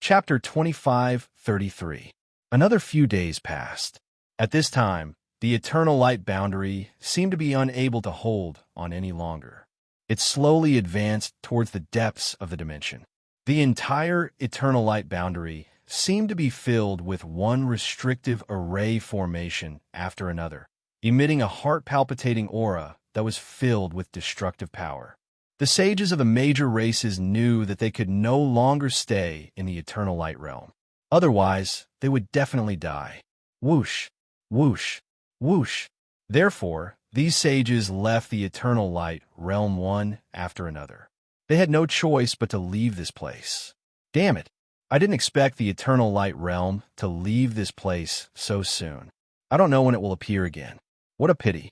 Chapter 25:33. Another few days passed. At this time, the eternal light boundary seemed to be unable to hold on any longer. It slowly advanced towards the depths of the dimension. The entire eternal light boundary seemed to be filled with one restrictive array formation after another, emitting a heart-palpitating aura that was filled with destructive power. The sages of the major races knew that they could no longer stay in the eternal light realm. Otherwise, they would definitely die. Whoosh, whoosh, whoosh. Therefore, these sages left the eternal light realm one after another. They had no choice but to leave this place. Damn it! I didn't expect the eternal light realm to leave this place so soon. I don't know when it will appear again. What a pity.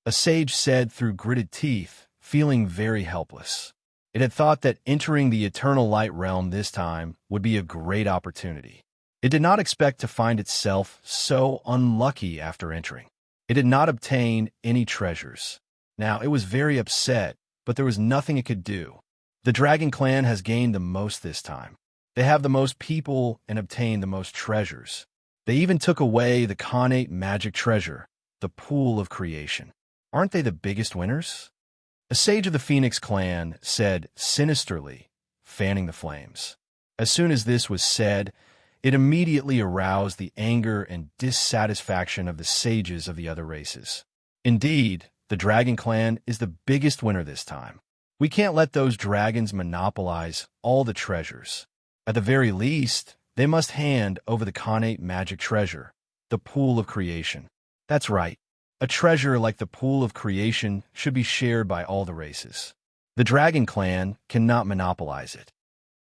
A sage said through gritted teeth, feeling very helpless. It had thought that entering the eternal light realm this time would be a great opportunity. It did not expect to find itself so unlucky after entering. It did not obtain any treasures. Now, it was very upset, but there was nothing it could do. The Dragon Clan has gained the most this time. They have the most people and obtained the most treasures. They even took away the connate magic treasure, the pool of creation. Aren't they the biggest winners? A sage of the Phoenix clan said sinisterly, fanning the flames. As soon as this was said, it immediately aroused the anger and dissatisfaction of the sages of the other races. Indeed, the Dragon Clan is the biggest winner this time. We can't let those dragons monopolize all the treasures. At the very least, they must hand over the connate magic treasure, the pool of creation. That's right. A treasure like the pool of creation should be shared by all the races. The Dragon Clan cannot monopolize it.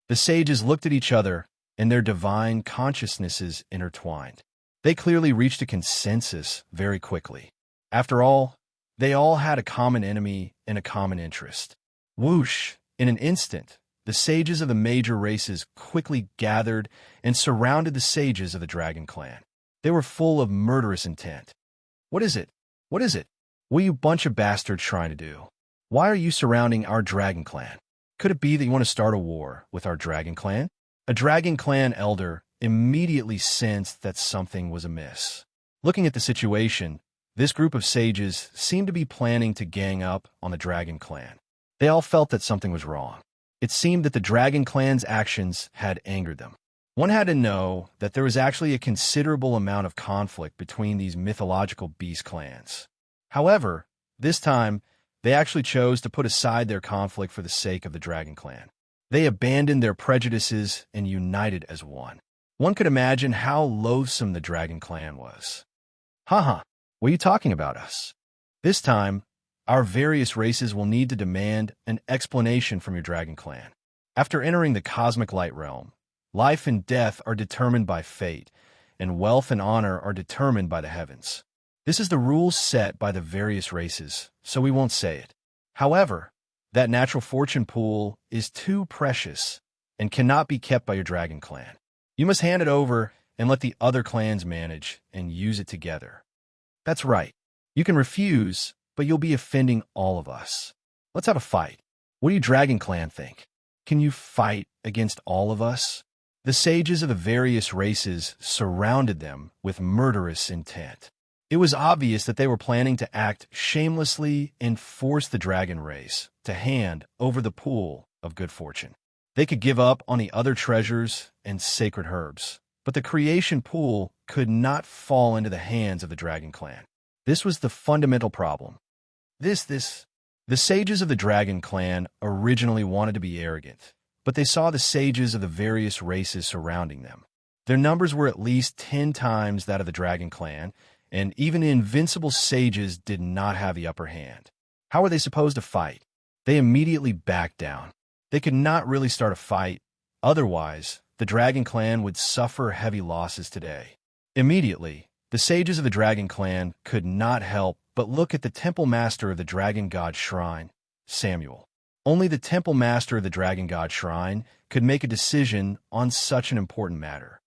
The sages looked at each other, and their divine consciousnesses intertwined. They clearly reached a consensus very quickly. After all, they all had a common enemy and a common interest. Whoosh! In an instant, the sages of the major races quickly gathered and surrounded the sages of the Dragon Clan. They were full of murderous intent. What is it? What is it? What are you bunch of bastards trying to do? Why are you surrounding our Dragon Clan? Could it be that you want to start a war with our Dragon Clan? A Dragon Clan elder immediately sensed that something was amiss. Looking at the situation, this group of sages seemed to be planning to gang up on the Dragon Clan. They all felt that something was wrong. It seemed that the Dragon Clan's actions had angered them. One had to know that there was actually a considerable amount of conflict between these mythological beast clans. However, this time, they actually chose to put aside their conflict for the sake of the Dragon Clan. They abandoned their prejudices and united as one. One could imagine how loathsome the Dragon Clan was. Haha, what are you talking about us? This time, our various races will need to demand an explanation from your Dragon Clan. After entering the cosmic light realm, life and death are determined by fate, and wealth and honor are determined by the heavens. This is the rules set by the various races, so we won't say it. However, that natural fortune pool is too precious and cannot be kept by your Dragon Clan. You must hand it over and let the other clans manage and use it together. That's right. You can refuse, but you'll be offending all of us. Let's have a fight. What do you Dragon Clan think? Can you fight against all of us? The sages of the various races surrounded them with murderous intent. It was obvious that they were planning to act shamelessly and force the dragon race to hand over the pool of good fortune. They could give up on the other treasures and sacred herbs, but the creation pool could not fall into the hands of the Dragon Clan. This was the fundamental problem. The sages of the Dragon Clan originally wanted to be arrogant, but they saw the sages of the various races surrounding them. Their numbers were at least 10 times that of the Dragon Clan, and even the invincible sages did not have the upper hand. How were they supposed to fight? They immediately backed down. They could not really start a fight. Otherwise, the Dragon Clan would suffer heavy losses today. Immediately, the sages of the Dragon Clan could not help but look at the temple master of the Dragon God Shrine, Samuel. Only the temple master of the Dragon God Shrine could make a decision on such an important matter.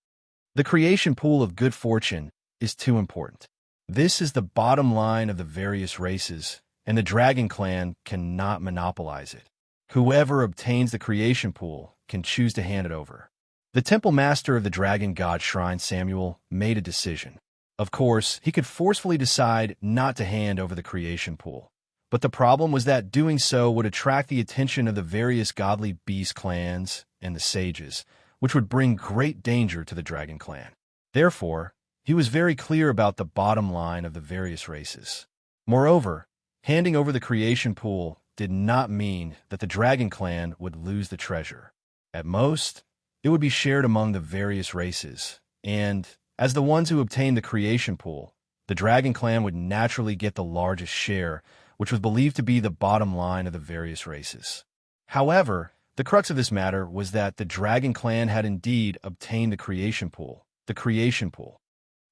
The creation pool of good fortune is too important. This is the bottom line of the various races, and the Dragon Clan cannot monopolize it. Whoever obtains the creation pool can choose to hand it over. The temple master of the dragon god shrine, Samuel, made a decision. Of course, he could forcefully decide not to hand over the creation pool. But the problem was that doing so would attract the attention of the various godly beast clans and the sages, which would bring great danger to the dragon clan. Therefore, he was very clear about the bottom line of the various races. Moreover, handing over the creation pool did not mean that the dragon clan would lose the treasure. At most, it would be shared among the various races, and, as the ones who obtained the creation pool, the dragon clan would naturally get the largest share, which was believed to be the bottom line of the various races. However, the crux of this matter was that the dragon clan had indeed obtained the creation pool.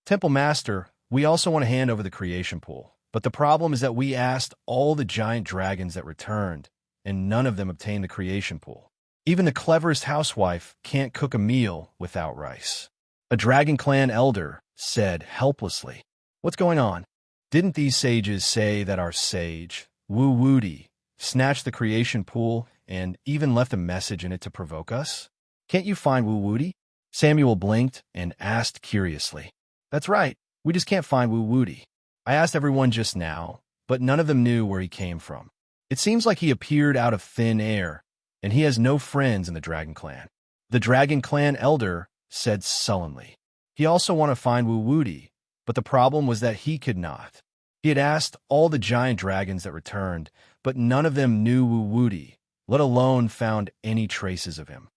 Temple Master, we also want to hand over the creation pool, but the problem is that we asked all the giant dragons that returned, and none of them obtained the creation pool. Even the cleverest housewife can't cook a meal without rice. A dragon clan elder said helplessly, "What's going on? Didn't these sages say that our sage, Wu Woody, snatched the creation pool and even left a message in it to provoke us? Can't you find Wu Woody?" Samuel blinked and asked curiously. "That's right, we just can't find Wu Woody. I asked everyone just now, but none of them knew where he came from. It seems like he appeared out of thin air, and he has no friends in the dragon clan." The dragon clan elder said sullenly. He also wanted to find Wu Woody, but the problem was that he could not. He had asked all the giant dragons that returned, but none of them knew Wu Woody, let alone found any traces of him.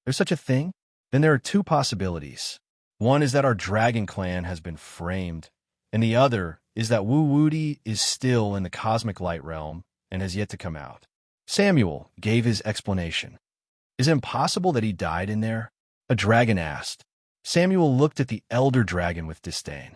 There's such a thing? Then there are two possibilities. One is that our dragon clan has been framed, and the other is that Wu Woody is still in the cosmic light realm and has yet to come out. Samuel gave his explanation. "Is it impossible that he died in there?" a dragon asked. Samuel looked at the elder dragon with disdain.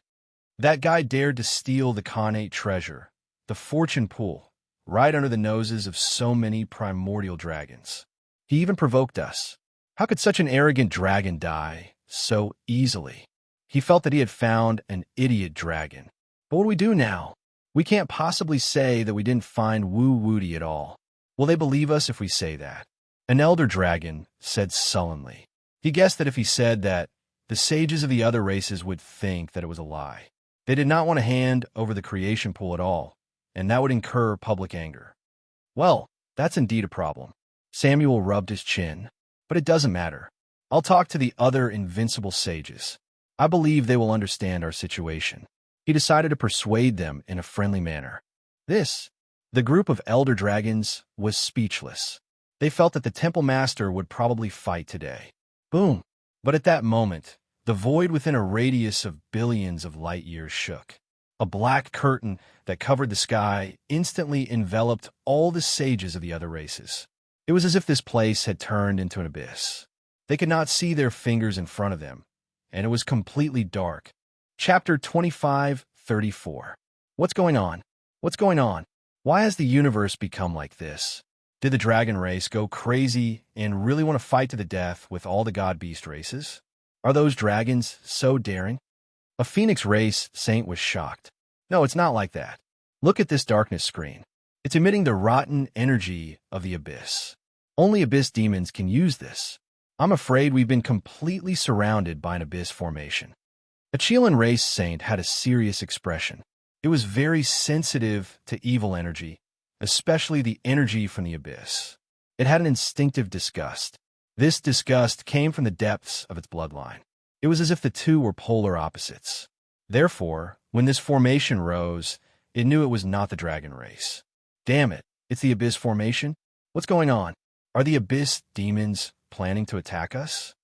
"That guy dared to steal the Khanate treasure, the fortune pool, right under the noses of so many primordial dragons. He even provoked us. How could such an arrogant dragon die so easily?" He felt that he had found an idiot dragon. But what do we do now? We can't possibly say that we didn't find Wu Woody at all. Will they believe us if we say that? An elder dragon said sullenly. He guessed that if he said that, the sages of the other races would think that it was a lie. They did not want to hand over the creation pool at all, and that would incur public anger. Well, that's indeed a problem. Samuel rubbed his chin. But it doesn't matter. I'll talk to the other invincible sages. I believe they will understand our situation. He decided to persuade them in a friendly manner. The group of elder dragons was speechless. They felt that the temple master would probably fight today. Boom! But at that moment, the void within a radius of billions of light years shook. A black curtain that covered the sky instantly enveloped all the sages of the other races. It was as if this place had turned into an abyss. They could not see their fingers in front of them, and it was completely dark. Chapter 25:34. What's going on? What's going on? Why has the universe become like this? Did the dragon race go crazy and really want to fight to the death with all the god-beast races? Are those dragons so daring? A phoenix race saint was shocked. No, it's not like that. Look at this darkness screen. It's emitting the rotten energy of the abyss. Only abyss demons can use this. I'm afraid we've been completely surrounded by an abyss formation. A Chilean race saint had a serious expression. It was very sensitive to evil energy, especially the energy from the abyss. It had an instinctive disgust. This disgust came from the depths of its bloodline. It was as if the two were polar opposites. Therefore, when this formation rose, it knew it was not the dragon race. Damn it, it's the abyss formation? What's going on? Are the abyss demons planning to attack us?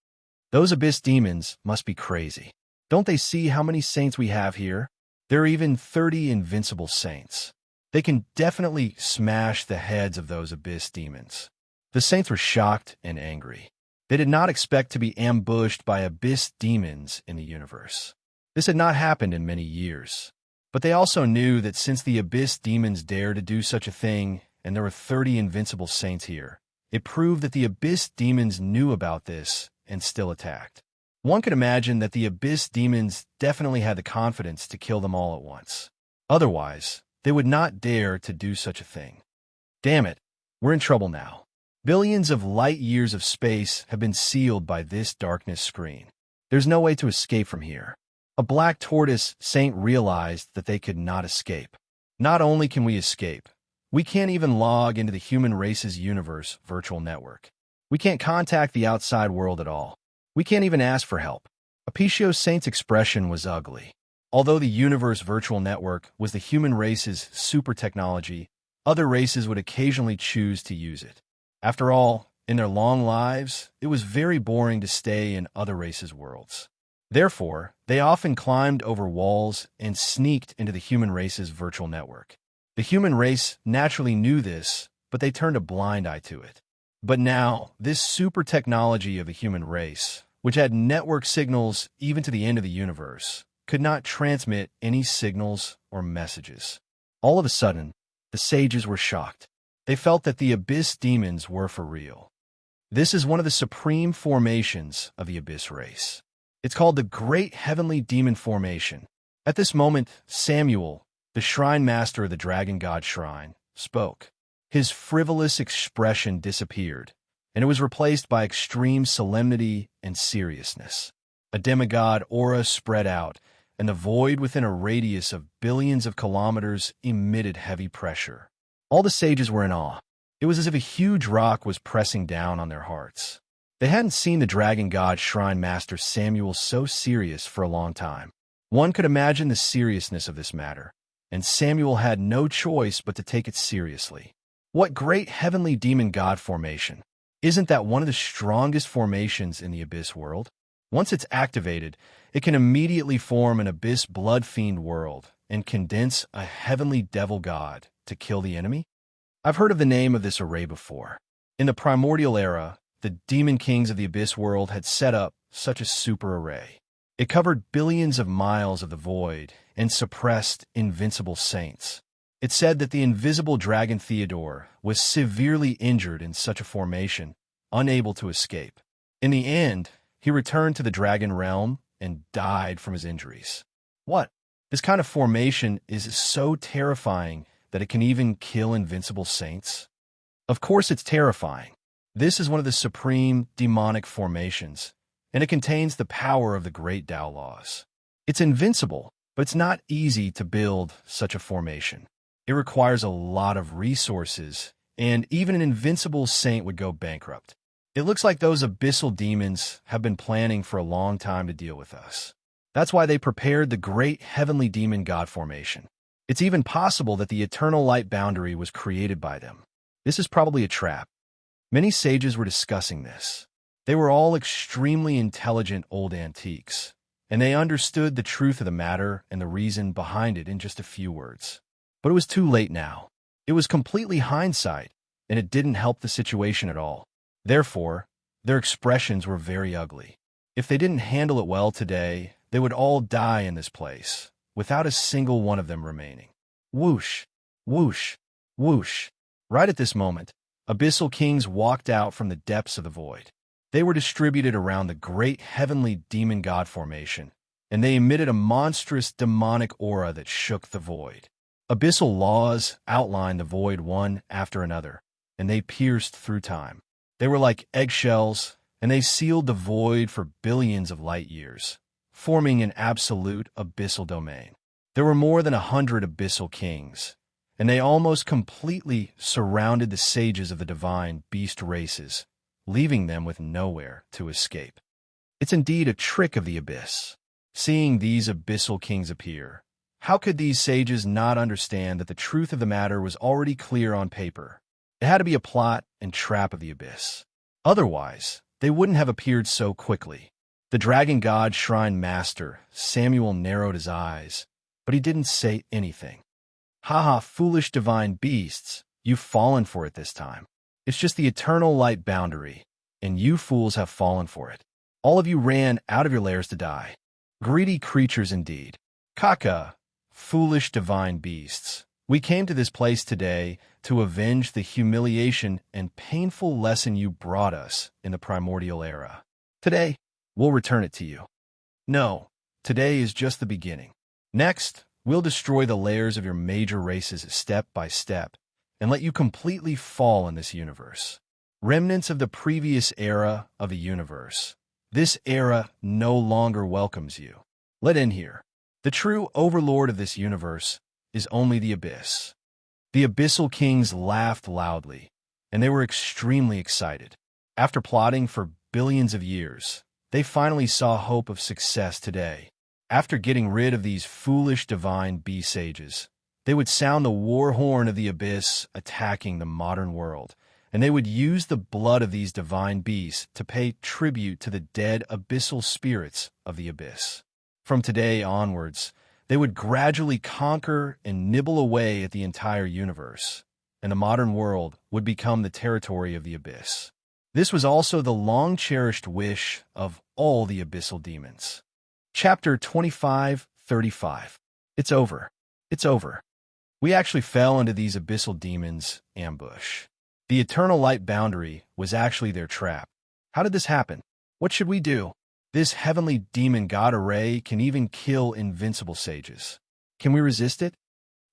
Those abyss demons must be crazy. Don't they see how many saints we have here? There are even 30 invincible saints. They can definitely smash the heads of those abyss demons. The saints were shocked and angry. They did not expect to be ambushed by abyss demons in the universe. This had not happened in many years. But they also knew that since the abyss demons dared to do such a thing, and there were 30 invincible saints here, it proved that the abyss demons knew about this and still attacked. One could imagine that the abyss demons definitely had the confidence to kill them all at once. Otherwise, they would not dare to do such a thing. Damn it, we're in trouble now. Billions of light years of space have been sealed by this darkness screen. There's no way to escape from here. A black tortoise saint realized that they could not escape. Not only can we escape, we can't even log into the human race's universe virtual network. We can't contact the outside world at all. We can't even ask for help. Apiccio Saint's expression was ugly. Although the universe virtual network was the human race's super technology, other races would occasionally choose to use it. After all, in their long lives, it was very boring to stay in other races' worlds. Therefore, they often climbed over walls and sneaked into the human race's virtual network. The human race naturally knew this, but they turned a blind eye to it. But now, this super technology of the human race, which had network signals even to the end of the universe, could not transmit any signals or messages. All of a sudden, the sages were shocked. They felt that the Abyss demons were for real. This is one of the supreme formations of the Abyss race. It's called the Great Heavenly Demon Formation. At this moment, Samuel, the shrine master of the Dragon God Shrine, spoke. His frivolous expression disappeared, and it was replaced by extreme solemnity and seriousness. A demigod aura spread out, and the void within a radius of billions of kilometers emitted heavy pressure. All the sages were in awe. It was as if a huge rock was pressing down on their hearts. They hadn't seen the Dragon God Shrine Master Samuel so serious for a long time. One could imagine the seriousness of this matter, and Samuel had no choice but to take it seriously. What great heavenly demon god formation! Isn't that one of the strongest formations in the Abyss world? Once it's activated, it can immediately form an Abyss blood fiend world and condense a heavenly devil god to kill the enemy? I've heard of the name of this array before. In the primordial era, the demon kings of the Abyss world had set up such a super array. It covered billions of miles of the void and suppressed invincible saints. It said that the invisible dragon Theodore was severely injured in such a formation, unable to escape. In the end, he returned to the dragon realm and died from his injuries. What? This kind of formation is so terrifying that it can even kill invincible saints? Of course it's terrifying. This is one of the supreme demonic formations, and it contains the power of the great Tao laws. It's invincible, but it's not easy to build such a formation. It requires a lot of resources, and even an invincible saint would go bankrupt. It looks like those abyssal demons have been planning for a long time to deal with us. That's why they prepared the great heavenly demon god formation. It's even possible that the eternal light boundary was created by them. This is probably a trap. Many sages were discussing this. They were all extremely intelligent old antiques, and they understood the truth of the matter and the reason behind it in just a few words. But it was too late now. It was completely hindsight, and it didn't help the situation at all. Therefore, their expressions were very ugly. If they didn't handle it well today, they would all die in this place, without a single one of them remaining. Whoosh, whoosh, whoosh. Right at this moment, abyssal kings walked out from the depths of the void. They were distributed around the great heavenly demon god formation, and they emitted a monstrous demonic aura that shook the void. Abyssal laws outlined the void one after another, and they pierced through time. They were like eggshells, and they sealed the void for billions of light years, forming an absolute abyssal domain. There were more than 100 abyssal kings, and they almost completely surrounded the sages of the divine beast races, leaving them with nowhere to escape. It's indeed a trick of the abyss. Seeing these abyssal kings appear, how could these sages not understand that the truth of the matter was already clear on paper? It had to be a plot and trap of the abyss. Otherwise, they wouldn't have appeared so quickly. The dragon god shrine master, Samuel, narrowed his eyes, but he didn't say anything. "Haha, foolish divine beasts, you've fallen for it this time. It's just the eternal light boundary, and you fools have fallen for it. All of you ran out of your lairs to die. Greedy creatures indeed. Kaka, foolish divine beasts. We came to this place today to avenge the humiliation and painful lesson you brought us in the primordial era. Today, we'll return it to you. No, today is just the beginning. Next, we'll destroy the layers of your major races step by step and let you completely fall in this universe. remnants of the previous era of a universe. This era no longer welcomes you. Let in here. The true overlord of this universe is only the Abyss. The Abyssal Kings laughed loudly, and they were extremely excited. After plotting for billions of years, they finally saw hope of success today. After getting rid of these foolish divine bee sages, they would sound the war horn of the Abyss attacking the modern world, and they would use the blood of these divine beasts to pay tribute to the dead abyssal spirits of the Abyss. From today onwards, they would gradually conquer and nibble away at the entire universe, and the modern world would become the territory of the Abyss. This was also the long-cherished wish of all the abyssal demons. Chapter 25:35. It's over. It's over. We actually fell into these abyssal demons' ambush. The eternal light boundary was actually their trap. How did this happen? What should we do? This heavenly demon god array can even kill invincible sages. Can we resist it?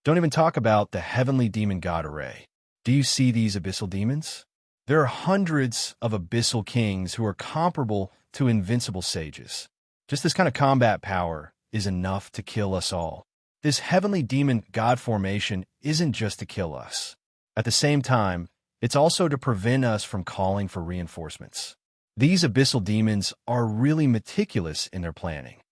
Don't even talk about the heavenly demon god array. Do you see these abyssal demons? There are hundreds of abyssal kings who are comparable to invincible sages. Just this kind of combat power is enough to kill us all. This heavenly demon god formation isn't just to kill us. At the same time, it's also to prevent us from calling for reinforcements. These abyssal demons are really meticulous in their planning.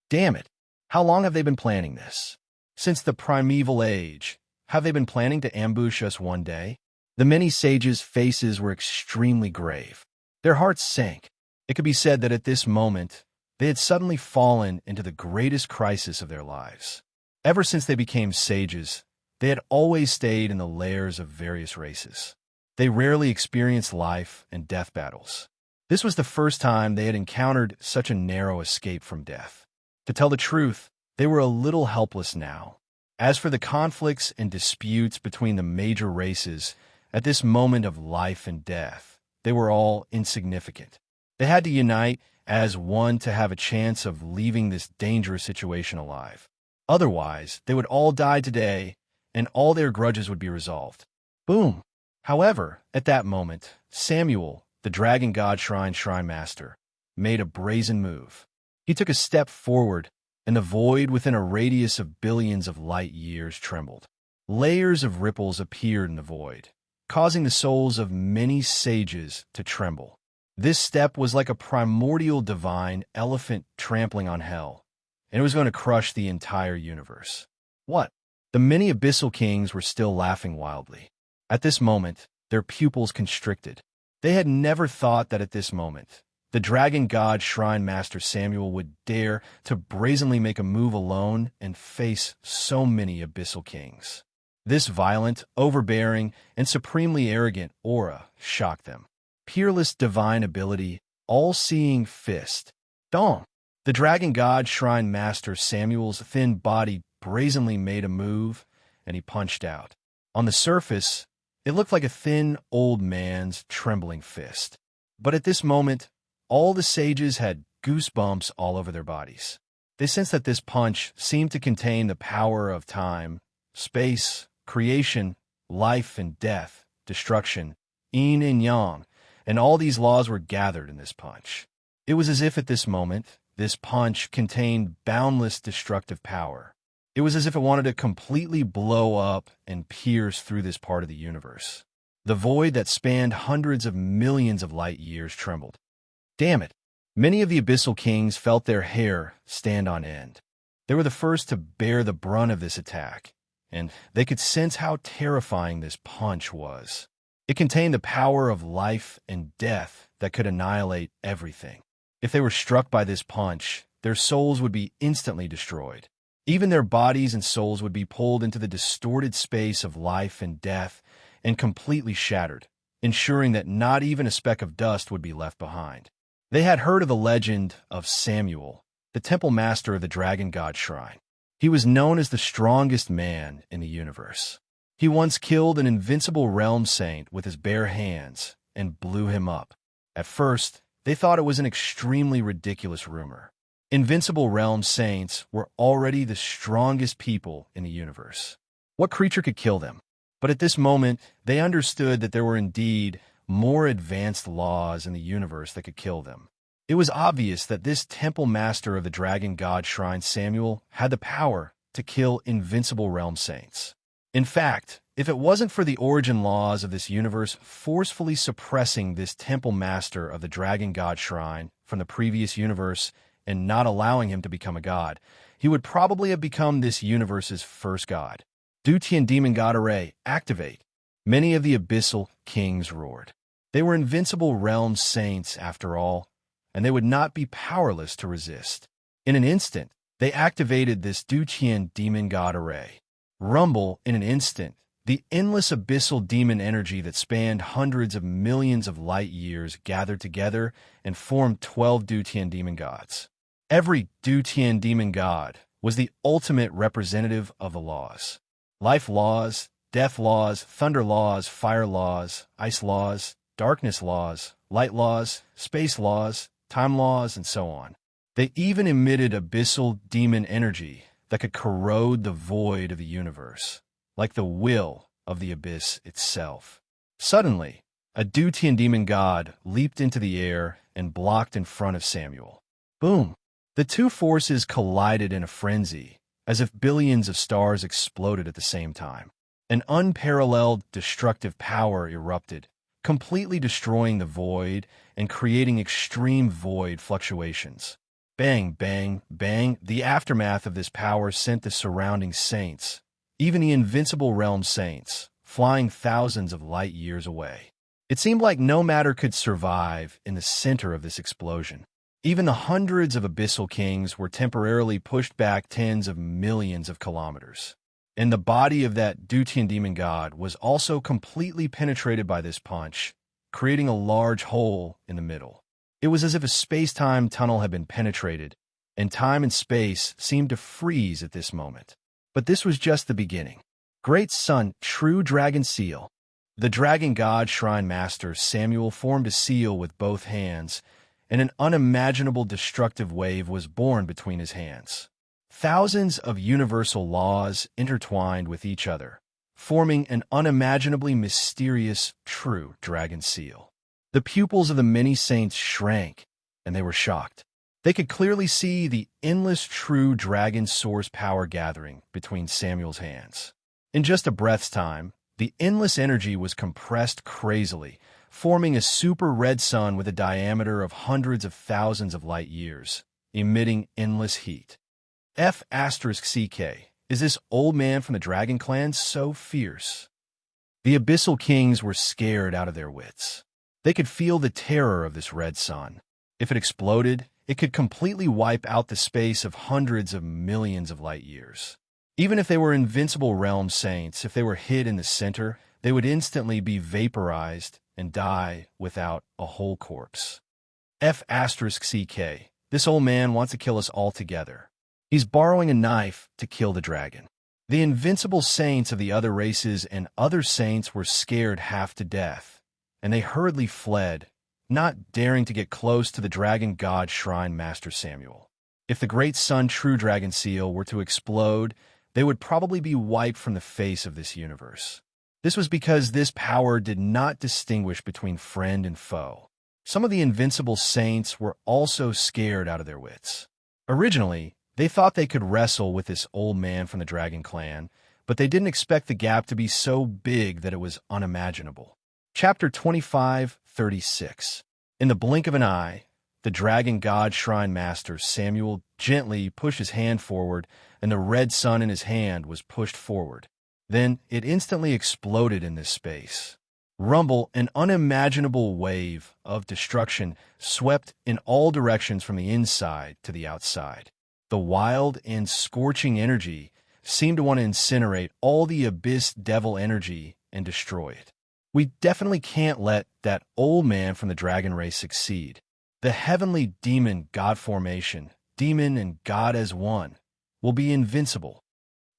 Damn it! How long have they been planning this? Since the primeval age, have they been planning to ambush us one day? The many sages' faces were extremely grave. Their hearts sank. It could be said that at this moment, they had suddenly fallen into the greatest crisis of their lives. Ever since they became sages, they had always stayed in the lairs of various races. They rarely experienced life and death battles. This was the first time they had encountered such a narrow escape from death. To tell the truth, they were a little helpless now. As for the conflicts and disputes between the major races, at this moment of life and death, they were all insignificant. They had to unite as one to have a chance of leaving this dangerous situation alive. Otherwise, they would all die today, and all their grudges would be resolved. Boom! However, at that moment, Samuel, the Dragon God Shrine Master, made a brazen move. He took a step forward, and the void within a radius of billions of light years trembled. Layers of ripples appeared in the void, causing the souls of many sages to tremble. This step was like a primordial divine elephant trampling on hell, and it was going to crush the entire universe. What? The many abyssal kings were still laughing wildly. At this moment, their pupils constricted. They had never thought that at this moment, the Dragon God Shrine Master Samuel would dare to brazenly make a move alone and face so many abyssal kings. This violent, overbearing, and supremely arrogant aura shocked them. Peerless divine ability, all-seeing fist. Dong! The Dragon God Shrine Master Samuel's thin body brazenly made a move, and he punched out. On the surface, it looked like a thin, old man's trembling fist. But at this moment, all the sages had goosebumps all over their bodies. They sensed that this punch seemed to contain the power of time, space, creation, life and death, destruction, yin and yang, and all these laws were gathered in this punch. It was as if at this moment, this punch contained boundless destructive power. It was as if it wanted to completely blow up and pierce through this part of the universe. The void that spanned hundreds of millions of light years trembled. Damn it! Many of the abyssal kings felt their hair stand on end. They were the first to bear the brunt of this attack, and they could sense how terrifying this punch was. It contained the power of life and death that could annihilate everything. If they were struck by this punch, their souls would be instantly destroyed. Even their bodies and souls would be pulled into the distorted space of life and death and completely shattered, ensuring that not even a speck of dust would be left behind. They had heard of the legend of Samuel, the temple master of the Dragon God Shrine. He was known as the strongest man in the universe. He once killed an invincible realm saint with his bare hands and blew him up. At first, they thought it was an extremely ridiculous rumor. Invincible realm saints were already the strongest people in the universe. What creature could kill them? But at this moment, they understood that there were indeed more advanced laws in the universe that could kill them. It was obvious that this temple master of the dragon god shrine, Samuel, had the power to kill invincible realm saints. In fact, if it wasn't for the origin laws of this universe forcefully suppressing this temple master of the dragon god shrine from the previous universe and not allowing him to become a god, he would probably have become this universe's first god. Dutian demon god array, activate. Many of the abyssal kings roared. They were invincible realm saints, after all, and they would not be powerless to resist. In an instant, they activated this Dutian demon god array. Rumble in an instant, the endless abyssal demon energy that spanned hundreds of millions of light years gathered together and formed 12 Dutian demon gods. Every Dutian demon god was the ultimate representative of the laws. Life laws, death laws, thunder laws, fire laws, ice laws, darkness laws, light laws, space laws, time laws, and so on. They even emitted abyssal demon energy that could corrode the void of the universe, like the will of the abyss itself. Suddenly, a Dutian demon god leaped into the air and blocked in front of Samuel. Boom! The two forces collided in a frenzy, as if billions of stars exploded at the same time. An unparalleled destructive power erupted, completely destroying the void and creating extreme void fluctuations. Bang, bang, bang, the aftermath of this power sent the surrounding saints, even the invincible realm saints, flying thousands of light years away. It seemed like no matter could survive in the center of this explosion. Even the hundreds of abyssal kings were temporarily pushed back tens of millions of kilometers. And the body of that Dutian demon god was also completely penetrated by this punch, creating a large hole in the middle. It was as if a space-time tunnel had been penetrated, and time and space seemed to freeze at this moment. But this was just the beginning. Great Sun, true dragon seal. The dragon god shrine master Samuel formed a seal with both hands, and an unimaginable destructive wave was born between his hands. Thousands of universal laws intertwined with each other, forming an unimaginably mysterious, true dragon seal. The pupils of the many saints shrank, and they were shocked. They could clearly see the endless true dragon source power gathering between Samuel's hands. In just a breath's time, the endless energy was compressed crazily, forming a super red sun with a diameter of hundreds of thousands of light years, emitting endless heat. F*CK, is this old man from the dragon clan so fierce? The abyssal kings were scared out of their wits. They could feel the terror of this red sun. If it exploded, it could completely wipe out the space of hundreds of millions of light years. Even if they were invincible realm saints, if they were hit in the center, they would instantly be vaporized and die without a whole corpse. F*CK, this old man wants to kill us all together. He's borrowing a knife to kill the dragon. The invincible saints of the other races and other saints were scared half to death, and they hurriedly fled, not daring to get close to the dragon god shrine master Samuel. If the great sun true dragon seal were to explode, they would probably be wiped from the face of this universe. This was because this power did not distinguish between friend and foe. Some of the invincible saints were also scared out of their wits. Originally, they thought they could wrestle with this old man from the dragon clan, but they didn't expect the gap to be so big that it was unimaginable. Chapter 25:36. In the blink of an eye, the dragon god shrine master Samuel gently pushed his hand forward, and the red sun in his hand was pushed forward. Then it instantly exploded in this space. Rumble, an unimaginable wave of destruction, swept in all directions from the inside to the outside. The wild and scorching energy seemed to want to incinerate all the abyss devil energy and destroy it. We definitely can't let that old man from the dragon race succeed. The heavenly demon god formation, demon and god as one, will be invincible.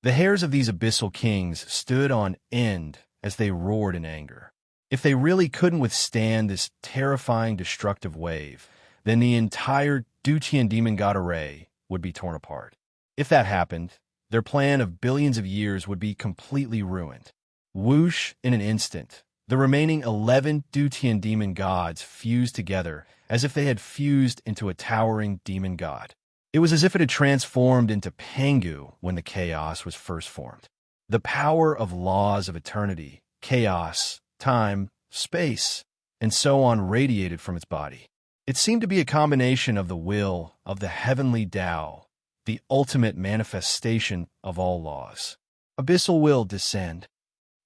The hairs of these abyssal kings stood on end as they roared in anger. If they really couldn't withstand this terrifying destructive wave, then the entire Dutian demon god array would be torn apart. If that happened, their plan of billions of years would be completely ruined. Whoosh, in an instant, The remaining 11 Dutian demon gods fused together as if they had fused into a towering demon god. It was as if it had transformed into Pangu when the chaos was first formed. The power of laws of eternity, chaos, time, space, and so on radiated from its body. It seemed to be a combination of the will of the heavenly Tao, the ultimate manifestation of all laws. Abyssal will descend.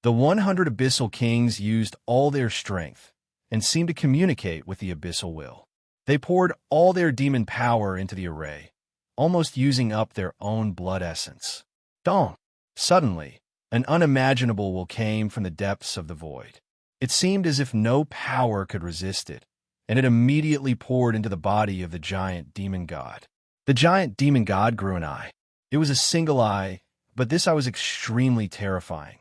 The 100 abyssal kings used all their strength and seemed to communicate with the abyssal will. They poured all their demon power into the array, almost using up their own blood essence. Dong! Suddenly, an unimaginable will came from the depths of the void. It seemed as if no power could resist it, and it immediately poured into the body of the giant demon god. The giant demon god grew an eye. It was a single eye, but this eye was extremely terrifying.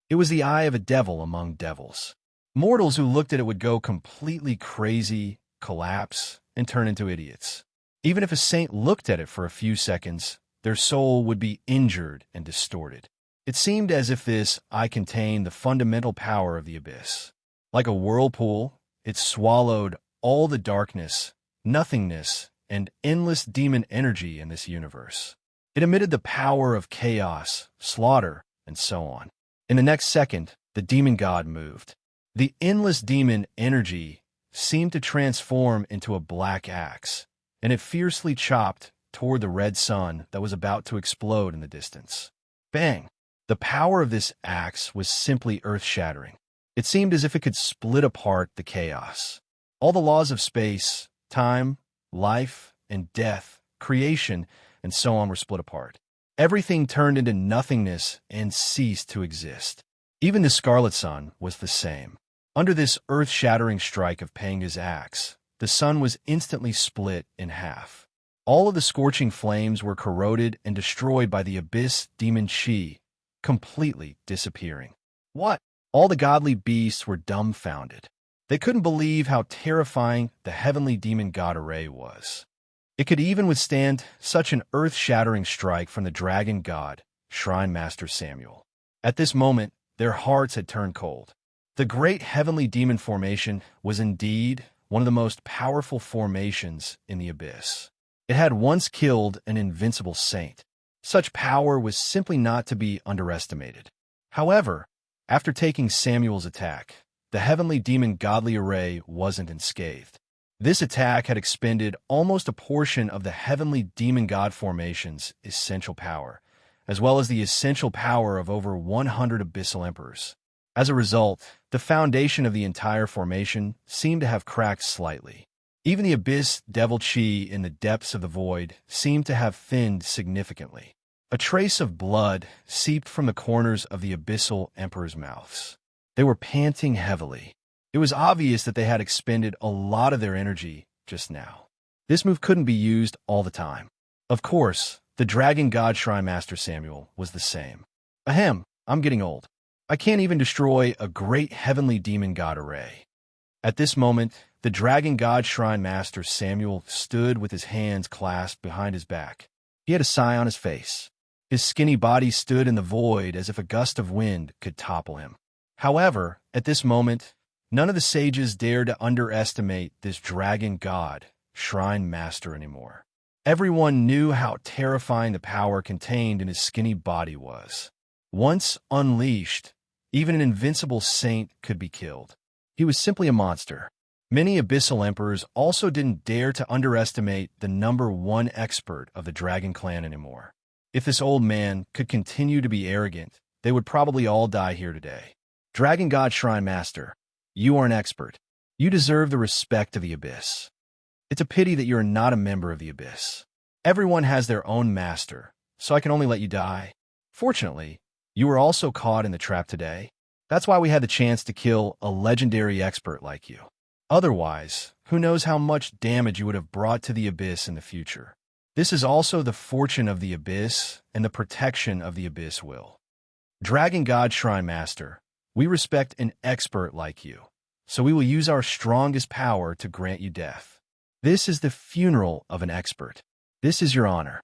It was the eye of a devil among devils. Mortals who looked at it would go completely crazy, collapse, and turn into idiots. Even if a saint looked at it for a few seconds, their soul would be injured and distorted. It seemed as if this eye contained the fundamental power of the abyss. Like a whirlpool, it swallowed all the darkness, nothingness, and endless demon energy in this universe. It emitted the power of chaos, slaughter, and so on. In the next second, the demon god moved. The endless demon energy seemed to transform into a black axe, and it fiercely chopped toward the red sun that was about to explode in the distance. Bang! The power of this axe was simply earth-shattering. It seemed as if it could split apart the chaos. All the laws of space, time, life, and death, creation, and so on were split apart. Everything turned into nothingness and ceased to exist. Even the scarlet sun was the same. Under this earth-shattering strike of Panga's axe, the sun was instantly split in half. All of the scorching flames were corroded and destroyed by the abyss demon chi, completely disappearing. What? All the godly beasts were dumbfounded. They couldn't believe how terrifying the heavenly demon god array was. It could even withstand such an earth-shattering strike from the dragon god, Shrine Master Samuel. At this moment, their hearts had turned cold. The great heavenly demon formation was indeed one of the most powerful formations in the abyss. It had once killed an invincible saint. Such power was simply not to be underestimated. However, after taking Samuel's attack, the heavenly demon godly array wasn't unscathed. This attack had expended almost a portion of the heavenly demon god formation's essential power, as well as the essential power of over 100 abyssal emperors. As a result, the foundation of the entire formation seemed to have cracked slightly. Even the abyss devil chi in the depths of the void seemed to have thinned significantly. A trace of blood seeped from the corners of the abyssal emperors' mouths. They were panting heavily. It was obvious that they had expended a lot of their energy just now. This move couldn't be used all the time. Of course, the dragon god Shrine Master Samuel was the same. Ahem, I'm getting old. I can't even destroy a great heavenly demon god array. At this moment, the dragon god Shrine Master Samuel stood with his hands clasped behind his back. He had a sigh on his face. His skinny body stood in the void as if a gust of wind could topple him. However, at this moment, none of the sages dared to underestimate this dragon god, Shrine Master, anymore. Everyone knew how terrifying the power contained in his skinny body was. Once unleashed, even an invincible saint could be killed. He was simply a monster. Many abyssal emperors also didn't dare to underestimate the #1 expert of the Dragon Clan anymore. If this old man could continue to be arrogant, they would probably all die here today. Dragon God Shrine Master, you are an expert. You deserve the respect of the Abyss. It's a pity that you are not a member of the Abyss. Everyone has their own master, so I can only let you die. Fortunately, you were also caught in the trap today. That's why we had the chance to kill a legendary expert like you. Otherwise, who knows how much damage you would have brought to the Abyss in the future. This is also the fortune of the Abyss and the protection of the Abyss will. Dragon God Shrine Master, we respect an expert like you, so we will use our strongest power to grant you death. This is the funeral of an expert. This is your honor.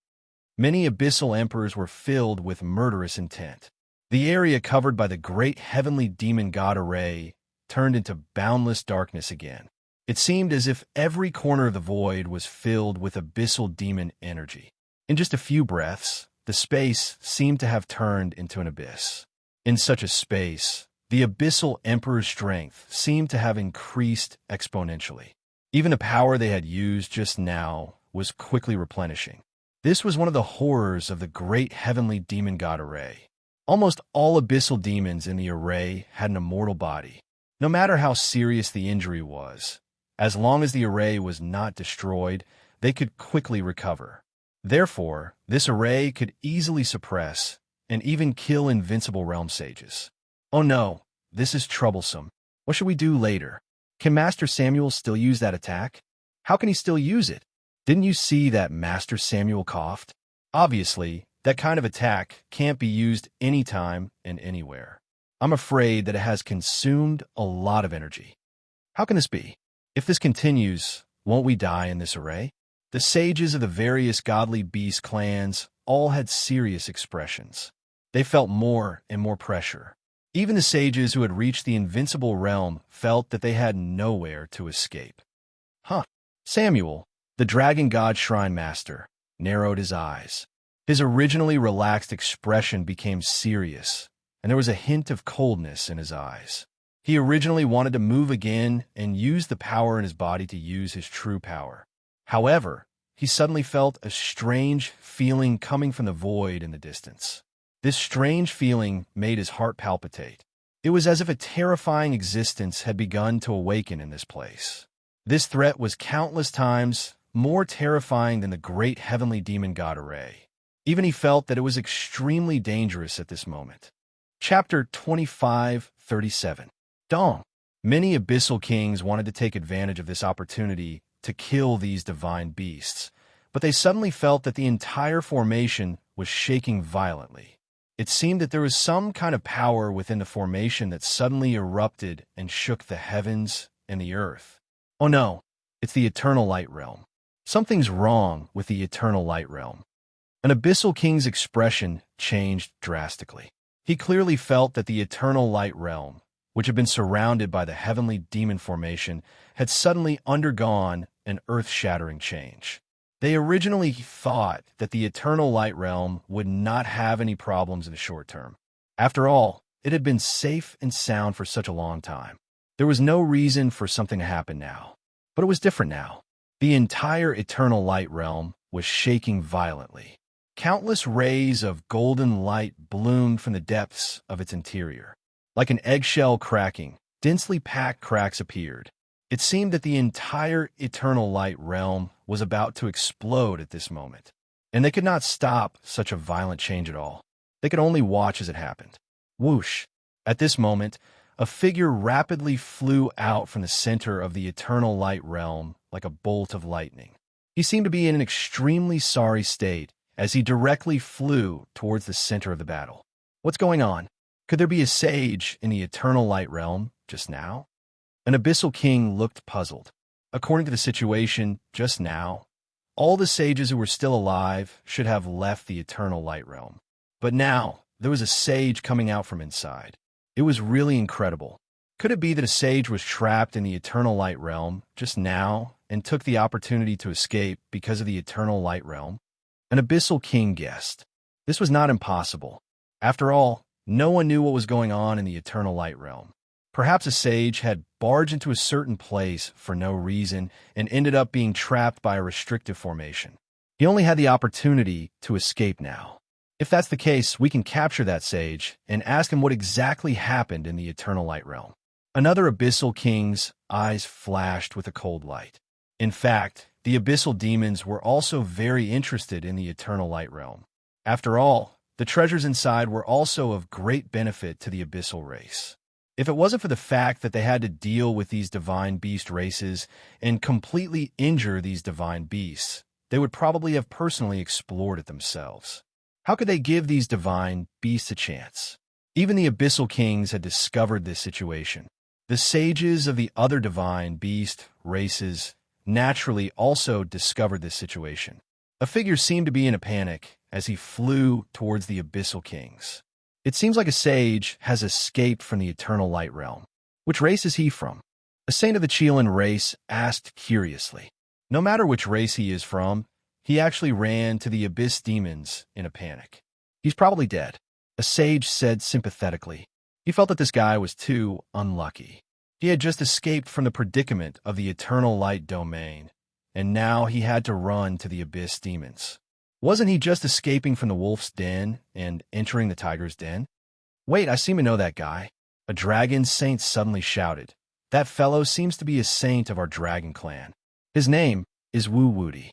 Many abyssal emperors were filled with murderous intent. The area covered by the great heavenly demon god array turned into boundless darkness again. It seemed as if every corner of the void was filled with abyssal demon energy. In just a few breaths, the space seemed to have turned into an abyss. In such a space, the abyssal emperor's strength seemed to have increased exponentially. Even the power they had used just now was quickly replenishing. This was one of the horrors of the great heavenly demon god array. Almost all abyssal demons in the array had an immortal body. No matter how serious the injury was, as long as the array was not destroyed, they could quickly recover. Therefore, this array could easily suppress and even kill invincible realm sages. Oh no, this is troublesome. What should we do later? Can Master Samuel still use that attack? How can he still use it? Didn't you see that Master Samuel coughed? Obviously, that kind of attack can't be used anytime and anywhere. I'm afraid that it has consumed a lot of energy. How can this be? If this continues, won't we die in this array? The sages of the various godly beast clans all had serious expressions. They felt more and more pressure. Even the sages who had reached the invincible realm felt that they had nowhere to escape. Samuel, the dragon god shrine master, narrowed his eyes. His originally relaxed expression became serious, and there was a hint of coldness in his eyes. He originally wanted to move again and use the power in his body to use his true power. However, he suddenly felt a strange feeling coming from the void in the distance. This strange feeling made his heart palpitate. It was as if a terrifying existence had begun to awaken in this place. This threat was countless times more terrifying than the great heavenly demon god array. Even he felt that it was extremely dangerous at this moment. Chapter 25:37. Dong. Many abyssal kings wanted to take advantage of this opportunity to kill these divine beasts, but they suddenly felt that the entire formation was shaking violently. It seemed that there was some kind of power within the formation that suddenly erupted and shook the heavens and the earth. Oh no, it's the Eternal Light Realm. Something's wrong with the Eternal Light Realm. An abyssal king's expression changed drastically. He clearly felt that the Eternal Light Realm, which had been surrounded by the heavenly demon formation, had suddenly undergone an earth-shattering change. They originally thought that the Eternal Light Realm would not have any problems in the short term. After all, it had been safe and sound for such a long time. There was no reason for something to happen now. But it was different now. The entire Eternal Light Realm was shaking violently. Countless rays of golden light bloomed from the depths of its interior. Like an eggshell cracking, densely packed cracks appeared. It seemed that the entire Eternal Light Realm was about to explode at this moment, and they could not stop such a violent change at all. They could only watch as it happened. Whoosh! At this moment, a figure rapidly flew out from the center of the Eternal Light Realm like a bolt of lightning. He seemed to be in an extremely sorry state as he directly flew towards the center of the battle. What's going on? Could there be a sage in the Eternal Light Realm just now? An abyssal king looked puzzled. According to the situation just now, all the sages who were still alive should have left the Eternal Light Realm. But now, there was a sage coming out from inside. It was really incredible. Could it be that a sage was trapped in the Eternal Light Realm just now and took the opportunity to escape because of the Eternal Light Realm? An abyssal king guessed. This was not impossible. After all, no one knew what was going on in the Eternal Light Realm. Perhaps a sage had barged into a certain place for no reason and ended up being trapped by a restrictive formation. He only had the opportunity to escape now. If that's the case, we can capture that sage and ask him what exactly happened in the Eternal Light Realm. Another abyssal king's eyes flashed with a cold light. In fact, the abyssal demons were also very interested in the Eternal Light Realm. After all, the treasures inside were also of great benefit to the abyssal race. If it wasn't for the fact that they had to deal with these divine beast races and completely injure these divine beasts, they would probably have personally explored it themselves. How could they give these divine beasts a chance? Even the abyssal kings had discovered this situation. The sages of the other divine beast races naturally also discovered this situation. A figure seemed to be in a panic as he flew towards the abyssal kings. It seems like a sage has escaped from the eternal light realm. Which race is he from? A saint of the Chilean race asked curiously. No matter which race he is from, he actually ran to the abyss demons in a panic. He's probably dead, a sage said sympathetically. He felt that this guy was too unlucky. He had just escaped from the predicament of the eternal light domain, and now he had to run to the abyss demons. Wasn't he just escaping from the wolf's den and entering the tiger's den? Wait, I seem to know that guy. A dragon saint suddenly shouted. That fellow seems to be a saint of our dragon clan. His name is Wu Woody.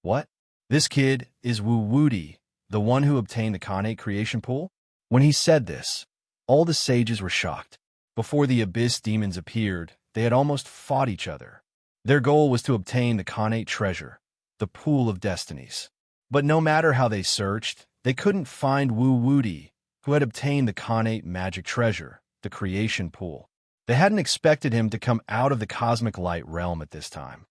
What? This kid is Wu Woody, the one who obtained the Khanate creation pool? When he said this, all the sages were shocked. Before the abyss demons appeared, they had almost fought each other. Their goal was to obtain the Khanate treasure, the pool of destinies. But no matter how they searched, they couldn't find Wu Woody, who had obtained the Khanate magic treasure, the creation pool. They hadn't expected him to come out of the cosmic light realm at this time.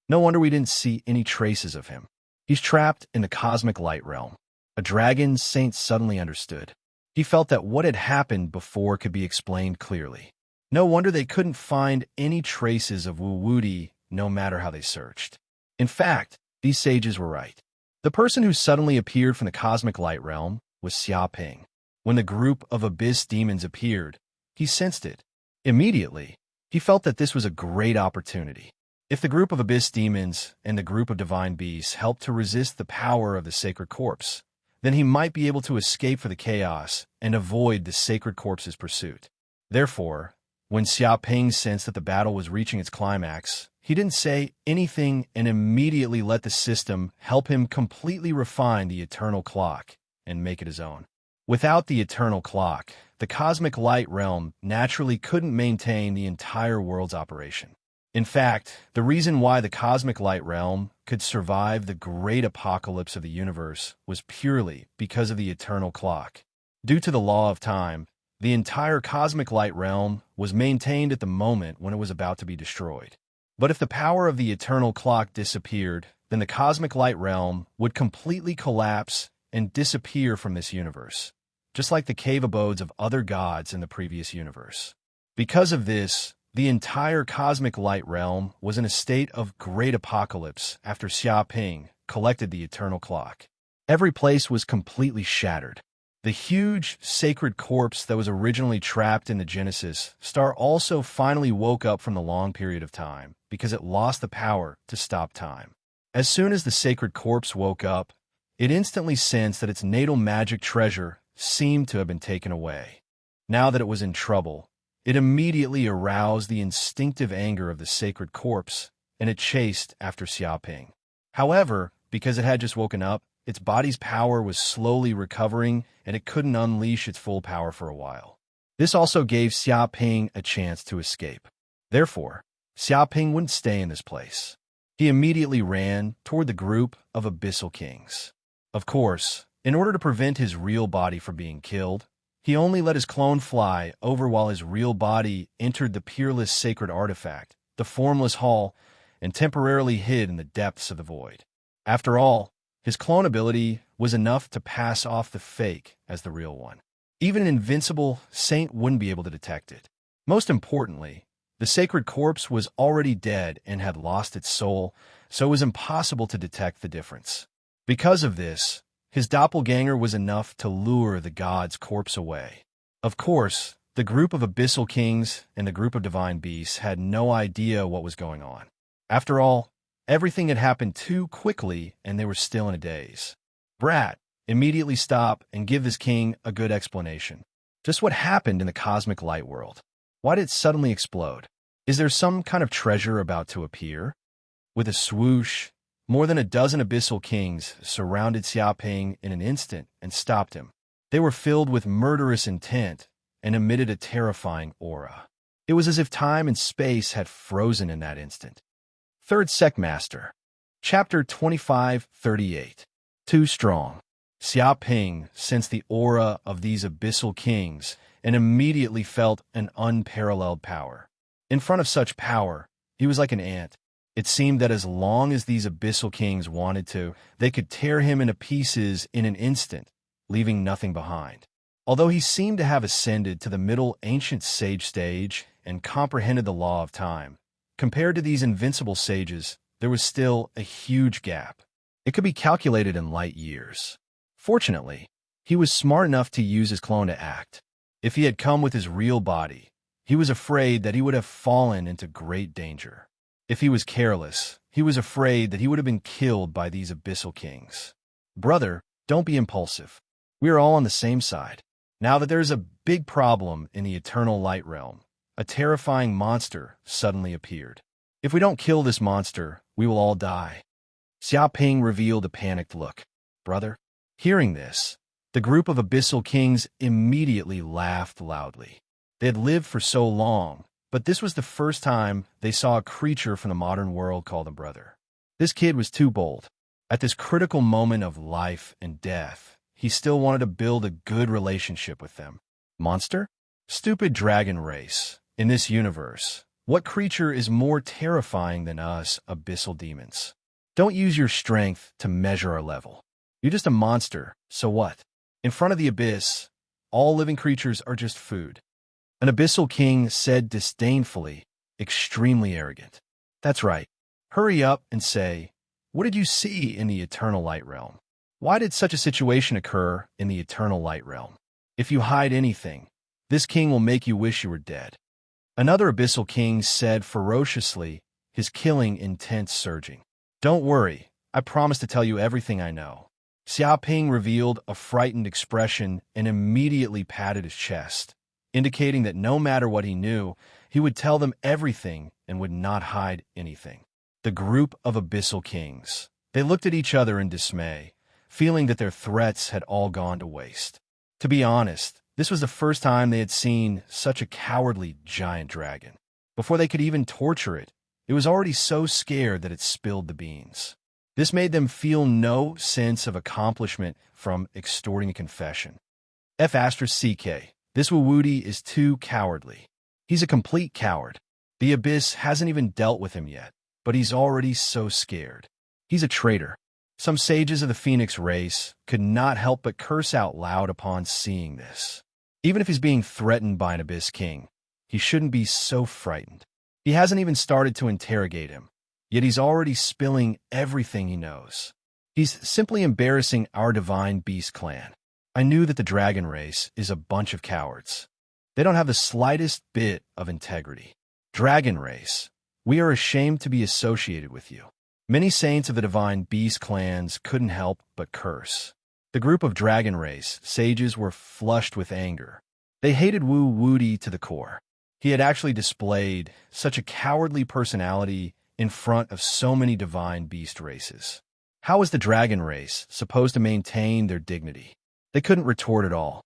No wonder we didn't see any traces of him. He's trapped in the cosmic light realm. A dragon saint suddenly understood. He felt that what had happened before could be explained clearly. No wonder they couldn't find any traces of Wu Woody, no matter how they searched. In fact, these sages were right. The person who suddenly appeared from the cosmic light realm was Xia Ping. When the group of abyss demons appeared, he sensed it. Immediately, he felt that this was a great opportunity. If the group of abyss demons and the group of divine beasts helped to resist the power of the sacred corpse, then he might be able to escape for the chaos and avoid the sacred corpse's pursuit. Therefore, when Xia Ping sensed that the battle was reaching its climax, he didn't say anything and immediately let the system help him completely refine the eternal clock and make it his own. Without the eternal clock, the cosmic light realm naturally couldn't maintain the entire world's operation. In fact, the reason why the cosmic light realm could survive the great apocalypse of the universe was purely because of the eternal clock. Due to the law of time, the entire cosmic light realm was maintained at the moment when it was about to be destroyed. But if the power of the eternal clock disappeared, then the cosmic light realm would completely collapse and disappear from this universe, just like the cave abodes of other gods in the previous universe. Because of this, the entire cosmic light realm was in a state of great apocalypse after Xia Ping collected the eternal clock. Every place was completely shattered. The huge sacred corpse that was originally trapped in the Genesis star also finally woke up from the long period of time because it lost the power to stop time. As soon as the sacred corpse woke up, it instantly sensed that its natal magic treasure seemed to have been taken away. Now that it was in trouble, it immediately aroused the instinctive anger of the sacred corpse, and it chased after Xia Ping. However, because it had just woken up, its body's power was slowly recovering, and it couldn't unleash its full power for a while. This also gave Xia Ping a chance to escape. Therefore, Xia Ping wouldn't stay in this place. He immediately ran toward the group of abyssal kings. Of course, in order to prevent his real body from being killed, he only let his clone fly over while his real body entered the peerless sacred artifact, the formless hall, and temporarily hid in the depths of the void. After all, his clone ability was enough to pass off the fake as the real one. Even an invincible saint wouldn't be able to detect it. Most importantly, the sacred corpse was already dead and had lost its soul, so it was impossible to detect the difference. Because of this, his doppelganger was enough to lure the god's corpse away. Of course, the group of abyssal kings and the group of divine beasts had no idea what was going on. After all, everything had happened too quickly and they were still in a daze. Brat, immediately stop and give this king a good explanation. Just what happened in the cosmic light world? Why did it suddenly explode? Is there some kind of treasure about to appear? With a swoosh, more than a dozen abyssal kings surrounded Xia Ping in an instant and stopped him. They were filled with murderous intent and emitted a terrifying aura. It was as if time and space had frozen in that instant. Third Sectmaster, Chapter 2538. Too strong. Xia Ping sensed the aura of these abyssal kings and immediately felt an unparalleled power. In front of such power, he was like an ant. It seemed that as long as these abyssal kings wanted to, they could tear him into pieces in an instant, leaving nothing behind. Although he seemed to have ascended to the middle ancient sage stage and comprehended the law of time, compared to these invincible sages, there was still a huge gap. It could be calculated in light years. Fortunately, he was smart enough to use his clone to act. If he had come with his real body, he was afraid that he would have fallen into great danger. If he was careless, he was afraid that he would have been killed by these abyssal kings. Brother, don't be impulsive. We are all on the same side. Now that there is a big problem in the eternal light realm, a terrifying monster suddenly appeared. If we don't kill this monster, we will all die. Xiaoping revealed a panicked look. Brother? Hearing this, the group of abyssal kings immediately laughed loudly. They had lived for so long, but this was the first time they saw a creature from the modern world call them brother. This kid was too bold. At this critical moment of life and death, he still wanted to build a good relationship with them. Monster? Stupid dragon race. In this universe, what creature is more terrifying than us abyssal demons? Don't use your strength to measure our level. You're just a monster, so what? In front of the abyss, all living creatures are just food. An abyssal king said disdainfully, extremely arrogant. That's right. Hurry up and say, what did you see in the eternal light realm? Why did such a situation occur in the eternal light realm? If you hide anything, this king will make you wish you were dead. Another abyssal king said ferociously, his killing intent surging. Don't worry, I promise to tell you everything I know. Xiaoping revealed a frightened expression and immediately patted his chest, indicating that no matter what he knew, he would tell them everything and would not hide anything. The group of abyssal kings. They looked at each other in dismay, feeling that their threats had all gone to waste. To be honest, this was the first time they had seen such a cowardly giant dragon. Before they could even torture it, it was already so scared that it spilled the beans. This made them feel no sense of accomplishment from extorting a confession. F***CK. This Wuwudi is too cowardly. He's a complete coward. The Abyss hasn't even dealt with him yet, but he's already so scared. He's a traitor. Some sages of the Phoenix race could not help but curse out loud upon seeing this. Even if he's being threatened by an Abyss King, he shouldn't be so frightened. He hasn't even started to interrogate him, yet he's already spilling everything he knows. He's simply embarrassing our divine beast clan. I knew that the dragon race is a bunch of cowards. They don't have the slightest bit of integrity. Dragon race, we are ashamed to be associated with you. Many saints of the divine beast clans couldn't help but curse. The group of dragon race sages were flushed with anger. They hated Wu Wudi to the core. He had actually displayed such a cowardly personality in front of so many divine beast races. How was the dragon race supposed to maintain their dignity? They couldn't retort at all.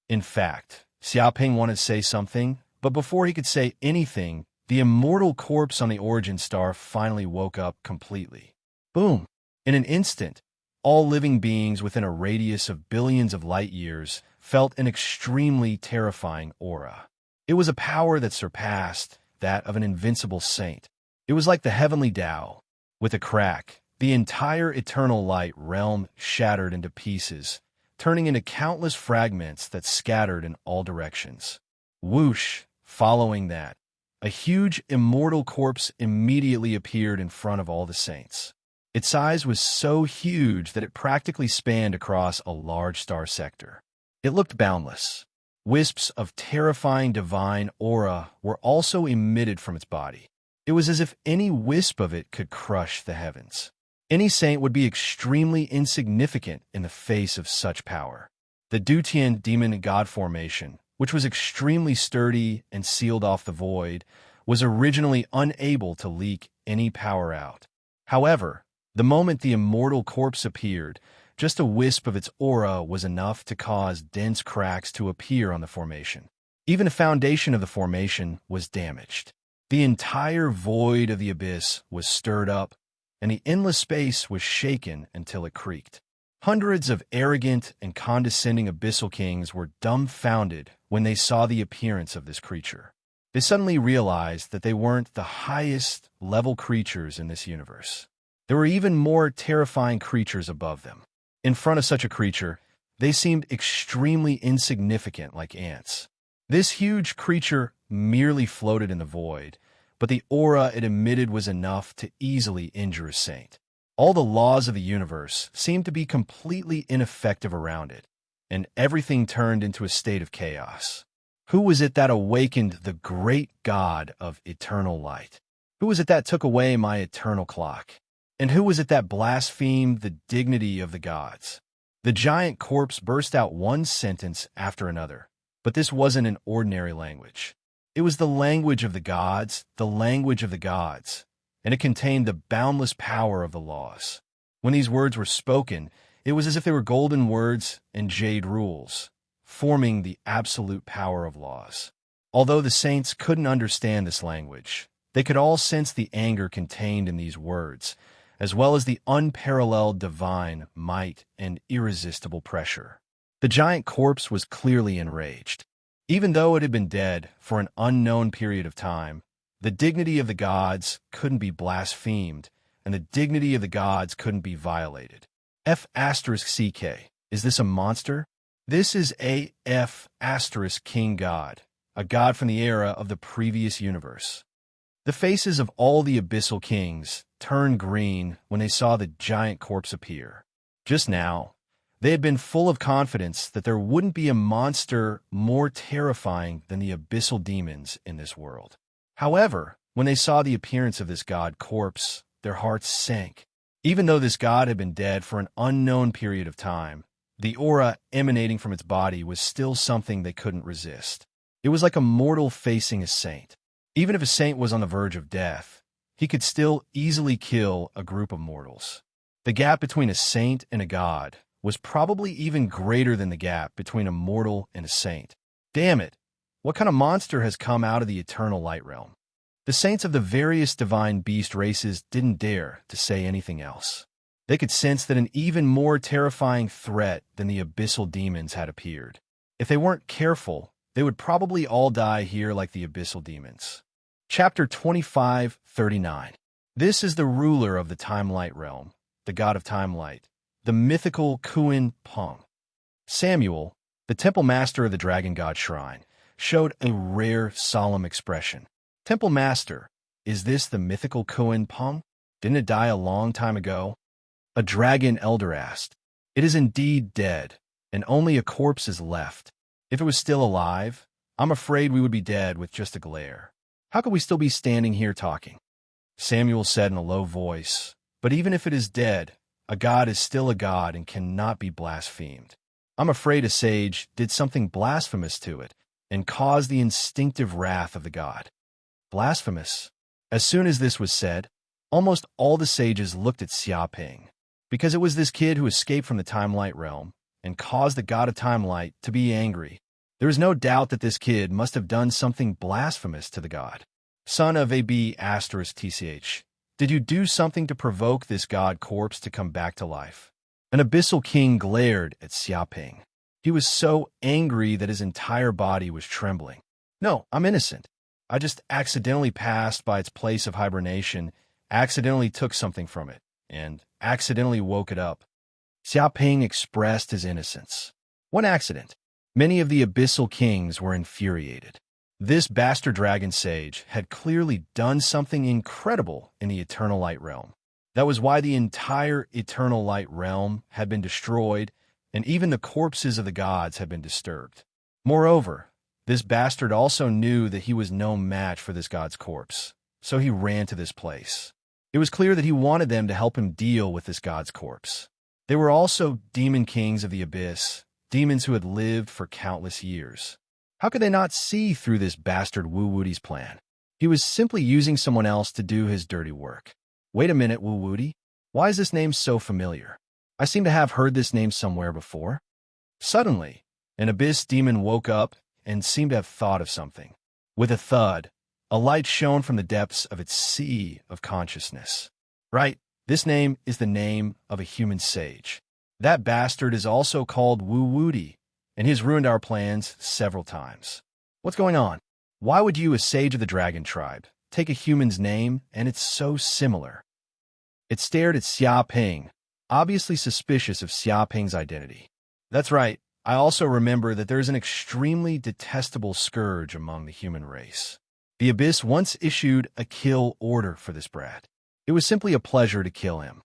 In fact, Xiaoping wanted to say something, but before he could say anything, the immortal corpse on the origin star finally woke up completely. Boom! In an instant, all living beings within a radius of billions of light years felt an extremely terrifying aura. It was a power that surpassed that of an invincible saint. It was like the heavenly Tao. With a crack, the entire eternal light realm shattered into pieces, turning into countless fragments that scattered in all directions. Whoosh! Following that, a huge immortal corpse immediately appeared in front of all the saints. Its size was so huge that it practically spanned across a large star sector. It looked boundless. Wisps of terrifying divine aura were also emitted from its body. It was as if any wisp of it could crush the heavens. Any saint would be extremely insignificant in the face of such power. The Dutian demon god formation, which was extremely sturdy and sealed off the void, was originally unable to leak any power out. However, the moment the immortal corpse appeared, just a wisp of its aura was enough to cause dense cracks to appear on the formation. Even the foundation of the formation was damaged. The entire void of the abyss was stirred up, and the endless space was shaken until it creaked. Hundreds of arrogant and condescending abyssal kings were dumbfounded when they saw the appearance of this creature. They suddenly realized that they weren't the highest level creatures in this universe. There were even more terrifying creatures above them. In front of such a creature, They seemed extremely insignificant like ants. This huge creature merely floated in the void, but the aura it emitted was enough to easily injure a saint. All the laws of the universe seemed to be completely ineffective around it, and everything turned into a state of chaos. Who was it that awakened the great God of eternal light? Who was it that took away my eternal clock? And who was it that blasphemed the dignity of the gods? The giant corpse burst out one sentence after another, but this wasn't an ordinary language. It was the language of the gods, the language of the gods, and it contained the boundless power of the laws. When these words were spoken, it was as if they were golden words and jade rules, forming the absolute power of laws. Although the saints couldn't understand this language, they could all sense the anger contained in these words, as well as the unparalleled divine might and irresistible pressure. The giant corpse was clearly enraged. Even though it had been dead for an unknown period of time, the dignity of the gods couldn't be blasphemed, and the dignity of the gods couldn't be violated. F***CK. Is this a monster? This is a F***King God, a god from the era of the previous universe. The faces of all the abyssal kings turned green when they saw the giant corpse appear. Just now, they had been full of confidence that there wouldn't be a monster more terrifying than the abyssal demons in this world. However, when they saw the appearance of this god corpse, their hearts sank. Even though this god had been dead for an unknown period of time, the aura emanating from its body was still something they couldn't resist. It was like a mortal facing a saint. Even if a saint was on the verge of death, he could still easily kill a group of mortals. The gap between a saint and a god was probably even greater than the gap between a mortal and a saint. Damn it! What kind of monster has come out of the eternal light realm? The saints of the various divine beast races didn't dare to say anything else. They could sense that an even more terrifying threat than the abyssal demons had appeared. If they weren't careful, they would probably all die here like the abyssal demons. Chapter 25:39. This is the ruler of the time-light realm, the god of time-light, the mythical Kuin Pung. Samuel, the temple master of the dragon god shrine, showed a rare, solemn expression. Temple master, is this the mythical Kuin Pung? Didn't it die a long time ago? A dragon elder asked. It is indeed dead, and only a corpse is left. If it was still alive, I'm afraid we would be dead with just a glare. How could we still be standing here talking? Samuel said in a low voice, but even if it is dead, a god is still a god and cannot be blasphemed. I'm afraid a sage did something blasphemous to it and caused the instinctive wrath of the god. Blasphemous? As soon as this was said, almost all the sages looked at Xiaoping, because it was this kid who escaped from the time-light realm and caused the god of time-light to be angry. There is no doubt that this kid must have done something blasphemous to the god. Son of AB*TCH, did you do something to provoke this god corpse to come back to life? An abyssal king glared at Xiaoping. He was so angry that his entire body was trembling. No, I'm innocent. I just accidentally passed by its place of hibernation, accidentally took something from it, and accidentally woke it up. Xiaoping expressed his innocence. What accident? Many of the abyssal kings were infuriated. This bastard dragon sage had clearly done something incredible in the eternal light realm. That was why the entire eternal light realm had been destroyed, and even the corpses of the gods had been disturbed. Moreover, this bastard also knew that he was no match for this god's corpse, so he ran to this place. It was clear that he wanted them to help him deal with this god's corpse. They were also demon kings of the abyss, demons who had lived for countless years. How could they not see through this bastard Wu-Woody's plan? He was simply using someone else to do his dirty work. Wait a minute, Wu-Woody. Why is this name so familiar? I seem to have heard this name somewhere before. Suddenly, an abyss demon woke up and seemed to have thought of something. With a thud, a light shone from the depths of its sea of consciousness. Right, this name is the name of a human sage. That bastard is also called Wu-Woody, and he has ruined our plans several times. What's going on? Why would you, a sage of the dragon tribe, take a human's name, and it's so similar? It stared at Xiaoping, obviously suspicious of Xiaoping's identity. That's right. I also remember that there is an extremely detestable scourge among the human race. The Abyss once issued a kill order for this brat. It was simply a pleasure to kill him.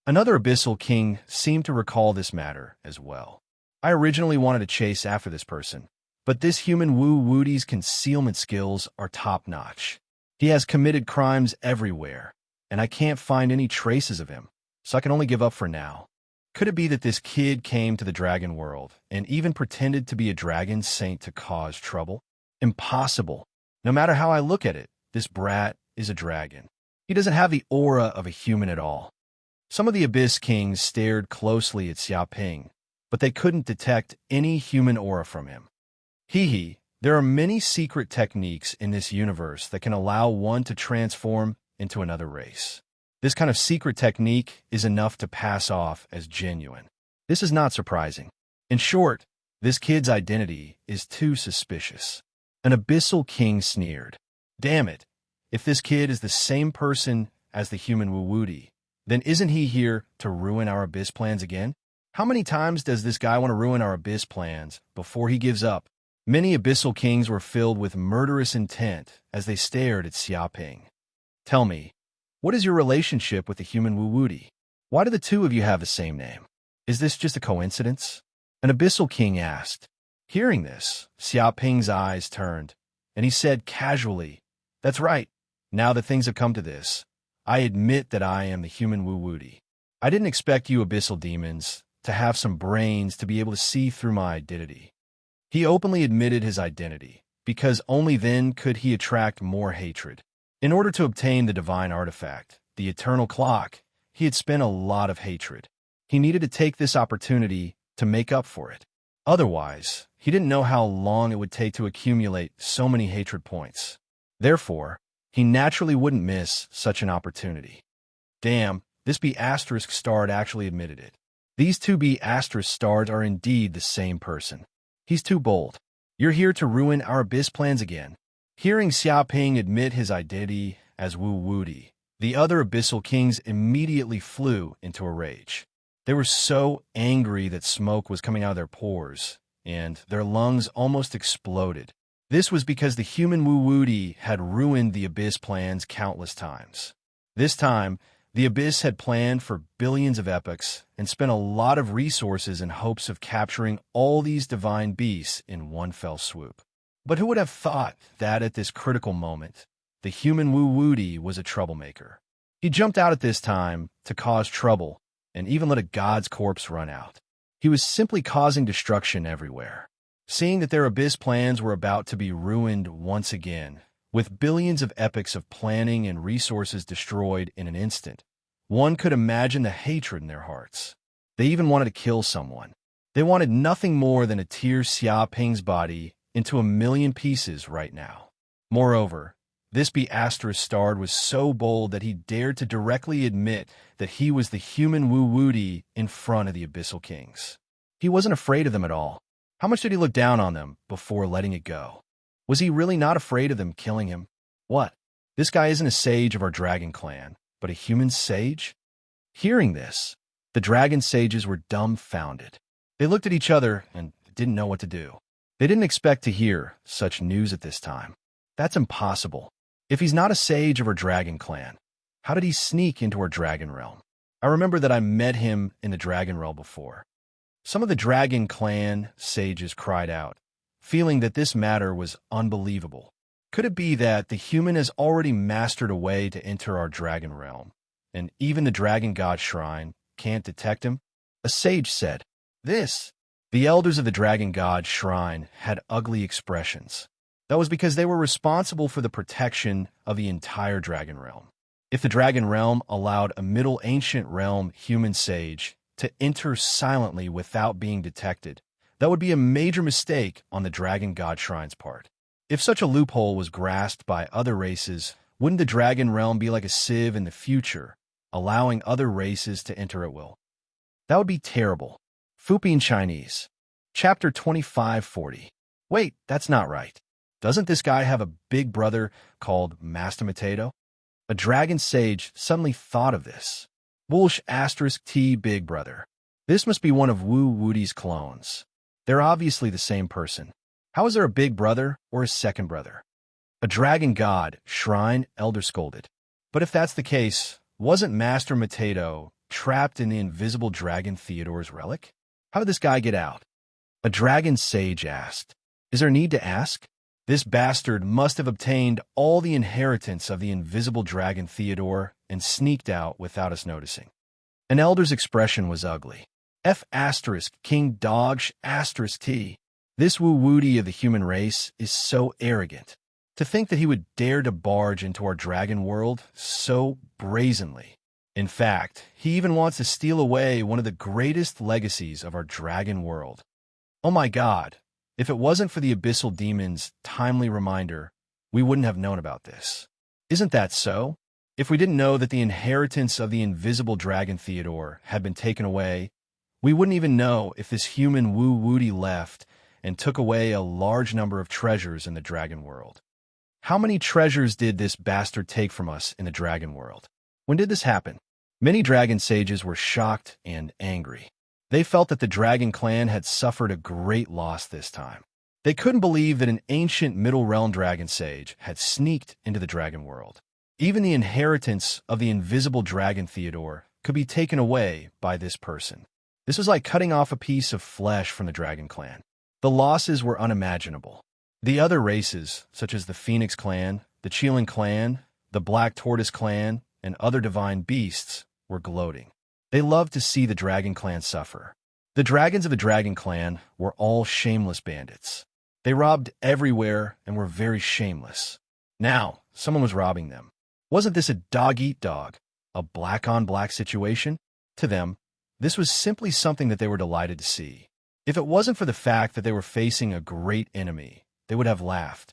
Another Abyssal King seemed to recall this matter as well. I originally wanted to chase after this person, but this human Wu Woody's concealment skills are top-notch. He has committed crimes everywhere, and I can't find any traces of him, so I can only give up for now. Could it be that this kid came to the dragon world and even pretended to be a dragon saint to cause trouble? Impossible. No matter how I look at it, this brat is a dragon. He doesn't have the aura of a human at all. Some of the Abyss Kings stared closely at Xiaoping, but they couldn't detect any human aura from him. There are many secret techniques in this universe that can allow one to transform into another race. This kind of secret technique is enough to pass off as genuine. This is not surprising. In short, this kid's identity is too suspicious. An Abyssal King sneered. Damn it, if this kid is the same person as the human Wuwudi, then isn't he here to ruin our Abyss plans again? How many times does this guy want to ruin our Abyss plans before he gives up? Many Abyssal Kings were filled with murderous intent as they stared at Xiaoping. Tell me, what is your relationship with the human Wuwudi? Why do the two of you have the same name? Is this just a coincidence? An Abyssal King asked. Hearing this, Xiaoping's eyes turned, and he said casually, That's right. Now that things have come to this, I admit that I am the human Wuwudi. I didn't expect you Abyssal demons to have some brains to be able to see through my identity. He openly admitted his identity, because only then could he attract more hatred. In order to obtain the divine artifact, the eternal clock, he had spent a lot of hatred. He needed to take this opportunity to make up for it. Otherwise, he didn't know how long it would take to accumulate so many hatred points. Therefore, he naturally wouldn't miss such an opportunity. Damn, this B** star had actually admitted it. These two B** stars are indeed the same person. He's too bold. You're here to ruin our Abyss plans again. Hearing Xiaoping admit his identity as Wu Wudi, the other Abyssal Kings immediately flew into a rage. They were so angry that smoke was coming out of their pores, and their lungs almost exploded. This was because the human Wu Wudi had ruined the Abyss plans countless times. This time, the Abyss had planned for billions of epochs and spent a lot of resources in hopes of capturing all these divine beasts in one fell swoop. But who would have thought that at this critical moment, the human Wu Wudi was a troublemaker? He jumped out at this time to cause trouble and even let a god's corpse run out. He was simply causing destruction everywhere. Seeing that their Abyss plans were about to be ruined once again, with billions of epochs of planning and resources destroyed in an instant, one could imagine the hatred in their hearts. They even wanted to kill someone. They wanted nothing more than to tear Xiaoping's body into 1,000,000 pieces right now. Moreover, this B** star was so bold that he dared to directly admit that he was the human Wu Wudi in front of the Abyssal Kings. He wasn't afraid of them at all. How much did he look down on them before letting it go? Was he really not afraid of them killing him? What? This guy isn't a sage of our dragon clan, but a human sage? Hearing this, the dragon sages were dumbfounded. They looked at each other and didn't know what to do. They didn't expect to hear such news at this time. That's impossible. If he's not a sage of our dragon clan, how did he sneak into our dragon realm? I remember that I met him in the dragon realm before. Some of the dragon clan sages cried out, feeling that this matter was unbelievable. Could it be that the human has already mastered a way to enter our dragon realm, and even the dragon god shrine can't detect him? A sage said, The elders of the dragon god shrine had ugly expressions. That was because they were responsible for the protection of the entire dragon realm. If the dragon realm allowed a middle ancient realm human sage to enter silently without being detected, that would be a major mistake on the dragon god shrine's part. If such a loophole was grasped by other races, wouldn't the dragon realm be like a sieve in the future, allowing other races to enter at will? That would be terrible. Fupi in Chinese. Chapter 2540. Wait, that's not right. Doesn't this guy have a big brother called Master Mateto? A dragon sage suddenly thought of this. Bullsh *T big brother. This must be one of Wu Wudi's clones. They're obviously the same person. How is there a big brother or a second brother? A dragon god, shrine, elder scolded. But if that's the case, wasn't Master Mateto trapped in the invisible dragon Theodore's relic? How did this guy get out? A dragon sage asked. Is there need to ask? This bastard must have obtained all the inheritance of the invisible dragon Theodore and sneaked out without us noticing. An elder's expression was ugly. F*** King Dog T. This Wu Wudi of the human race is so arrogant. To think that he would dare to barge into our dragon world so brazenly. In fact, he even wants to steal away one of the greatest legacies of our dragon world. Oh my God, if it wasn't for the abyssal demon's timely reminder, we wouldn't have known about this. Isn't that so? If we didn't know that the inheritance of the invisible dragon Theodore had been taken away, we wouldn't even know if this human Wu Wudi left and took away a large number of treasures in the dragon world. How many treasures did this bastard take from us in the dragon world? When did this happen? Many dragon sages were shocked and angry. They felt that the dragon clan had suffered a great loss this time. They couldn't believe that an ancient Middle Realm dragon sage had sneaked into the dragon world. Even the inheritance of the invisible dragon Theodore could be taken away by this person. This was like cutting off a piece of flesh from the dragon clan. The losses were unimaginable. The other races, such as the Phoenix clan, the Cheelan clan, the Black Tortoise clan, and other divine beasts, were gloating. They loved to see the dragon clan suffer. The dragons of the dragon clan were all shameless bandits. They robbed everywhere and were very shameless. Now, someone was robbing them. Wasn't this a dog-eat-dog, a black-on-black situation? To them, this was simply something that they were delighted to see. If it wasn't for the fact that they were facing a great enemy, they would have laughed.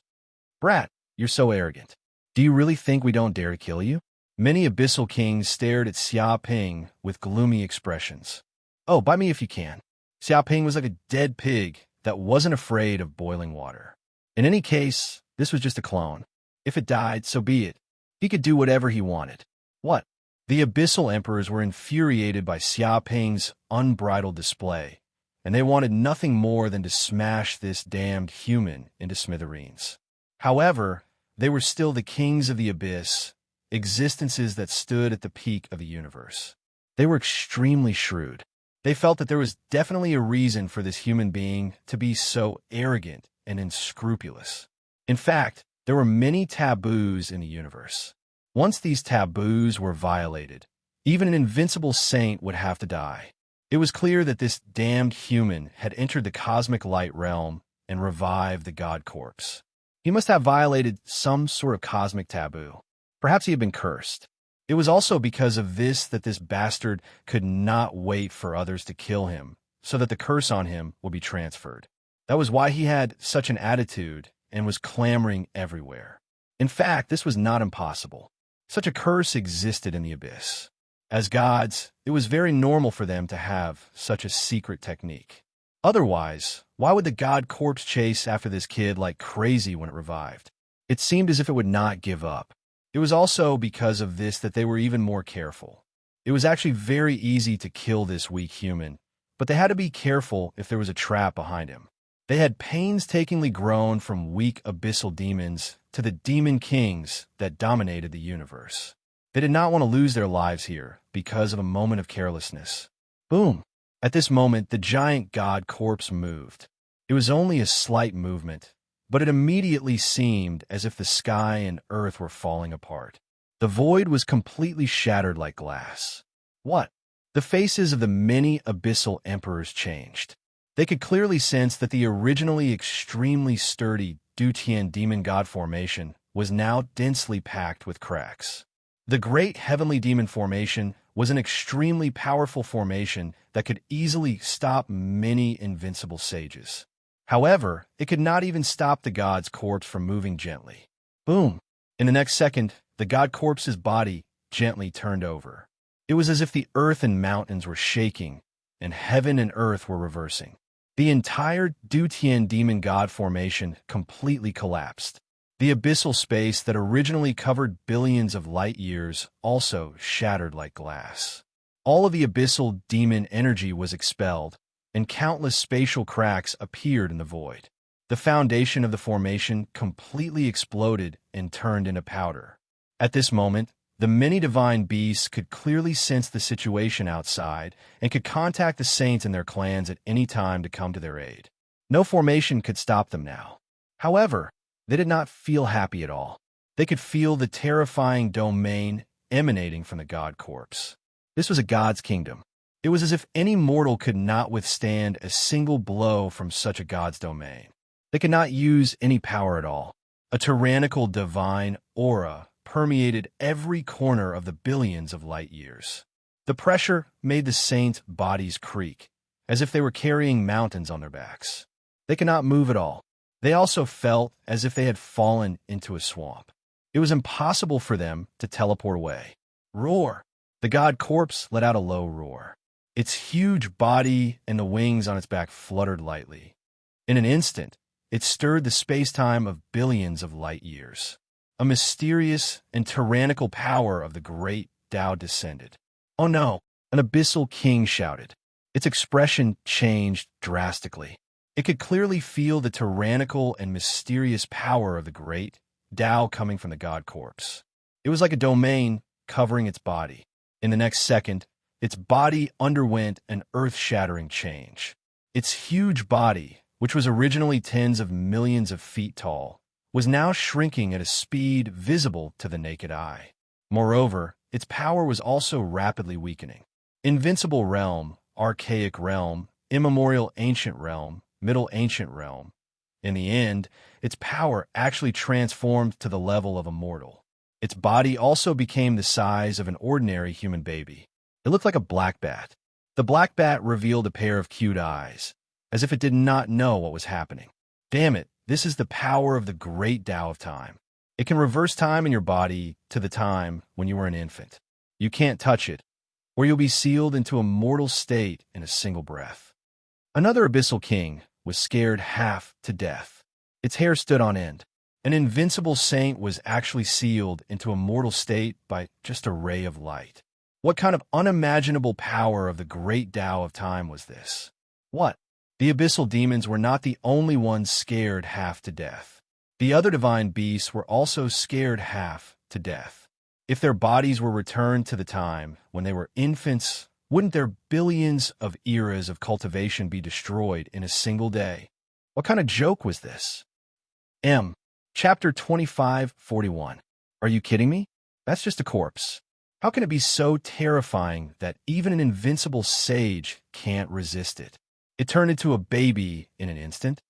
Brat, you're so arrogant. Do you really think we don't dare to kill you? Many abyssal kings stared at Xia Ping with gloomy expressions. Oh, bite me if you can. Xia Ping was like a dead pig that wasn't afraid of boiling water. In any case, this was just a clone. If it died, so be it. He could do whatever he wanted. What? The abyssal emperors were infuriated by Xia Ping's unbridled display, and they wanted nothing more than to smash this damned human into smithereens. However, they were still the kings of the abyss, existences that stood at the peak of the universe. They were extremely shrewd. They felt that there was definitely a reason for this human being to be so arrogant and unscrupulous. In fact, there were many taboos in the universe. Once these taboos were violated, even an invincible saint would have to die. It was clear that this damned human had entered the cosmic light realm and revived the god corpse. He must have violated some sort of cosmic taboo. Perhaps he had been cursed. It was also because of this that this bastard could not wait for others to kill him, so that the curse on him would be transferred. That was why he had such an attitude and was clamoring everywhere. In fact, this was not impossible. Such a curse existed in the abyss. As gods, it was very normal for them to have such a secret technique. Otherwise, why would the god corpse chase after this kid like crazy when it revived? It seemed as if it would not give up. It was also because of this that they were even more careful. It was actually very easy to kill this weak human, but they had to be careful if there was a trap behind him. They had painstakingly grown from weak abyssal demons to the demon kings that dominated the universe. They did not want to lose their lives here because of a moment of carelessness. Boom! At this moment, the giant god corpse moved. It was only a slight movement, but it immediately seemed as if the sky and earth were falling apart. The void was completely shattered like glass. What? The faces of the many abyssal emperors changed. They could clearly sense that the originally extremely sturdy Dutian demon god formation was now densely packed with cracks. The great heavenly demon formation was an extremely powerful formation that could easily stop many invincible sages. However, it could not even stop the god's corpse from moving gently. Boom! In the next second, the god corpse's body gently turned over. It was as if the earth and mountains were shaking, and heaven and earth were reversing. The entire Dutian demon god formation completely collapsed. The abyssal space that originally covered billions of light years also shattered like glass. All of the abyssal demon energy was expelled, and countless spatial cracks appeared in the void. The foundation of the formation completely exploded and turned into powder. At this moment, the many divine beasts could clearly sense the situation outside and could contact the saints and their clans at any time to come to their aid. No formation could stop them now. However, they did not feel happy at all. They could feel the terrifying domain emanating from the god corpse. This was a god's kingdom. It was as if any mortal could not withstand a single blow from such a god's domain. They could not use any power at all. A tyrannical divine aura permeated every corner of the billions of light years. The pressure made the saints' bodies creak, as if they were carrying mountains on their backs. They could not move at all. They also felt as if they had fallen into a swamp. It was impossible for them to teleport away. Roar! The god corpse let out a low roar. Its huge body and the wings on its back fluttered lightly. In an instant, it stirred the space-time of billions of light years. A mysterious and tyrannical power of the great Tao descended. "Oh no!" an abyssal king shouted. Its expression changed drastically. It could clearly feel the tyrannical and mysterious power of the great Tao coming from the god corpse. It was like a domain covering its body. In the next second, its body underwent an earth-shattering change. Its huge body, which was originally tens of millions of feet tall, was now shrinking at a speed visible to the naked eye. Moreover, its power was also rapidly weakening. Invincible realm, archaic realm, immemorial ancient realm, middle ancient realm. In the end, its power actually transformed to the level of a mortal. Its body also became the size of an ordinary human baby. It looked like a black bat. The black bat revealed a pair of cute eyes, as if it did not know what was happening. Damn it, this is the power of the great Tao of time. It can reverse time in your body to the time when you were an infant. You can't touch it, or you'll be sealed into a mortal state in a single breath. Another abyssal king was scared half to death. Its hair stood on end. An invincible saint was actually sealed into a mortal state by just a ray of light. What kind of unimaginable power of the great Tao of time was this? What? The abyssal demons were not the only ones scared half to death. The other divine beasts were also scared half to death. If their bodies were returned to the time when they were infants, wouldn't their billions of eras of cultivation be destroyed in a single day? What kind of joke was this? Chapter 2541. Are you kidding me? That's just a corpse. How can it be so terrifying that even an invincible sage can't resist it? It turned into a baby in an instant.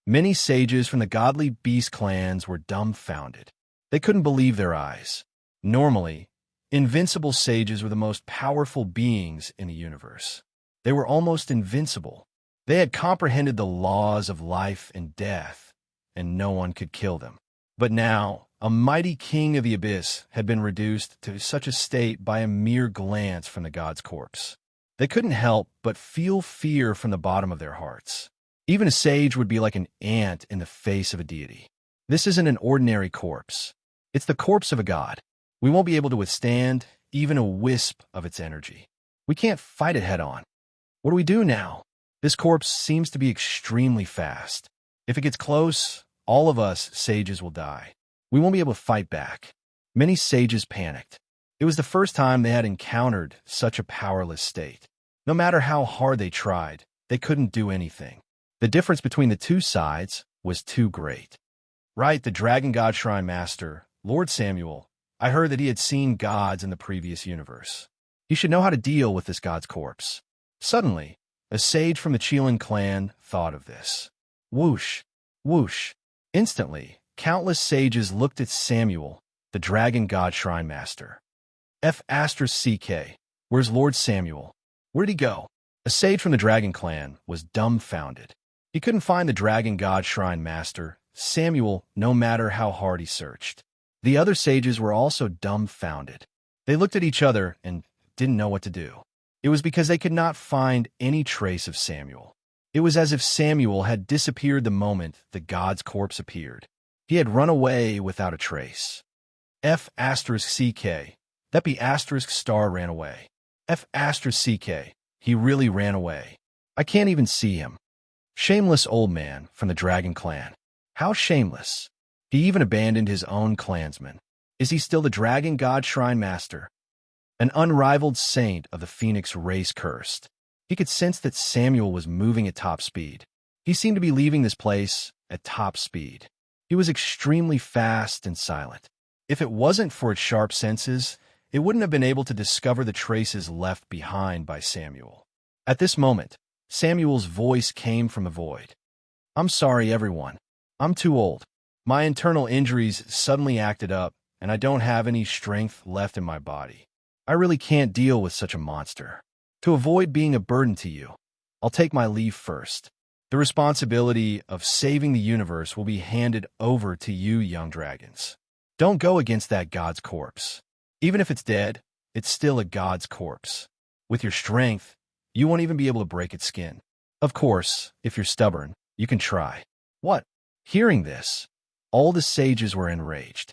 Many sages from the godly beast clans were dumbfounded. They couldn't believe their eyes. Normally, invincible sages were the most powerful beings in the universe. They were almost invincible. They had comprehended the laws of life and death, and no one could kill them. But now, a mighty king of the abyss had been reduced to such a state by a mere glance from the god's corpse. They couldn't help but feel fear from the bottom of their hearts. Even a sage would be like an ant in the face of a deity. This isn't an ordinary corpse. It's the corpse of a god. We won't be able to withstand even a wisp of its energy. We can't fight it head-on. What do we do now? This corpse seems to be extremely fast. If it gets close, all of us sages will die. We won't be able to fight back. Many sages panicked. It was the first time they had encountered such a powerless state. No matter how hard they tried, they couldn't do anything. The difference between the two sides was too great. Right, the Dragon God Shrine Master, Lord Samuel, I heard that he had seen gods in the previous universe. He should know how to deal with this god's corpse. Suddenly, a sage from the Chelan clan thought of this. Whoosh, whoosh. Instantly, countless sages looked at Samuel, the Dragon God Shrine Master. F***CK. Where's Lord Samuel? Where'd he go? A sage from the Dragon clan was dumbfounded. He couldn't find the Dragon God Shrine Master, Samuel, no matter how hard he searched. The other sages were also dumbfounded. They looked at each other and didn't know what to do. It was because they could not find any trace of Samuel. It was as if Samuel had disappeared the moment the god's corpse appeared. He had run away without a trace. F***CK. That be ** star ran away. F***. He really ran away. I can't even see him. Shameless old man from the dragon clan. How shameless. He even abandoned his own clansmen. Is he still the dragon god shrine master? An unrivaled saint of the phoenix race cursed. He could sense that Samuel was moving at top speed. He seemed to be leaving this place at top speed. He was extremely fast and silent. If it wasn't for its sharp senses, it wouldn't have been able to discover the traces left behind by Samuel. At this moment, Samuel's voice came from the void. I'm sorry, everyone. I'm too old. My internal injuries suddenly acted up, and I don't have any strength left in my body. I really can't deal with such a monster. To avoid being a burden to you, I'll take my leave first. The responsibility of saving the universe will be handed over to you, young dragons. Don't go against that god's corpse. Even if it's dead, it's still a god's corpse. With your strength, you won't even be able to break its skin. Of course, if you're stubborn, you can try. What? Hearing this, all the sages were enraged.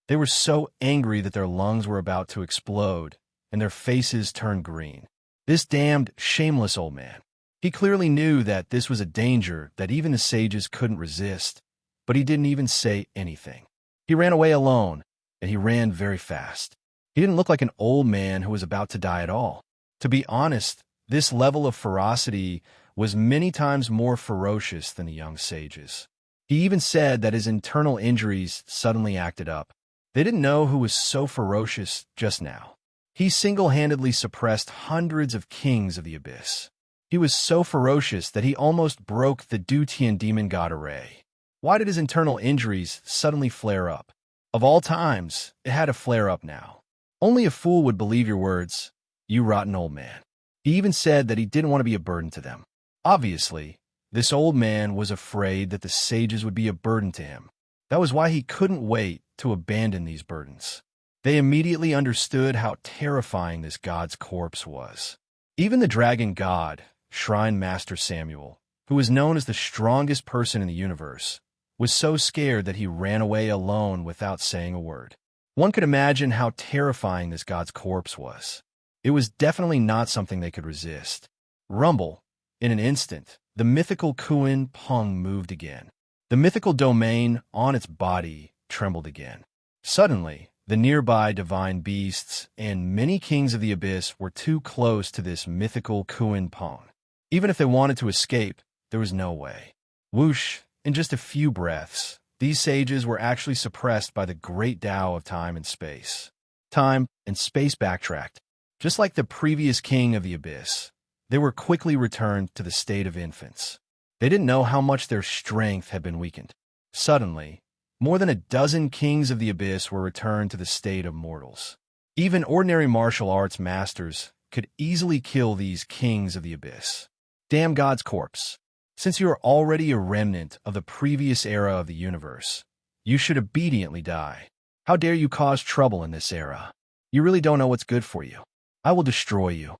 They were so angry that their lungs were about to explode, and their faces turned green. This damned, shameless old man. He clearly knew that this was a danger that even the sages couldn't resist, but he didn't even say anything. He ran away alone, and he ran very fast. He didn't look like an old man who was about to die at all. To be honest, this level of ferocity was many times more ferocious than the young sages. He even said that his internal injuries suddenly acted up. They didn't know who was so ferocious just now. He single-handedly suppressed hundreds of kings of the abyss. He was so ferocious that he almost broke the Dutian demon god array. Why did his internal injuries suddenly flare up? Of all times, it had to flare up now. Only a fool would believe your words, you rotten old man. He even said that he didn't want to be a burden to them. Obviously, this old man was afraid that the sages would be a burden to him. That was why he couldn't wait to abandon these burdens. They immediately understood how terrifying this god's corpse was. Even the dragon god, Shrine Master Samuel, who was known as the strongest person in the universe, was so scared that he ran away alone without saying a word. One could imagine how terrifying this god's corpse was. It was definitely not something they could resist. Rumble. In an instant, the mythical Kuan Pung moved again. The mythical domain on its body trembled again. Suddenly, the nearby divine beasts and many kings of the abyss were too close to this mythical Kuan Pung. Even if they wanted to escape, there was no way. Whoosh, in just a few breaths, these sages were actually suppressed by the great Tao of time and space. Time and space backtracked. Just like the previous king of the abyss, they were quickly returned to the state of infants. They didn't know how much their strength had been weakened. Suddenly, more than a dozen kings of the abyss were returned to the state of mortals. Even ordinary martial arts masters could easily kill these kings of the abyss. Damn God's corpse. Since you are already a remnant of the previous era of the universe, you should obediently die. How dare you cause trouble in this era? You really don't know what's good for you. I will destroy you.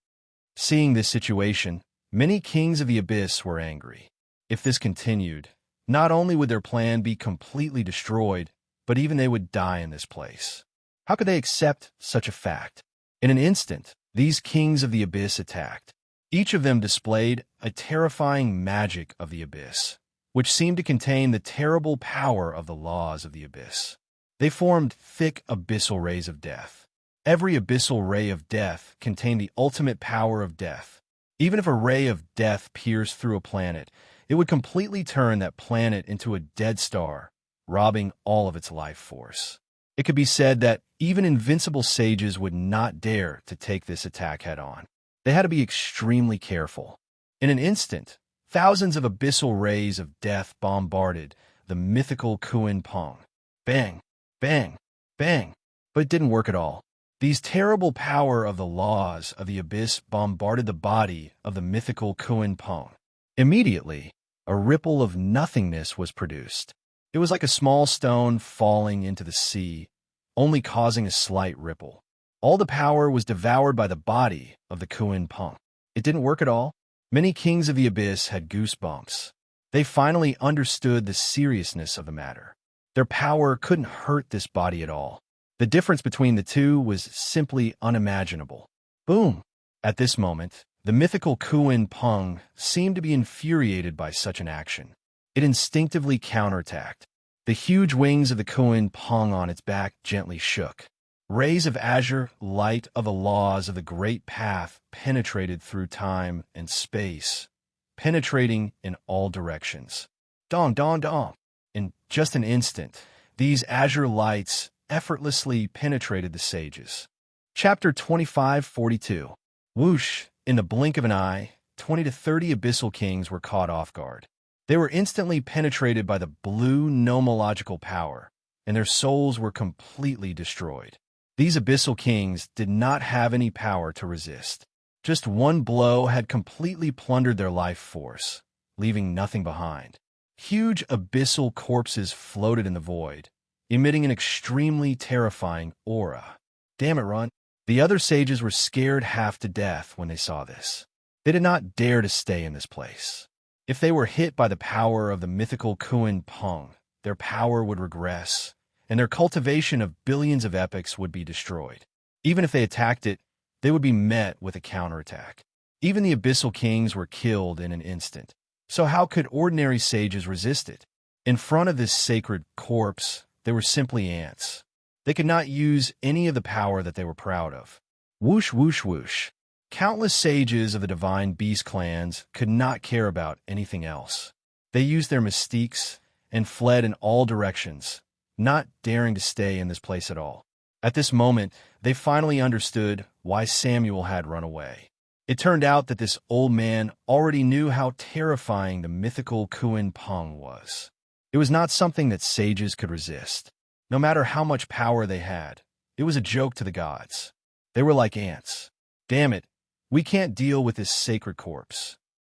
Seeing this situation, many kings of the abyss were angry. If this continued, not only would their plan be completely destroyed, but even they would die in this place. How could they accept such a fact? In an instant, these kings of the abyss attacked. Each of them displayed a terrifying magic of the abyss, which seemed to contain the terrible power of the laws of the abyss. They formed thick abyssal rays of death. Every abyssal ray of death contained the ultimate power of death. Even if a ray of death pierced through a planet, it would completely turn that planet into a dead star, robbing all of its life force. It could be said that even invincible sages would not dare to take this attack head-on. They had to be extremely careful. In an instant, thousands of abyssal rays of death bombarded the mythical Kuan Pung. Bang, bang, bang. But it didn't work at all. These terrible power of the laws of the abyss bombarded the body of the mythical Kuan Pung. Immediately, a ripple of nothingness was produced. It was like a small stone falling into the sea, only causing a slight ripple. All the power was devoured by the body of the Kuan Pung. It didn't work at all. Many kings of the abyss had goosebumps. They finally understood the seriousness of the matter. Their power couldn't hurt this body at all. The difference between the two was simply unimaginable. Boom! At this moment, the mythical Kuin Peng seemed to be infuriated by such an action. It instinctively counterattacked. The huge wings of the Kuin Peng on its back gently shook. Rays of azure light of the laws of the great path penetrated through time and space, penetrating in all directions. Dong, dong, dong. In just an instant, these azure lights effortlessly penetrated the sages. Chapter 2542. Whoosh! In the blink of an eye, 20 to 30 abyssal kings were caught off guard. They were instantly penetrated by the blue nomological power, and their souls were completely destroyed. These abyssal kings did not have any power to resist. Just one blow had completely plundered their life force, leaving nothing behind. Huge abyssal corpses floated in the void, emitting an extremely terrifying aura. Damn it, Run. The other sages were scared half to death when they saw this. They did not dare to stay in this place. If they were hit by the power of the mythical Kuin Peng, their power would regress, and their cultivation of billions of epics would be destroyed. Even if they attacked it, they would be met with a counterattack. Even the abyssal kings were killed in an instant. So how could ordinary sages resist it? In front of this sacred corpse, they were simply ants. They could not use any of the power that they were proud of. Whoosh, whoosh, whoosh. Countless sages of the divine beast clans could not care about anything else. They used their mystiques and fled in all directions, not daring to stay in this place at all. At this moment, they finally understood why Samuel had run away. It turned out that this old man already knew how terrifying the mythical Kuin Peng was. It was not something that sages could resist. No matter how much power they had, it was a joke to the gods. They were like ants. Damn it, we can't deal with this sacred corpse.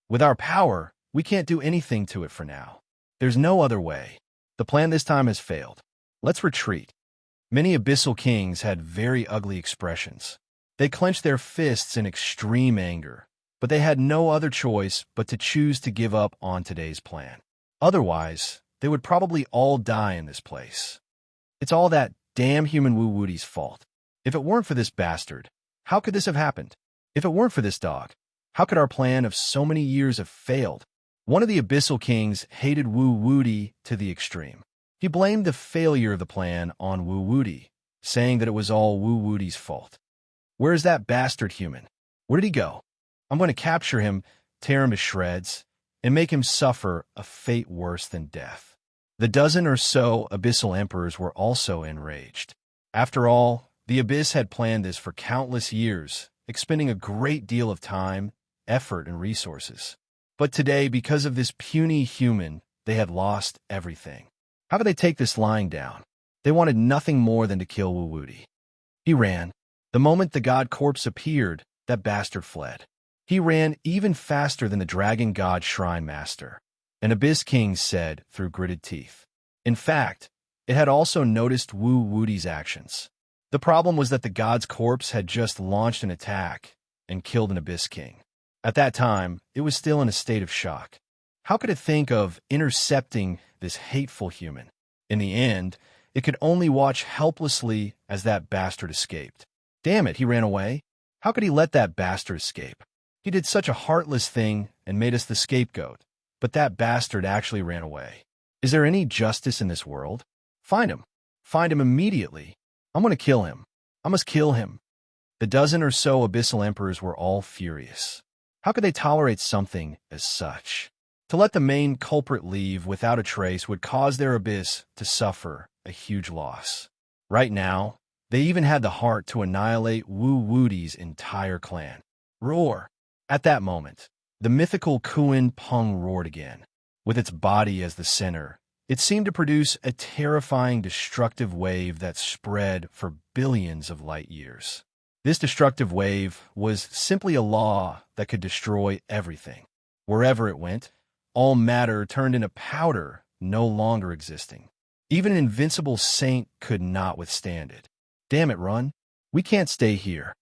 With our power, we can't do anything to it for now. There's no other way. The plan this time has failed. Let's retreat. Many abyssal kings had very ugly expressions. They clenched their fists in extreme anger, but they had no other choice but to choose to give up on today's plan. Otherwise, they would probably all die in this place. It's all that damn human Wu-Woody's fault. If it weren't for this bastard, how could this have happened? If it weren't for this dog, how could our plan of so many years have failed? One of the abyssal kings hated Wu-Woody to the extreme. He blamed the failure of the plan on Wu-Woody, saying that it was all Wu-Woody's fault. Where is that bastard human? Where did he go? I'm going to capture him, tear him to shreds, and make him suffer a fate worse than death. The dozen or so abyssal emperors were also enraged. After all, the abyss had planned this for countless years, expending a great deal of time, effort, and resources. But today, because of this puny human, they had lost everything. How could they take this lying down? They wanted nothing more than to kill Wu-Woody. He ran. The moment the god corpse appeared, that bastard fled. He ran even faster than the dragon god shrine master. An abyss king said through gritted teeth. In fact, it had also noticed Wu-Woody's actions. The problem was that the god's corpse had just launched an attack and killed an abyss king. At that time, it was still in a state of shock. How could it think of intercepting this hateful human? In the end, it could only watch helplessly as that bastard escaped. Damn it, he ran away. How could he let that bastard escape? He did such a heartless thing and made us the scapegoat. But that bastard actually ran away. Is there any justice in this world? Find him. Find him immediately. I'm going to kill him. I must kill him. The dozen or so abyssal emperors were all furious. How could they tolerate something as such? To let the main culprit leave without a trace would cause their abyss to suffer a huge loss. Right now, they even had the heart to annihilate Wu-Woody's entire clan. Roar! At that moment, the mythical Kuin Peng roared again. With its body as the center, it seemed to produce a terrifying destructive wave that spread for billions of light years. This destructive wave was simply a law that could destroy everything. Wherever it went, all matter turned into powder, no longer existing. Even an invincible saint could not withstand it. Damn it, Run. We can't stay here.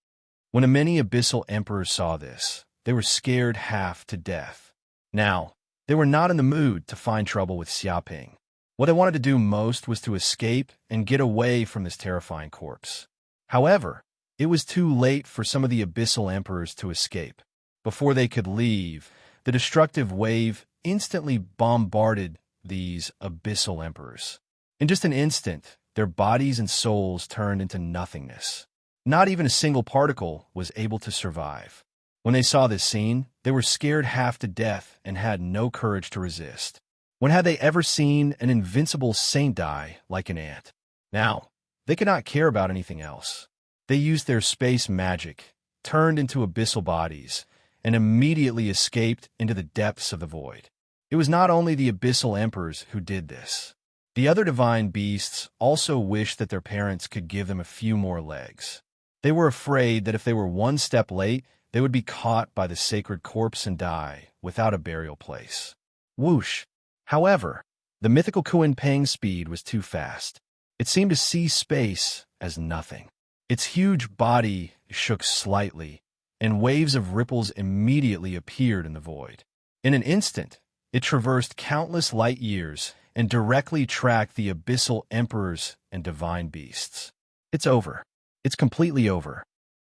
When many abyssal emperors saw this, they were scared half to death. Now, they were not in the mood to find trouble with Xiaoping. What they wanted to do most was to escape and get away from this terrifying corpse. However, It was too late for some of the abyssal emperors to escape. Before they could leave, the destructive wave instantly bombarded these abyssal emperors. In just an instant, their bodies and souls turned into nothingness. Not even a single particle was able to survive. When they saw this scene, they were scared half to death and had no courage to resist. When had they ever seen an invincible saint die like an ant? Now, they could not care about anything else. They used their space magic, turned into abyssal bodies, and immediately escaped into the depths of the void. It was not only the abyssal emperors who did this. The other divine beasts also wished that their parents could give them a few more legs. They were afraid that if they were one step late, they would be caught by the sacred corpse and die without a burial place. Whoosh! However, the mythical Kuan-Peng's speed was too fast. It seemed to see space as nothing. Its huge body shook slightly, and waves of ripples immediately appeared in the void. In an instant, it traversed countless light years and directly tracked the abyssal emperors and divine beasts. It's over. It's completely over.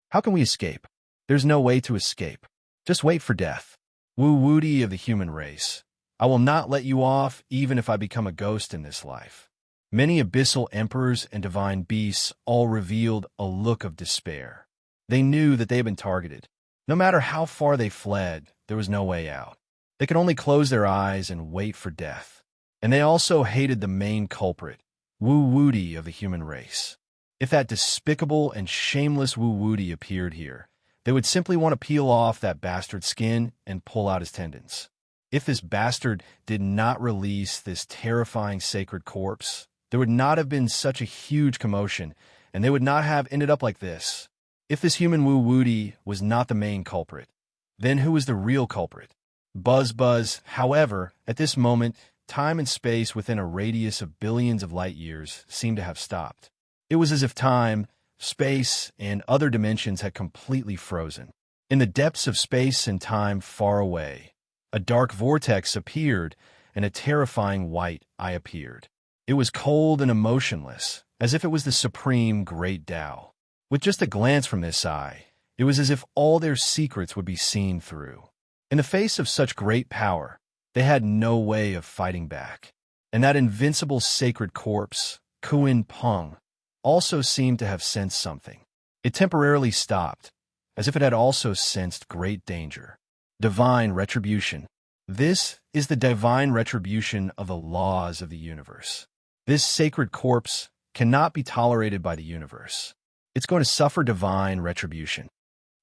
How can we escape? There's no way to escape. Just wait for death. Woo-woody of the human race. I will not let you off even if I become a ghost in this life. Many abyssal emperors and divine beasts all revealed a look of despair. They knew that they had been targeted. No matter how far they fled, there was no way out. They could only close their eyes and wait for death. And they also hated the main culprit, Woo-woody of the human race. If that despicable and shameless Woo-woody appeared here, they would simply want to peel off that bastard's skin and pull out his tendons. If this bastard did not release this terrifying sacred corpse, there would not have been such a huge commotion, and they would not have ended up like this. If this human Woo-woody was not the main culprit, then who was the real culprit? Buzz. However, at this moment, time and space within a radius of billions of light years seemed to have stopped. It was as if time, space, and other dimensions had completely frozen. In the depths of space and time far away, a dark vortex appeared, and a terrifying white eye appeared. It was cold and emotionless, as if it was the supreme great Tao. With just a glance from this eye, it was as if all their secrets would be seen through. In the face of such great power, they had no way of fighting back. And that invincible sacred corpse, Kuan-Peng, also seemed to have sensed something. It temporarily stopped, as if it had also sensed great danger. Divine retribution. This is the divine retribution of the laws of the universe. This sacred corpse cannot be tolerated by the universe. It's going to suffer divine retribution.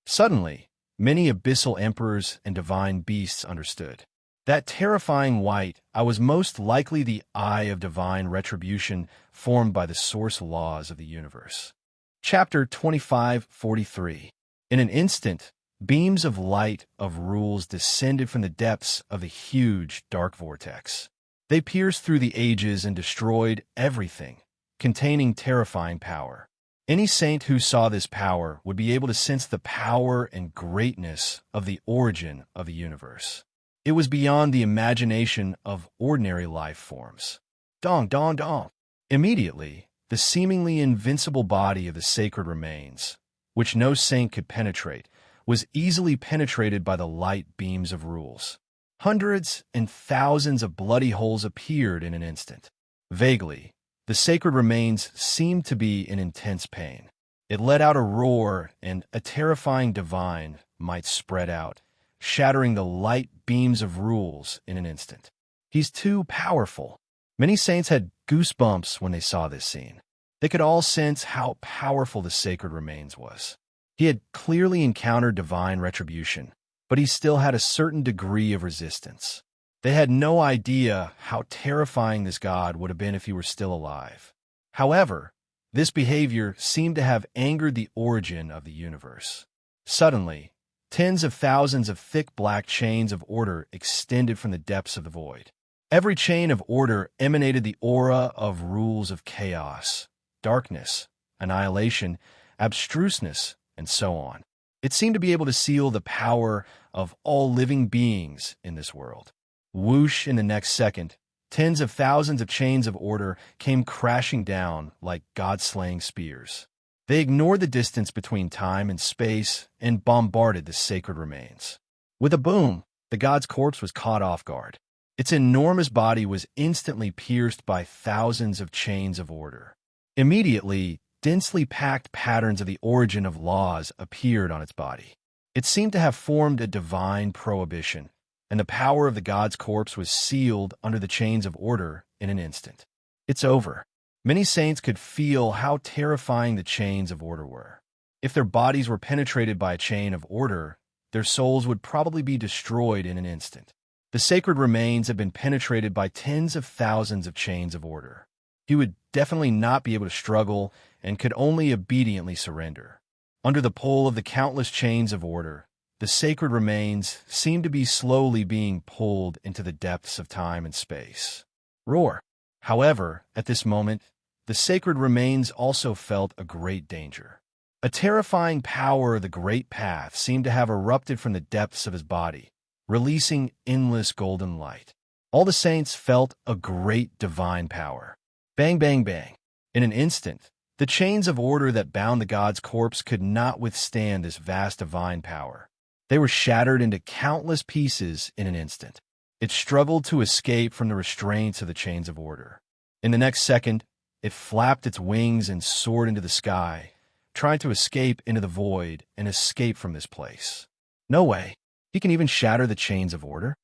Suddenly, many abyssal emperors and divine beasts understood. That terrifying white eye was most likely the eye of divine retribution formed by the source laws of the universe. Chapter 2543. In an instant, beams of light of rules descended from the depths of the huge dark vortex. They pierced through the ages and destroyed everything, containing terrifying power. Any saint who saw this power would be able to sense the power and greatness of the origin of the universe. It was beyond the imagination of ordinary life forms. Dong, dong, dong. Immediately, the seemingly invincible body of the sacred remains, which no saint could penetrate, was easily penetrated by the light beams of rules. Hundreds and thousands of bloody holes appeared in an instant. Vaguely, the sacred remains seemed to be in intense pain. It let out a roar, and a terrifying divine might spread out, shattering the light beams of rules in an instant. He's too powerful. Many saints had goosebumps when they saw this scene. They could all sense how powerful the sacred remains was. He had clearly encountered divine retribution, but he still had a certain degree of resistance. They had no idea how terrifying this god would have been if he were still alive. However, this behavior seemed to have angered the origin of the universe. Suddenly, tens of thousands of thick black chains of order extended from the depths of the void. Every chain of order emanated the aura of rules of chaos, darkness, annihilation, abstruseness, and so on. It seemed to be able to seal the power of all living beings in this world. Whoosh, in the next second, tens of thousands of chains of order came crashing down like god-slaying spears. They ignored the distance between time and space and bombarded the sacred remains. With a boom, the god's corpse was caught off guard. Its enormous body was instantly pierced by thousands of chains of order. Immediately, densely packed patterns of the origin of laws appeared on its body. It seemed to have formed a divine prohibition, and the power of the god's corpse was sealed under the chains of order in an instant. It's over. Many saints could feel how terrifying the chains of order were. If their bodies were penetrated by a chain of order, their souls would probably be destroyed in an instant. The sacred remains had been penetrated by tens of thousands of chains of order. He would definitely not be able to struggle and could only obediently surrender. Under the pull of the countless chains of order, the sacred remains seemed to be slowly being pulled into the depths of time and space. Roar! However, at this moment, the sacred remains also felt a great danger. A terrifying power of the great path seemed to have erupted from the depths of his body, releasing endless golden light. All the saints felt a great divine power. Bang, bang, bang. In an instant, the chains of order that bound the god's corpse could not withstand this vast divine power. They were shattered into countless pieces in an instant. It struggled to escape from the restraints of the chains of order. In the next second, it flapped its wings and soared into the sky, trying to escape into the void and escape from this place. No way. He can even shatter the chains of order?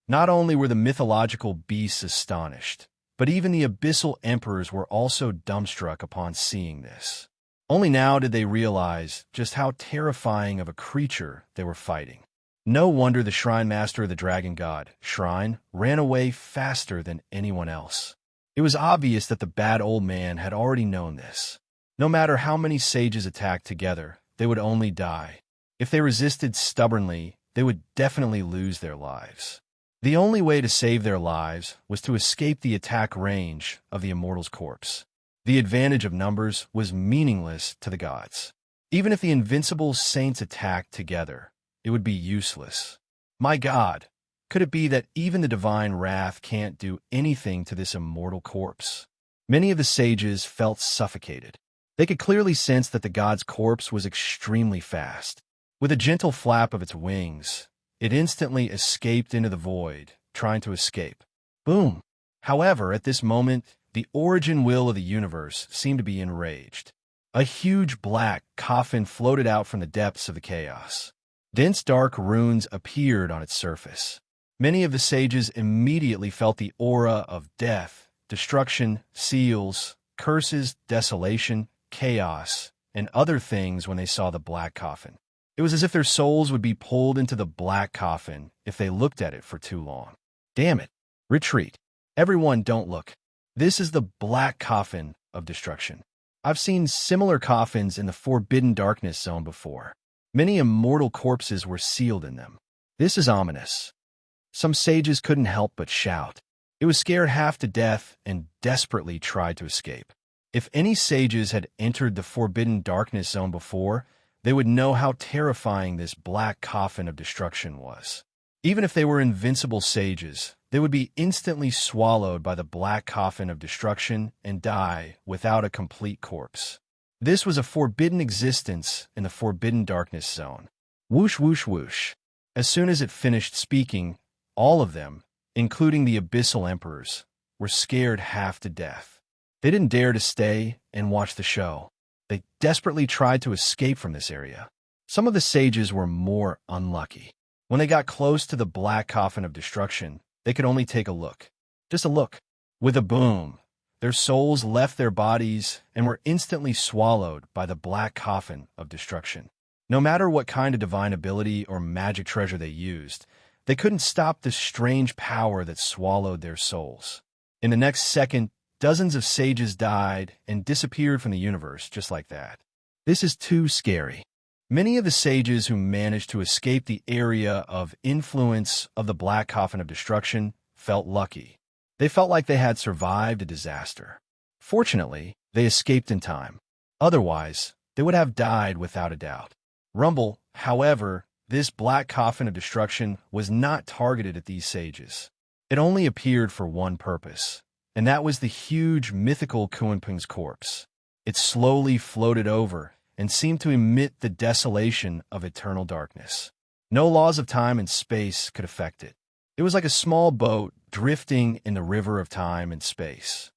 Not only were the mythological beasts astonished, but even the abyssal emperors were also dumbstruck upon seeing this. Only now did they realize just how terrifying of a creature they were fighting. No wonder the shrine master of the dragon god, Shrine, ran away faster than anyone else. It was obvious that the bad old man had already known this. No matter how many sages attacked together, they would only die. If they resisted stubbornly, they would definitely lose their lives. The only way to save their lives was to escape the attack range of the immortal's corpse. The advantage of numbers was meaningless to the gods. Even if the invincible saints attacked together, it would be useless. My God, could it be that even the divine wrath can't do anything to this immortal corpse? Many of the sages felt suffocated. They could clearly sense that the god's corpse was extremely fast. With a gentle flap of its wings, it instantly escaped into the void, trying to escape. Boom! However, at this moment, the origin will of the universe seemed to be enraged. A huge black coffin floated out from the depths of the chaos. Dense dark runes appeared on its surface. Many of the sages immediately felt the aura of death, destruction, seals, curses, desolation, chaos, and other things when they saw the black coffin. It was as if their souls would be pulled into the black coffin if they looked at it for too long. Damn it! Retreat. Everyone, don't look. This is the black coffin of destruction. I've seen similar coffins in the Forbidden Darkness Zone before. Many immortal corpses were sealed in them. This is ominous. Some sages couldn't help but shout. It was scared half to death and desperately tried to escape. If any sages had entered the Forbidden Darkness Zone before, they would know how terrifying this black coffin of destruction was. Even if they were invincible sages, they would be instantly swallowed by the black coffin of destruction and die without a complete corpse. This was a forbidden existence in the Forbidden Darkness Zone. Whoosh, whoosh, whoosh. As soon as it finished speaking, all of them, including the abyssal emperors, were scared half to death. They didn't dare to stay and watch the show. They desperately tried to escape from this area. Some of the sages were more unlucky. When they got close to the black coffin of destruction, they could only take a look. Just a look. With a boom, their souls left their bodies and were instantly swallowed by the black coffin of destruction. No matter what kind of divine ability or magic treasure they used, they couldn't stop this strange power that swallowed their souls. In the next second, dozens of sages died and disappeared from the universe just like that. This is too scary. Many of the sages who managed to escape the area of influence of the black coffin of destruction felt lucky. They felt like they had survived a disaster. Fortunately, they escaped in time. Otherwise, they would have died without a doubt. Rumble, however, this black coffin of destruction was not targeted at these sages. It only appeared for one purpose, and that was the huge mythical Kuanping's corpse. It slowly floated over and seemed to emit the desolation of eternal darkness. No laws of time and space could affect it. It was like a small boat drifting in the river of time and space.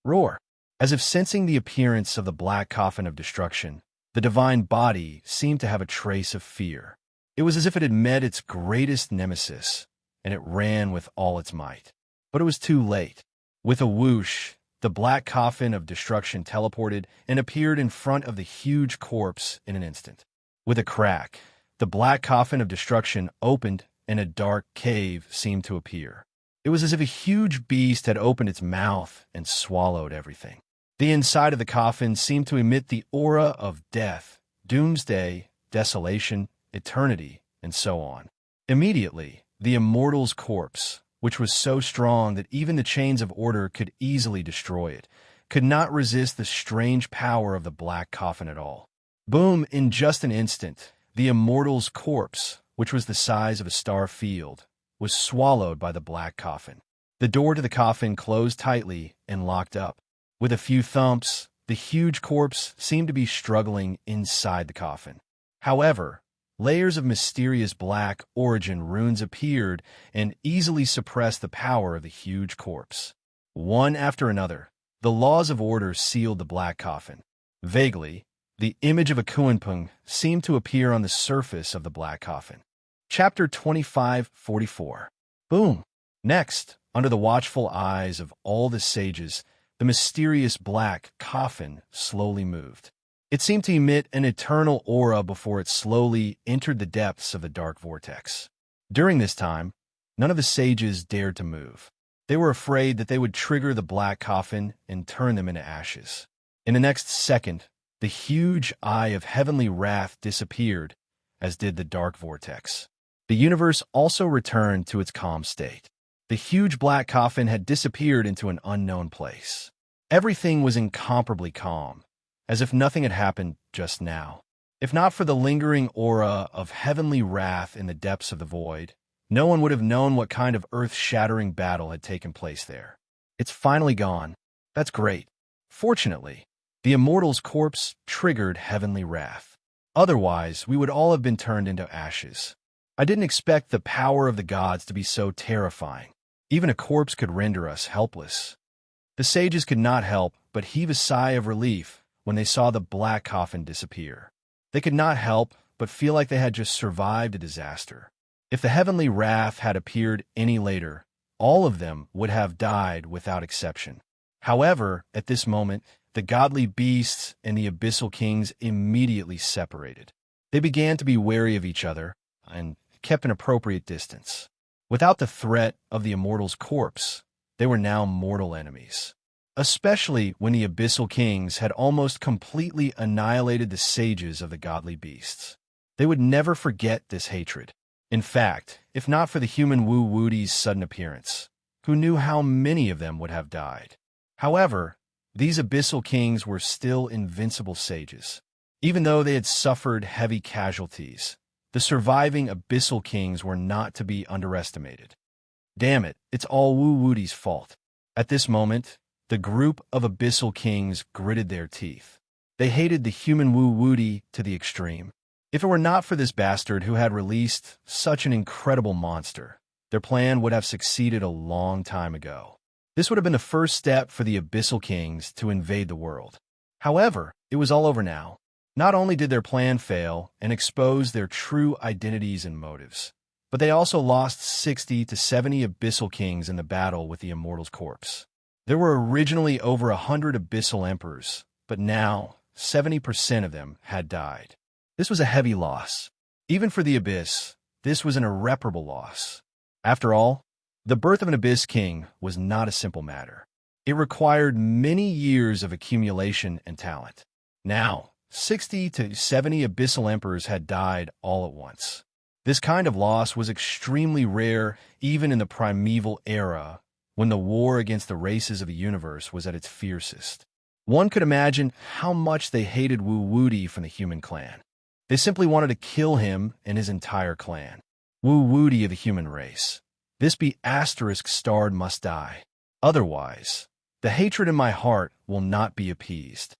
Roar! As if sensing the appearance of the black coffin of destruction, the divine body seemed to have a trace of fear. It was as if it had met its greatest nemesis, and it ran with all its might. But it was too late. With a whoosh, the black coffin of destruction teleported and appeared in front of the huge corpse in an instant. With a crack, the black coffin of destruction opened and a dark cave seemed to appear. It was as if a huge beast had opened its mouth and swallowed everything. The inside of the coffin seemed to emit the aura of death, doomsday, desolation, eternity, and so on. Immediately, the immortal's corpse, which was so strong that even the chains of order could easily destroy it, could not resist the strange power of the black coffin at all. Boom! In just an instant, the immortal's corpse, which was the size of a star field, was swallowed by the black coffin. The door to the coffin closed tightly and locked up. With a few thumps, the huge corpse seemed to be struggling inside the coffin. However, layers of mysterious black origin runes appeared and easily suppressed the power of the huge corpse. One after another, the laws of order sealed the black coffin. Vaguely, the image of a Kuanpung seemed to appear on the surface of the black coffin. Chapter 25:44. Boom! Next, under the watchful eyes of all the sages, the mysterious black coffin slowly moved. It seemed to emit an eternal aura before it slowly entered the depths of the dark vortex. During this time, none of the sages dared to move. They were afraid that they would trigger the black coffin and turn them into ashes. In the next second, the huge eye of heavenly wrath disappeared, as did the dark vortex. The universe also returned to its calm state. The huge black coffin had disappeared into an unknown place. Everything was incomparably calm, as if nothing had happened just now. If not for the lingering aura of heavenly wrath in the depths of the void, no one would have known what kind of earth-shattering battle had taken place there. It's finally gone. That's great. Fortunately, the immortal's corpse triggered heavenly wrath. Otherwise, we would all have been turned into ashes. I didn't expect the power of the gods to be so terrifying. Even a corpse could render us helpless. The sages could not help but heave a sigh of relief when they saw the black coffin disappear. They could not help but feel like they had just survived a disaster. If the heavenly wrath had appeared any later, all of them would have died without exception. However, at this moment, the godly beasts and the abyssal kings immediately separated. They began to be wary of each other and kept an appropriate distance. Without the threat of the immortal's corpse, they were now mortal enemies. Especially when the abyssal kings had almost completely annihilated the sages of the godly beasts. They would never forget this hatred. In fact, if not for the human Wu Wudi's sudden appearance, who knew how many of them would have died? However, these abyssal kings were still invincible sages. Even though they had suffered heavy casualties, the surviving abyssal kings were not to be underestimated. Damn it, it's all Wu Wudi's fault. At this moment, the group of abyssal kings gritted their teeth. They hated the human Wu Wudi to the extreme. If it were not for this bastard who had released such an incredible monster, their plan would have succeeded a long time ago. This would have been the first step for the abyssal kings to invade the world. However, it was all over now. Not only did their plan fail and expose their true identities and motives, but they also lost 60 to 70 abyssal kings in the battle with the immortal's corpse. There were originally over 100 abyssal emperors, but now 70% of them had died. This was a heavy loss. Even for the abyss, this was an irreparable loss. After all, the birth of an abyss king was not a simple matter. It required many years of accumulation and talent. Now, 60 to 70 abyssal emperors had died all at once. This kind of loss was extremely rare even in the primeval era, when the war against the races of the universe was at its fiercest. One could imagine how much they hated Wu Wudi from the human clan. They simply wanted to kill him and his entire clan. Wu Wudi of the human race. This be *starred must die. Otherwise, the hatred in my heart will not be appeased.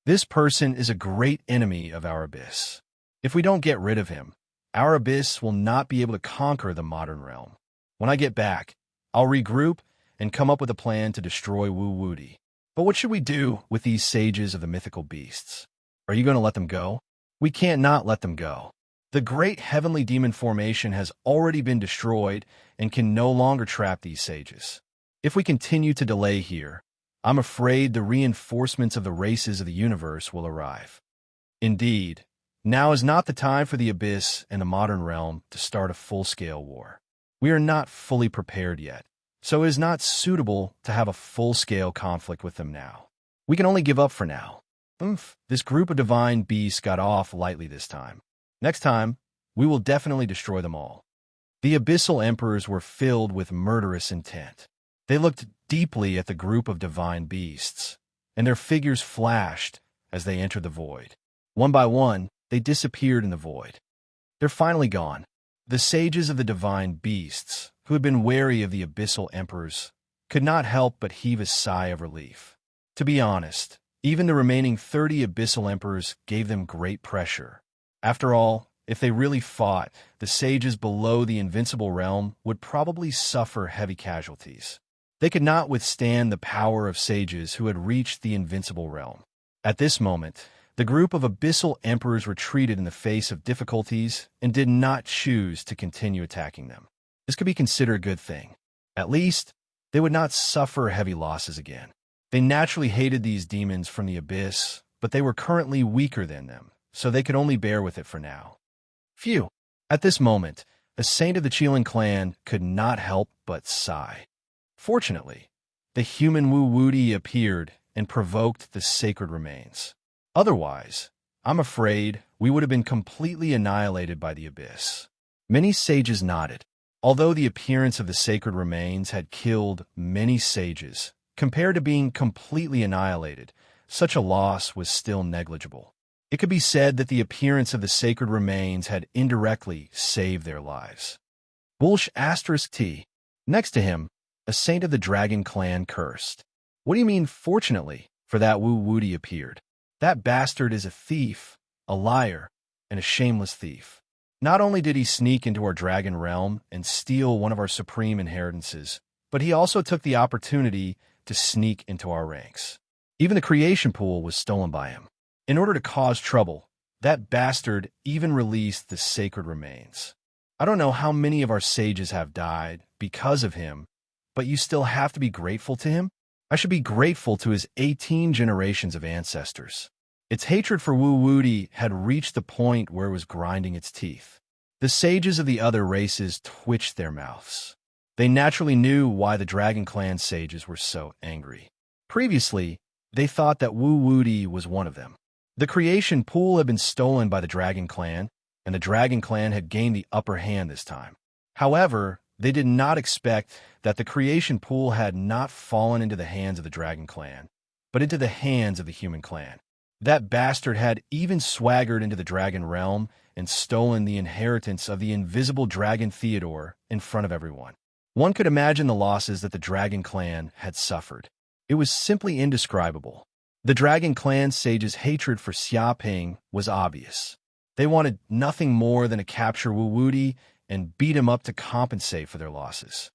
This person is a great enemy of our abyss. If we don't get rid of him, our abyss will not be able to conquer the modern realm. When I get back, I'll regroup and come up with a plan to destroy Wu Wuti. But what should we do with these sages of the mythical beasts? Are you going to let them go? We can't not let them go. The great heavenly demon formation has already been destroyed and can no longer trap these sages. If we continue to delay here, I'm afraid the reinforcements of the races of the universe will arrive. Indeed, now is not the time for the abyss and the modern realm to start a full-scale war. We are not fully prepared yet, so it is not suitable to have a full-scale conflict with them now. We can only give up for now. This group of divine beasts got off lightly this time. Next time, we will definitely destroy them all. The abyssal emperors were filled with murderous intent. They looked deeply at the group of divine beasts, and their figures flashed as they entered the void. One by one, they disappeared in the void. They're finally gone. The sages of the divine beasts, who had been wary of the abyssal emperors, could not help but heave a sigh of relief. To be honest, even the remaining 30 abyssal emperors gave them great pressure. After all, if they really fought, the sages below the invincible realm would probably suffer heavy casualties. They could not withstand the power of sages who had reached the invincible realm. At this moment, the group of abyssal emperors retreated in the face of difficulties and did not choose to continue attacking them. This could be considered a good thing. At least, they would not suffer heavy losses again. They naturally hated these demons from the abyss, but they were currently weaker than them, so they could only bear with it for now. Phew! At this moment, a saint of the Qilin clan could not help but sigh. Fortunately, the human Wu Wuti appeared and provoked the sacred remains. Otherwise, I'm afraid we would have been completely annihilated by the abyss. Many sages nodded. Although the appearance of the sacred remains had killed many sages, compared to being completely annihilated, such a loss was still negligible. It could be said that the appearance of the sacred remains had indirectly saved their lives. Bulsh *T. Next to him, a saint of the dragon clan cursed. What do you mean, fortunately, for that Wu Wuti appeared? That bastard is a thief, a liar, and a shameless thief. Not only did he sneak into our dragon realm and steal one of our supreme inheritances, but he also took the opportunity to sneak into our ranks. Even the creation pool was stolen by him. In order to cause trouble, that bastard even released the sacred remains. I don't know how many of our sages have died because of him, but you still have to be grateful to him? I should be grateful to his 18 generations of ancestors. Its hatred for Wu Wuti had reached the point where it was grinding its teeth. The sages of the other races twitched their mouths. They naturally knew why the Dragon Clan sages were so angry. Previously, they thought that Wu Wuti was one of them. The creation pool had been stolen by the Dragon Clan, and the Dragon Clan had gained the upper hand this time. However, they did not expect that the creation pool had not fallen into the hands of the Dragon Clan, but into the hands of the human clan. That bastard had even swaggered into the dragon realm and stolen the inheritance of the invisible dragon Theodore in front of everyone. One could imagine the losses that the Dragon Clan had suffered. It was simply indescribable. The Dragon Clan sages' hatred for Xia Ping was obvious. They wanted nothing more than to capture Wu Wuti and beat him up to compensate for their losses.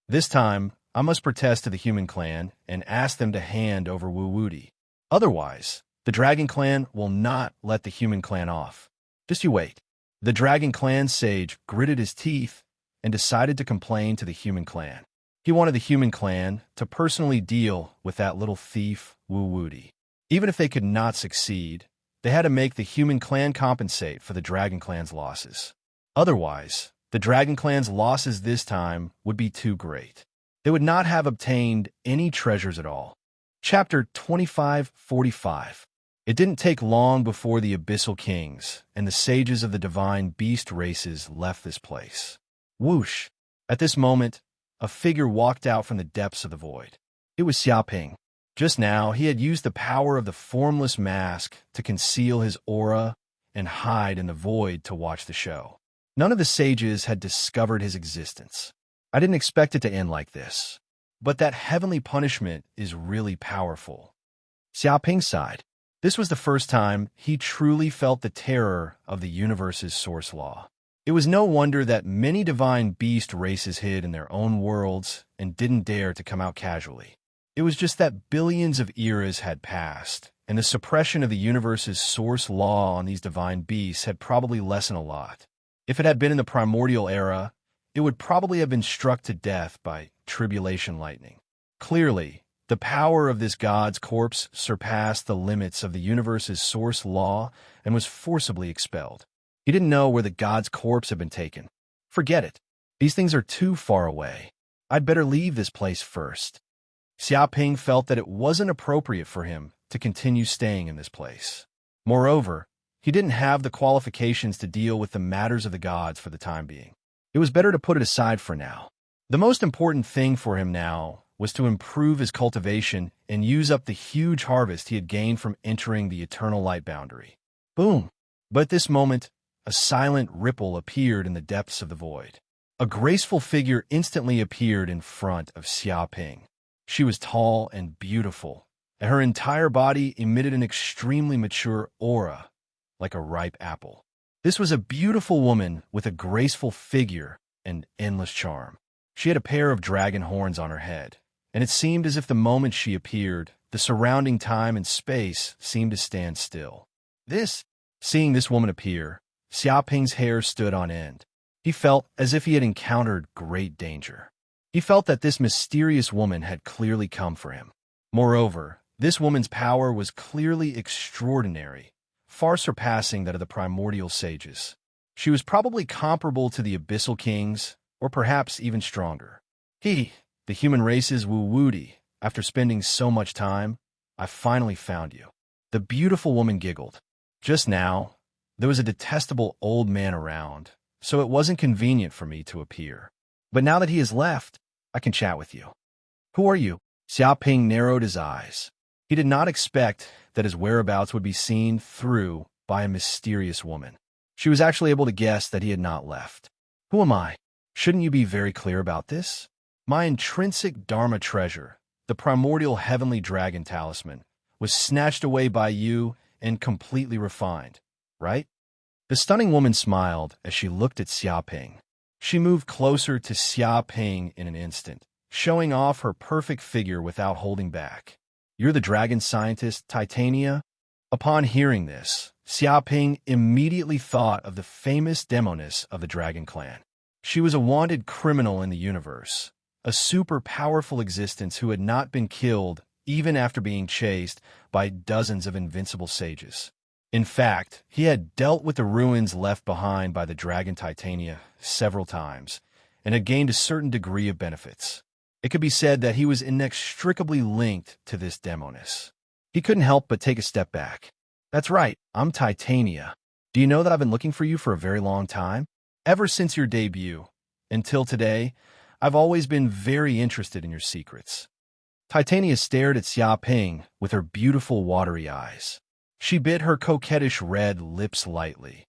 This time, I must protest to the human clan and ask them to hand over Wu Wuti. Otherwise, the Dragon Clan will not let the human clan off. Just you wait. The Dragon Clan sage gritted his teeth and decided to complain to the human clan. He wanted the human clan to personally deal with that little thief, Wu Wuti. Even if they could not succeed, they had to make the human clan compensate for the Dragon Clan's losses. Otherwise, the Dragon Clan's losses this time would be too great. They would not have obtained any treasures at all. Chapter 2545. It didn't take long before the Abyssal Kings and the sages of the divine beast races left this place. Whoosh! At this moment, a figure walked out from the depths of the void. It was Xia Ping. Just now, he had used the power of the formless mask to conceal his aura and hide in the void to watch the show. None of the sages had discovered his existence. I didn't expect it to end like this. But that heavenly punishment is really powerful. Xia Ping sighed. This was the first time he truly felt the terror of the universe's source law. It was no wonder that many divine beast races hid in their own worlds and didn't dare to come out casually. It was just that billions of eras had passed, and the suppression of the universe's source law on these divine beasts had probably lessened a lot. If it had been in the primordial era, it would probably have been struck to death by tribulation lightning. Clearly, the power of this god's corpse surpassed the limits of the universe's source law and was forcibly expelled. He didn't know where the god's corpse had been taken. Forget it. These things are too far away. I'd better leave this place first. Xiaoping felt that it wasn't appropriate for him to continue staying in this place. Moreover, he didn't have the qualifications to deal with the matters of the gods for the time being. It was better to put it aside for now. The most important thing for him now was to improve his cultivation and use up the huge harvest he had gained from entering the eternal light boundary. Boom! But at this moment, a silent ripple appeared in the depths of the void. A graceful figure instantly appeared in front of Xiaoping. She was tall and beautiful, and her entire body emitted an extremely mature aura, like a ripe apple. This was a beautiful woman with a graceful figure and endless charm. She had a pair of dragon horns on her head, and it seemed as if the moment she appeared, the surrounding time and space seemed to stand still. Seeing this woman appear, Xiaoping's hair stood on end. He felt as if he had encountered great danger. He felt that this mysterious woman had clearly come for him. Moreover, this woman's power was clearly extraordinary, far surpassing that of the primordial sages. She was probably comparable to the abyssal kings, or perhaps even stronger. The human race's Wu-Wudi, after spending so much time, I finally found you. The beautiful woman giggled. Just now, there was a detestable old man around, so it wasn't convenient for me to appear. But now that he has left, I can chat with you. Who are you? Xiaoping narrowed his eyes. He did not expect that his whereabouts would be seen through by a mysterious woman. She was actually able to guess that he had not left. Who am I? Shouldn't you be very clear about this? My intrinsic Dharma treasure, the primordial heavenly dragon talisman, was snatched away by you and completely refined, right? The stunning woman smiled as she looked at Xiaoping. She moved closer to Xiaoping in an instant, showing off her perfect figure without holding back. You're the dragon scientist, Titania? Upon hearing this, Xiaoping immediately thought of the famous demoness of the dragon clan. She was a wanted criminal in the universe, a super powerful existence who had not been killed even after being chased by dozens of invincible sages. In fact, he had dealt with the ruins left behind by the dragon Titania several times, and had gained a certain degree of benefits. It could be said that he was inextricably linked to this demoness. He couldn't help but take a step back. That's right, I'm Titania. Do you know that I've been looking for you for a very long time? Ever since your debut, until today, I've always been very interested in your secrets. Titania stared at Xiaoping with her beautiful watery eyes. She bit her coquettish red lips lightly,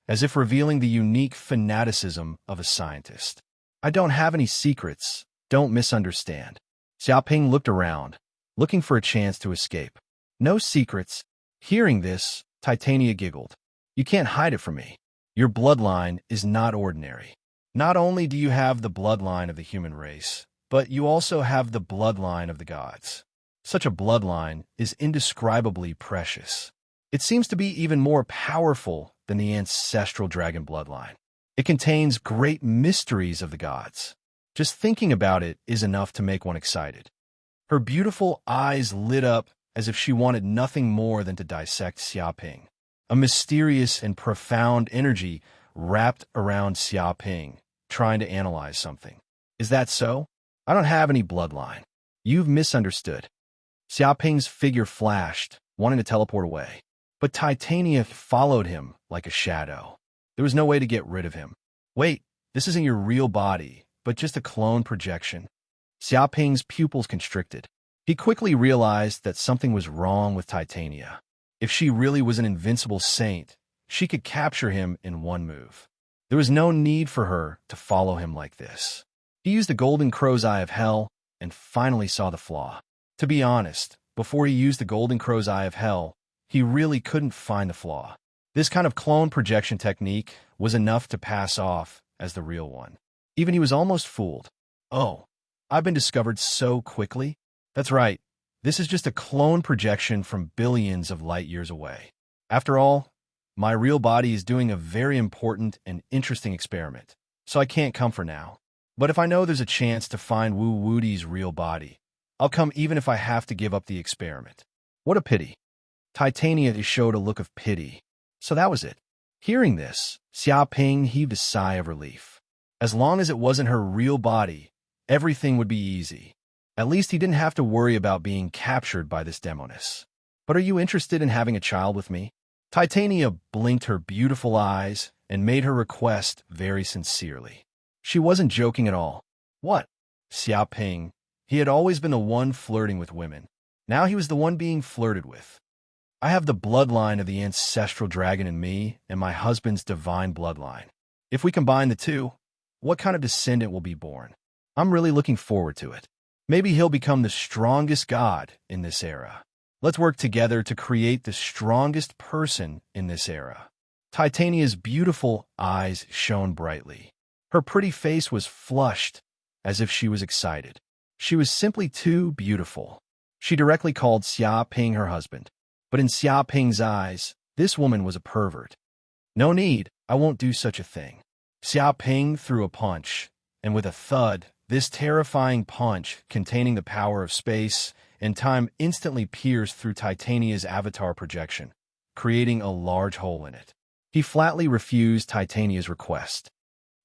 as if revealing the unique fanaticism of a scientist. I don't have any secrets, don't misunderstand. Xiaoping looked around, looking for a chance to escape. No secrets. Hearing this, Titania giggled. You can't hide it from me. Your bloodline is not ordinary. Not only do you have the bloodline of the human race, but you also have the bloodline of the gods. Such a bloodline is indescribably precious. It seems to be even more powerful than the ancestral dragon bloodline. It contains great mysteries of the gods. Just thinking about it is enough to make one excited. Her beautiful eyes lit up as if she wanted nothing more than to dissect Xiaoping. A mysterious and profound energy wrapped around Xiaoping, trying to analyze something. Is that so? I don't have any bloodline. You've misunderstood. Xiaoping's figure flashed, wanting to teleport away. But Titania followed him like a shadow. There was no way to get rid of him. Wait, this isn't your real body, but just a clone projection. Xiaoping's pupils constricted. He quickly realized that something was wrong with Titania. If she really was an invincible saint, she could capture him in one move. There was no need for her to follow him like this. He used the golden crow's eye of hell and finally saw the flaw. To be honest, before he used the golden crow's eye of hell, he really couldn't find the flaw. This kind of clone projection technique was enough to pass off as the real one. Even he was almost fooled. Oh, I've been discovered so quickly? That's right. This is just a clone projection from billions of light years away. After all, my real body is doing a very important and interesting experiment, so I can't come for now. But if I know there's a chance to find Wu Woody's real body, I'll come even if I have to give up the experiment. What a pity. Titania showed a look of pity. So that was it. Hearing this, Xia Ping heaved a sigh of relief. As long as it wasn't her real body, everything would be easy. At least he didn't have to worry about being captured by this demoness. But are you interested in having a child with me? Titania blinked her beautiful eyes and made her request very sincerely. She wasn't joking at all. What? Xia Ping. He had always been the one flirting with women. Now he was the one being flirted with. I have the bloodline of the ancestral dragon in me and my husband's divine bloodline. If we combine the two, what kind of descendant will be born? I'm really looking forward to it. Maybe he'll become the strongest god in this era. Let's work together to create the strongest person in this era. Titania's beautiful eyes shone brightly. Her pretty face was flushed, as if she was excited. She was simply too beautiful. She directly called Xia Ping her husband. But in Xia Ping's eyes, this woman was a pervert. No need, I won't do such a thing. Xia Ping threw a punch, and with a thud, this terrifying punch, containing the power of space and time, instantly pierced through Titania's avatar projection, creating a large hole in it. He flatly refused Titania's request.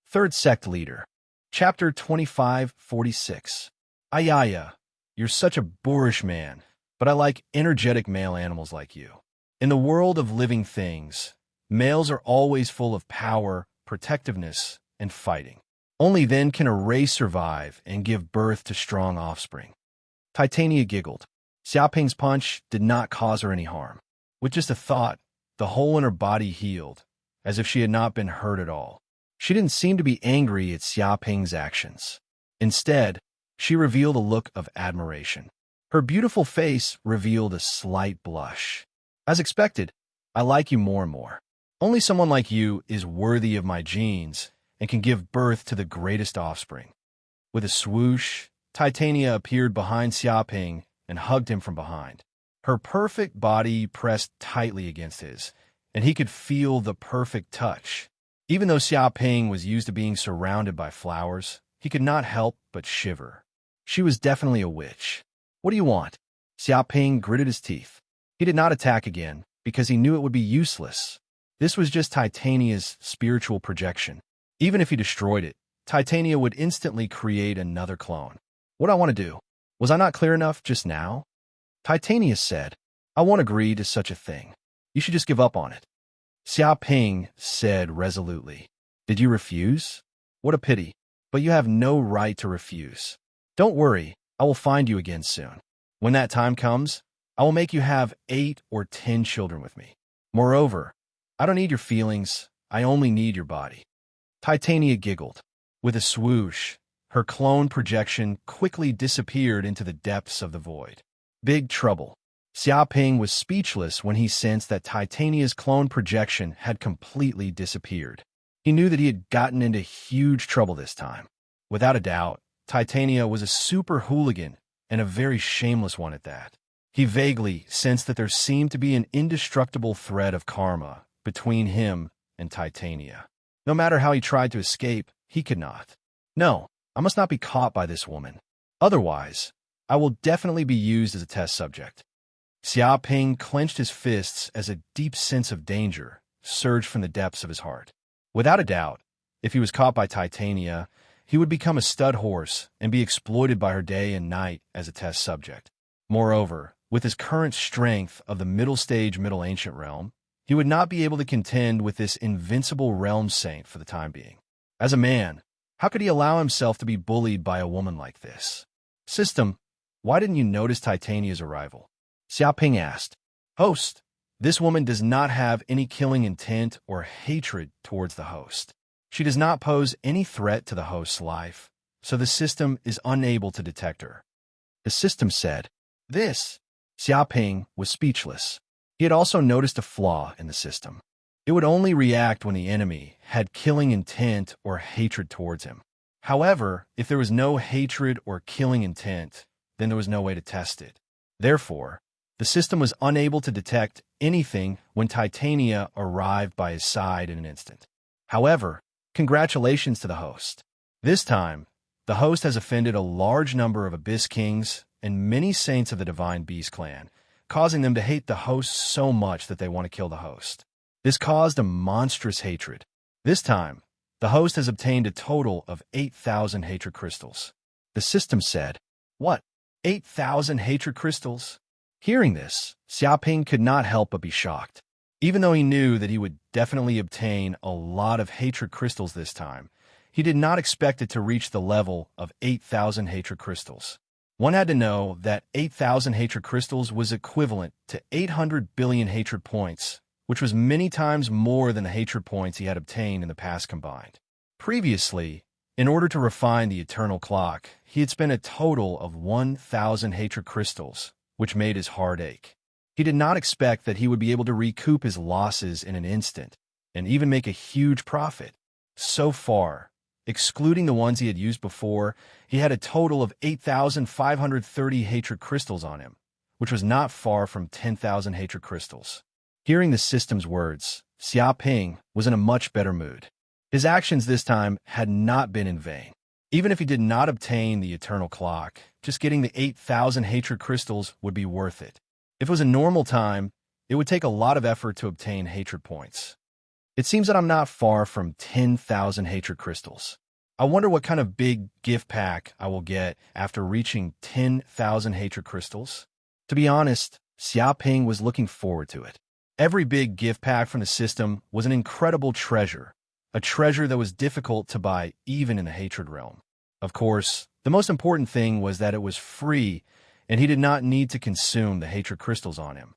Third Sect Leader. Chapter 2546. Ayaya, you're such a boorish man, but I like energetic male animals like you. In the world of living things, males are always full of power, protectiveness, and fighting. Only then can a race survive and give birth to strong offspring. Titania giggled. Xia Ping's punch did not cause her any harm. With just a thought, the hole in her body healed, as if she had not been hurt at all. She didn't seem to be angry at Xia Ping's actions. Instead, she revealed a look of admiration. Her beautiful face revealed a slight blush. As expected, I like you more and more. Only someone like you is worthy of my genes and can give birth to the greatest offspring. With a swoosh, Titania appeared behind Xia Ping and hugged him from behind. Her perfect body pressed tightly against his, and he could feel the perfect touch. Even though Xia Ping was used to being surrounded by flowers, he could not help but shiver. She was definitely a witch. What do you want? Xia Ping gritted his teeth. He did not attack again, because he knew it would be useless. This was just Titania's spiritual projection. Even if he destroyed it, Titania would instantly create another clone. What I want to do? Was I not clear enough just now? Titania said, I won't agree to such a thing. You should just give up on it. Xia Ping said resolutely. Did you refuse? What a pity. But you have no right to refuse. Don't worry, I will find you again soon. When that time comes, I will make you have 8 or 10 children with me. Moreover, I don't need your feelings, I only need your body. Titania giggled. With a swoosh, her clone projection quickly disappeared into the depths of the void. Big trouble. Xia Ping was speechless when he sensed that Titania's clone projection had completely disappeared. He knew that he had gotten into huge trouble this time. Without a doubt, Titania was a super hooligan, and a very shameless one at that. He vaguely sensed that there seemed to be an indestructible thread of karma between him and Titania. No matter how he tried to escape, he could not. No, I must not be caught by this woman. Otherwise, I will definitely be used as a test subject. Xia Ping clenched his fists as a deep sense of danger surged from the depths of his heart. Without a doubt, if he was caught by Titania, he would become a stud horse and be exploited by her day and night as a test subject. Moreover, with his current strength of the middle stage Middle Ancient realm, he would not be able to contend with this invincible realm saint for the time being. As a man, how could he allow himself to be bullied by a woman like this? System, why didn't you notice Titania's arrival? Xia Ping asked. Host, this woman does not have any killing intent or hatred towards the host. She does not pose any threat to the host's life, so the system is unable to detect her. The system said, This. Xia Ping was speechless. He had also noticed a flaw in the system. It would only react when the enemy had killing intent or hatred towards him. However, if there was no hatred or killing intent, then there was no way to test it. Therefore, the system was unable to detect anything when Titania arrived by his side in an instant. However, congratulations to the host. This time, the host has offended a large number of Abyss Kings and many saints of the Divine Beast clan, causing them to hate the host so much that they want to kill the host. This caused a monstrous hatred. This time, the host has obtained a total of 8,000 hatred crystals. The system said, "What? 8,000 hatred crystals?" Hearing this, Xiaoping could not help but be shocked. Even though he knew that he would definitely obtain a lot of hatred crystals this time, he did not expect it to reach the level of 8,000 hatred crystals. One had to know that 8,000 hatred crystals was equivalent to 800 billion hatred points, which was many times more than the hatred points he had obtained in the past combined. Previously, in order to refine the eternal clock, he had spent a total of 1,000 hatred crystals, which made his heart ache. He did not expect that he would be able to recoup his losses in an instant, and even make a huge profit. So far, excluding the ones he had used before, he had a total of 8,530 hatred crystals on him, which was not far from 10,000 hatred crystals. Hearing the system's words, Xiaoping was in a much better mood. His actions this time had not been in vain. Even if he did not obtain the eternal clock, just getting the 8,000 hatred crystals would be worth it. If it was a normal time, it would take a lot of effort to obtain hatred points. It seems that I'm not far from 10,000 hatred crystals. I wonder what kind of big gift pack I will get after reaching 10,000 hatred crystals. To be honest, Xiaoping was looking forward to it. Every big gift pack from the system was an incredible treasure, a treasure that was difficult to buy even in the hatred realm. Of course, the most important thing was that it was free and he did not need to consume the hatred crystals on him.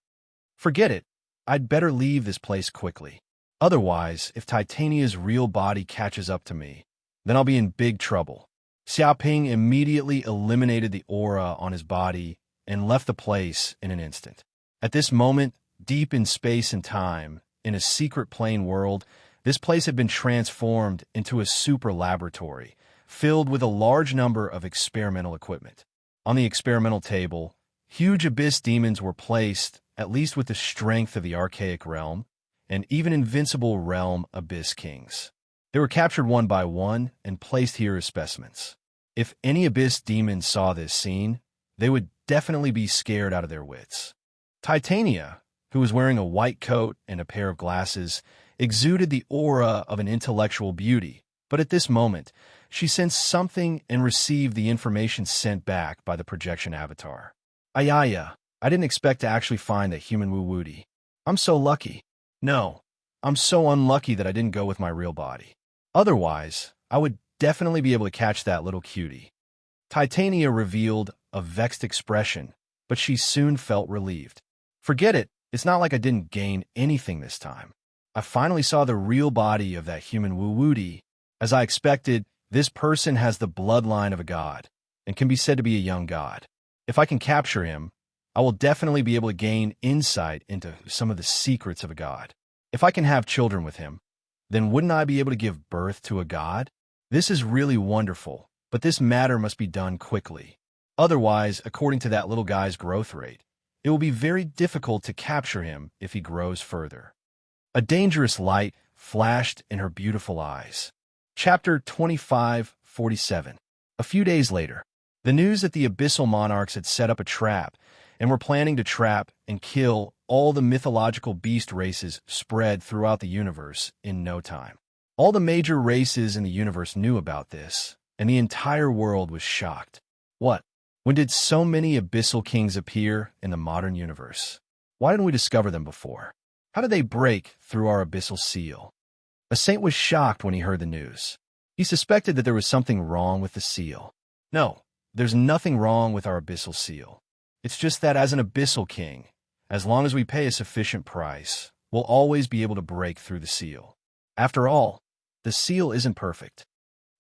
Forget it. I'd better leave this place quickly. Otherwise, if Titania's real body catches up to me, then I'll be in big trouble. Xiaoping immediately eliminated the aura on his body and left the place in an instant. At this moment, deep in space and time, in a secret plane world, this place had been transformed into a super laboratory, filled with a large number of experimental equipment. On the experimental table, huge abyss demons were placed, at least with the strength of the archaic realm, and even invincible realm abyss kings. They were captured one by one and placed here as specimens. If any abyss demons saw this scene, they would definitely be scared out of their wits. Titania, who was wearing a white coat and a pair of glasses, exuded the aura of an intellectual beauty, but at this moment, she sensed something and received the information sent back by the projection avatar. Ayaya, I didn't expect to actually find that human Wu-Woody. I'm so lucky. No, I'm so unlucky that I didn't go with my real body. Otherwise, I would definitely be able to catch that little cutie. Titania revealed a vexed expression, but she soon felt relieved. Forget it, it's not like I didn't gain anything this time. I finally saw the real body of that human Wu-Woody. As I expected, this person has the bloodline of a god, and can be said to be a young god. If I can capture him, I will definitely be able to gain insight into some of the secrets of a god. If I can have children with him, then wouldn't I be able to give birth to a god? This is really wonderful, but this matter must be done quickly. Otherwise, according to that little guy's growth rate, it will be very difficult to capture him if he grows further. A dangerous light flashed in her beautiful eyes. Chapter 25:47. A few days later, the news that the Abyssal Monarchs had set up a trap and were planning to trap and kill all the mythological beast races spread throughout the universe in no time. All the major races in the universe knew about this, and the entire world was shocked. What? When did so many Abyssal Kings appear in the modern universe? Why didn't we discover them before? How did they break through our Abyssal seal? A saint was shocked when he heard the news. He suspected that there was something wrong with the seal. No, there's nothing wrong with our Abyssal seal. It's just that as an Abyssal King, as long as we pay a sufficient price, we'll always be able to break through the seal. After all, the seal isn't perfect.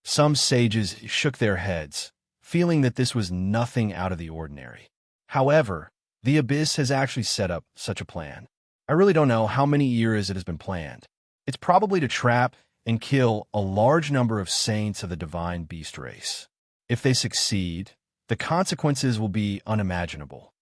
Some sages shook their heads, feeling that this was nothing out of the ordinary. However, the Abyss has actually set up such a plan. I really don't know how many years it has been planned. It's probably to trap and kill a large number of saints of the divine beast race. If they succeed, the consequences will be unimaginable.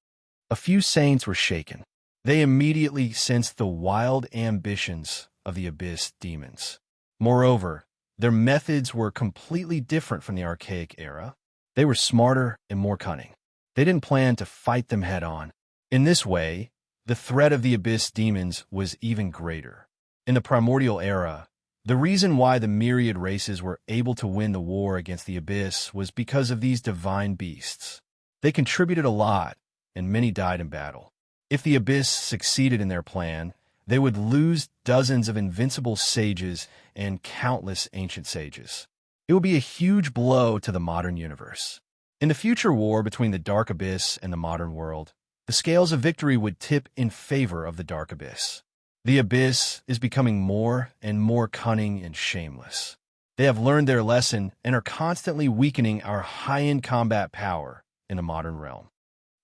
A few saints were shaken. They immediately sensed the wild ambitions of the abyss demons. Moreover, their methods were completely different from the archaic era. They were smarter and more cunning. They didn't plan to fight them head-on. In this way, the threat of the abyss demons was even greater. In the primordial era, the reason why the myriad races were able to win the war against the abyss was because of these divine beasts. They contributed a lot, and many died in battle. If the abyss succeeded in their plan, they would lose dozens of invincible sages and countless ancient sages. It would be a huge blow to the modern universe. In the future war between the Dark Abyss and the modern world, the scales of victory would tip in favor of the Dark Abyss. The Abyss is becoming more and more cunning and shameless. They have learned their lesson and are constantly weakening our high-end combat power in the modern realm.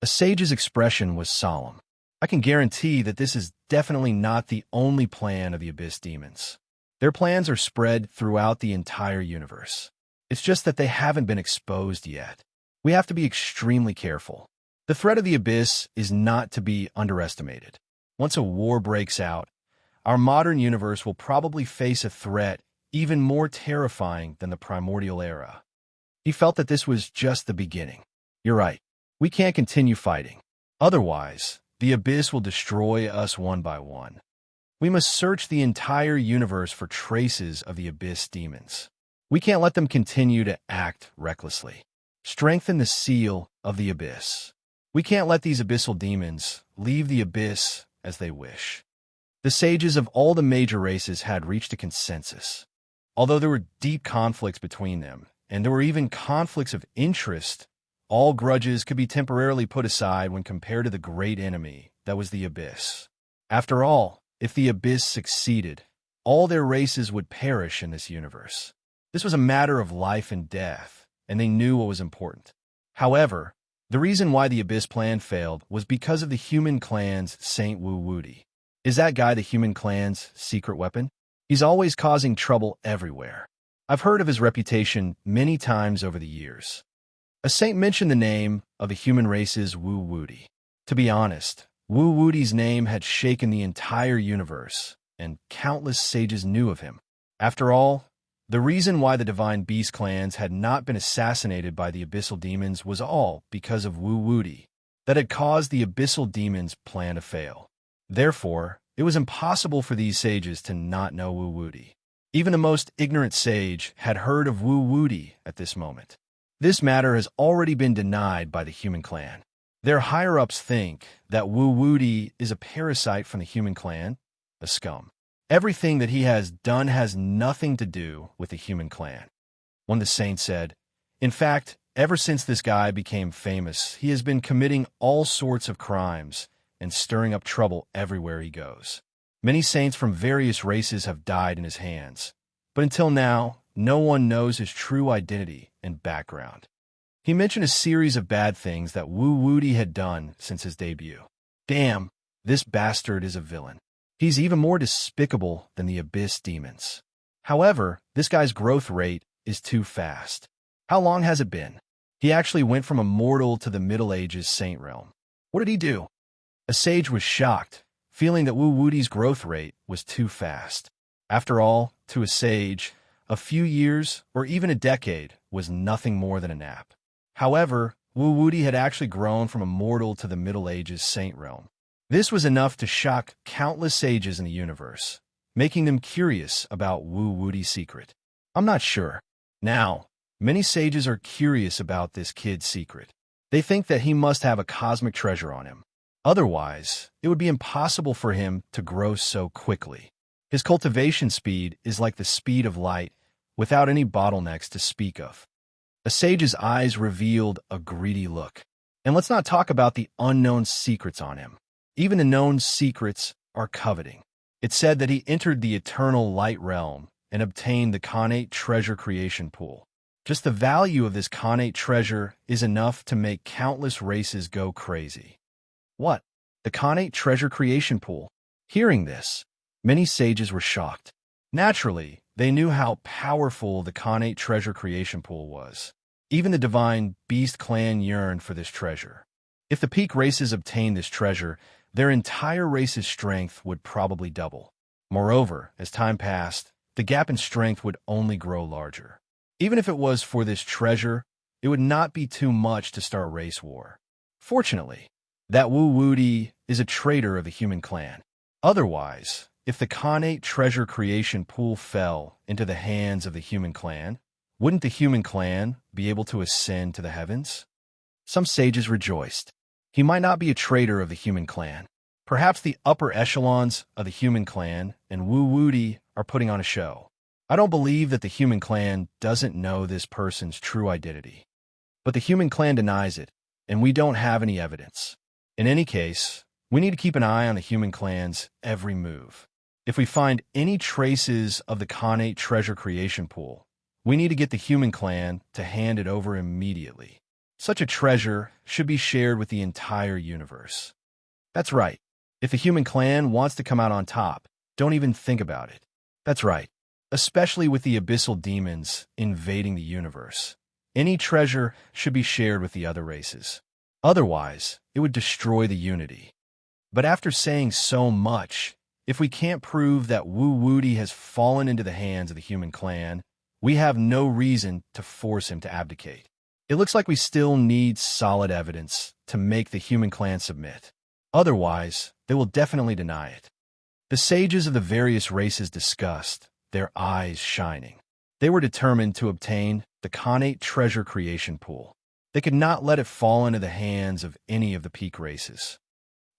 A sage's expression was solemn. I can guarantee that this is definitely not the only plan of the Abyss demons. Their plans are spread throughout the entire universe. It's just that they haven't been exposed yet. We have to be extremely careful. The threat of the Abyss is not to be underestimated. Once a war breaks out, our modern universe will probably face a threat even more terrifying than the primordial era. He felt that this was just the beginning. You're right. We can't continue fighting. Otherwise, the Abyss will destroy us one by one. We must search the entire universe for traces of the Abyss demons. We can't let them continue to act recklessly. Strengthen the seal of the Abyss. We can't let these abyssal demons leave the Abyss as they wish. The sages of all the major races had reached a consensus. Although there were deep conflicts between them, and there were even conflicts of interest, all grudges could be temporarily put aside when compared to the great enemy that was the Abyss. After all, if the Abyss succeeded, all their races would perish in this universe. This was a matter of life and death, and they knew what was important. However, the reason why the Abyss plan failed was because of the human clan's Saint Wu Woody. Is that guy the human clan's secret weapon? He's always causing trouble everywhere. I've heard of his reputation many times over the years. A saint mentioned the name of the human race's Wu Woody. To be honest, Wu Woody's name had shaken the entire universe, and countless sages knew of him. After all, the reason why the divine beast clans had not been assassinated by the abyssal demons was all because of Wu Woody, that had caused the abyssal demons' plan to fail. Therefore, it was impossible for these sages to not know Wu Woody. Even the most ignorant sage had heard of Wu Woody at this moment. This matter has already been denied by the human clan. Their higher-ups think that Wu Woody is a parasite from the human clan, a scum. Everything that he has done has nothing to do with the human clan. One of the saints said, "In fact, ever since this guy became famous, he has been committing all sorts of crimes and stirring up trouble everywhere he goes. Many saints from various races have died in his hands, but until now, no one knows his true identity and background." He mentioned a series of bad things that Wu Woody had done since his debut. Damn, this bastard is a villain. He's even more despicable than the Abyss demons. However, this guy's growth rate is too fast. How long has it been? He actually went from a mortal to the Middle Ages saint realm. What did he do? A sage was shocked, feeling that Wu Woody's growth rate was too fast. After all, to a sage, a few years or even a decade was nothing more than a nap. However, Wu Woody had actually grown from a mortal to the Middle Ages saint realm. This was enough to shock countless sages in the universe, making them curious about Wu Woody's secret. I'm not sure. Now, many sages are curious about this kid's secret. They think that he must have a cosmic treasure on him. Otherwise, it would be impossible for him to grow so quickly. His cultivation speed is like the speed of light, without any bottlenecks to speak of. A sage's eyes revealed a greedy look. And let's not talk about the unknown secrets on him. Even the known secrets are coveting. It said that he entered the eternal light realm and obtained the connate treasure creation pool. Just the value of this connate treasure is enough to make countless races go crazy. What? The connate treasure creation pool? Hearing this, many sages were shocked. Naturally, they knew how powerful the Khanate treasure creation pool was. Even the divine beast clan yearned for this treasure. If the peak races obtained this treasure, their entire race's strength would probably double. Moreover, as time passed, the gap in strength would only grow larger. Even if it was for this treasure, it would not be too much to start race war. Fortunately, that Wu Wuti is a traitor of the human clan. Otherwise, if the Khanate treasure creation pool fell into the hands of the human clan, wouldn't the human clan be able to ascend to the heavens? Some sages rejoiced. He might not be a traitor of the human clan. Perhaps the upper echelons of the human clan and Wu Wuti are putting on a show. I don't believe that the human clan doesn't know this person's true identity. But the human clan denies it, and we don't have any evidence. In any case, we need to keep an eye on the human clan's every move. If we find any traces of the Khanate treasure creation pool, we need to get the human clan to hand it over immediately. Such a treasure should be shared with the entire universe. That's right. If the human clan wants to come out on top, don't even think about it. That's right. Especially with the abyssal demons invading the universe. Any treasure should be shared with the other races. Otherwise, it would destroy the unity. But after saying so much, if we can't prove that Wu Wuti has fallen into the hands of the human clan, we have no reason to force him to abdicate. It looks like we still need solid evidence to make the human clan submit. Otherwise, they will definitely deny it. The sages of the various races discussed, their eyes shining. They were determined to obtain the Khanate treasure creation pool. They could not let it fall into the hands of any of the peak races.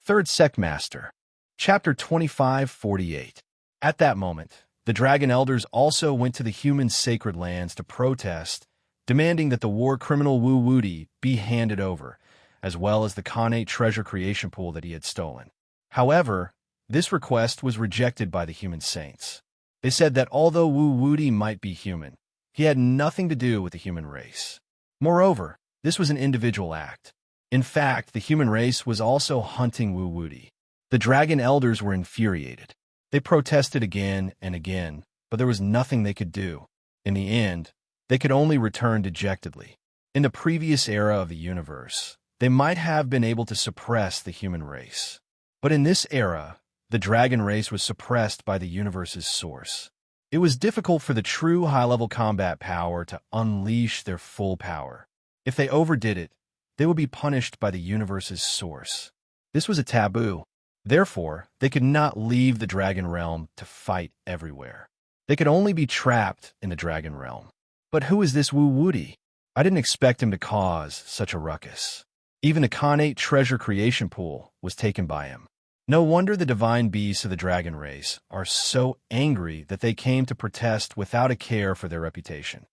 Third Sect Master, Chapter 2548. At that moment, the Dragon Elders also went to the human sacred lands to protest, demanding that the war criminal Wu Wuti be handed over, as well as the Khanate treasure creation pool that he had stolen. However, this request was rejected by the human saints. They said that although Wu Wuti might be human, he had nothing to do with the human race. Moreover, this was an individual act. In fact, the human race was also hunting Wu Wuti. The Dragon Elders were infuriated. They protested again and again, but there was nothing they could do. In the end, they could only return dejectedly. In the previous era of the universe, they might have been able to suppress the human race. But in this era, the dragon race was suppressed by the universe's source. It was difficult for the true high-level combat power to unleash their full power. If they overdid it, they would be punished by the universe's source. This was a taboo. Therefore, they could not leave the dragon realm to fight everywhere. They could only be trapped in the dragon realm. But who is this Wu Wuti? I didn't expect him to cause such a ruckus. Even the Khanate treasure creation pool was taken by him. No wonder the divine beasts of the dragon race are so angry that they came to protest without a care for their reputation.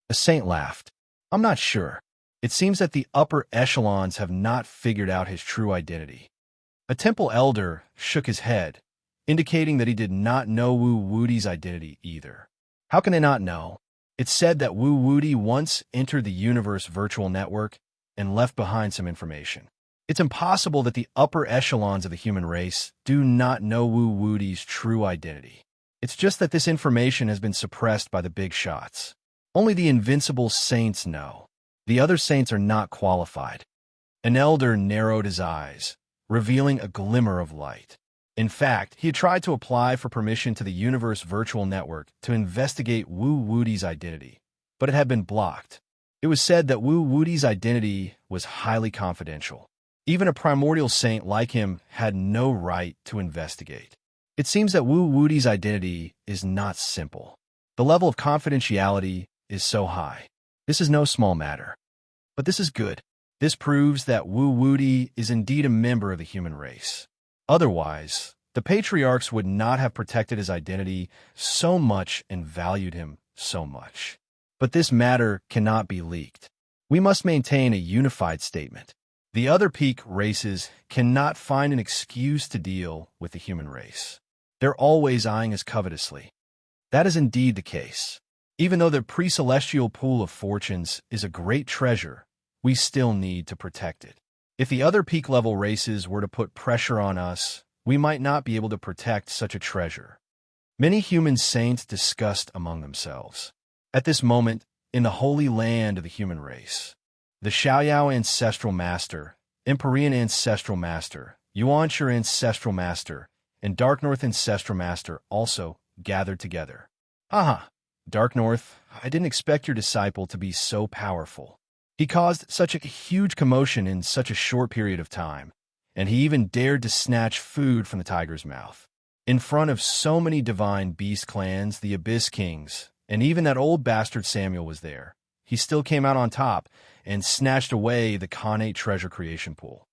A saint laughed. I'm not sure. It seems that the upper echelons have not figured out his true identity. A temple elder shook his head, indicating that he did not know Wu Wuti's identity either. How can they not know? It's said that Wu Wuti once entered the universe virtual network and left behind some information. It's impossible that the upper echelons of the human race do not know Wu Wuti's true identity. It's just that this information has been suppressed by the big shots. Only the invincible saints know. The other saints are not qualified. An elder narrowed his eyes, revealing a glimmer of light. In fact, he had tried to apply for permission to the Universe Virtual Network to investigate Wu Wuti's identity, but it had been blocked. It was said that Wu Wuti's identity was highly confidential. Even a primordial saint like him had no right to investigate. It seems that Wu Wuti's identity is not simple. The level of confidentiality is so high. This is no small matter. But this is good. This proves that Wu Wuti is indeed a member of the human race. Otherwise, the patriarchs would not have protected his identity so much and valued him so much. But this matter cannot be leaked. We must maintain a unified statement. The other peak races cannot find an excuse to deal with the human race. They're always eyeing us covetously. That is indeed the case. Even though the pre-celestial pool of fortunes is a great treasure, we still need to protect it. If the other peak-level races were to put pressure on us, we might not be able to protect such a treasure. Many human saints discussed among themselves. At this moment, in the holy land of the human race, the Xiaoyao ancestral master, Empyrean ancestral master, Yuanshi ancestral master, and Dark North ancestral master also gathered together. Haha, Dark North, I didn't expect your disciple to be so powerful. He caused such a huge commotion in such a short period of time, and he even dared to snatch food from the tiger's mouth. In front of so many divine beast clans, the Abyss Kings, and even that old bastard Samuel was there, he still came out on top and snatched away the Khanate treasure creation pool.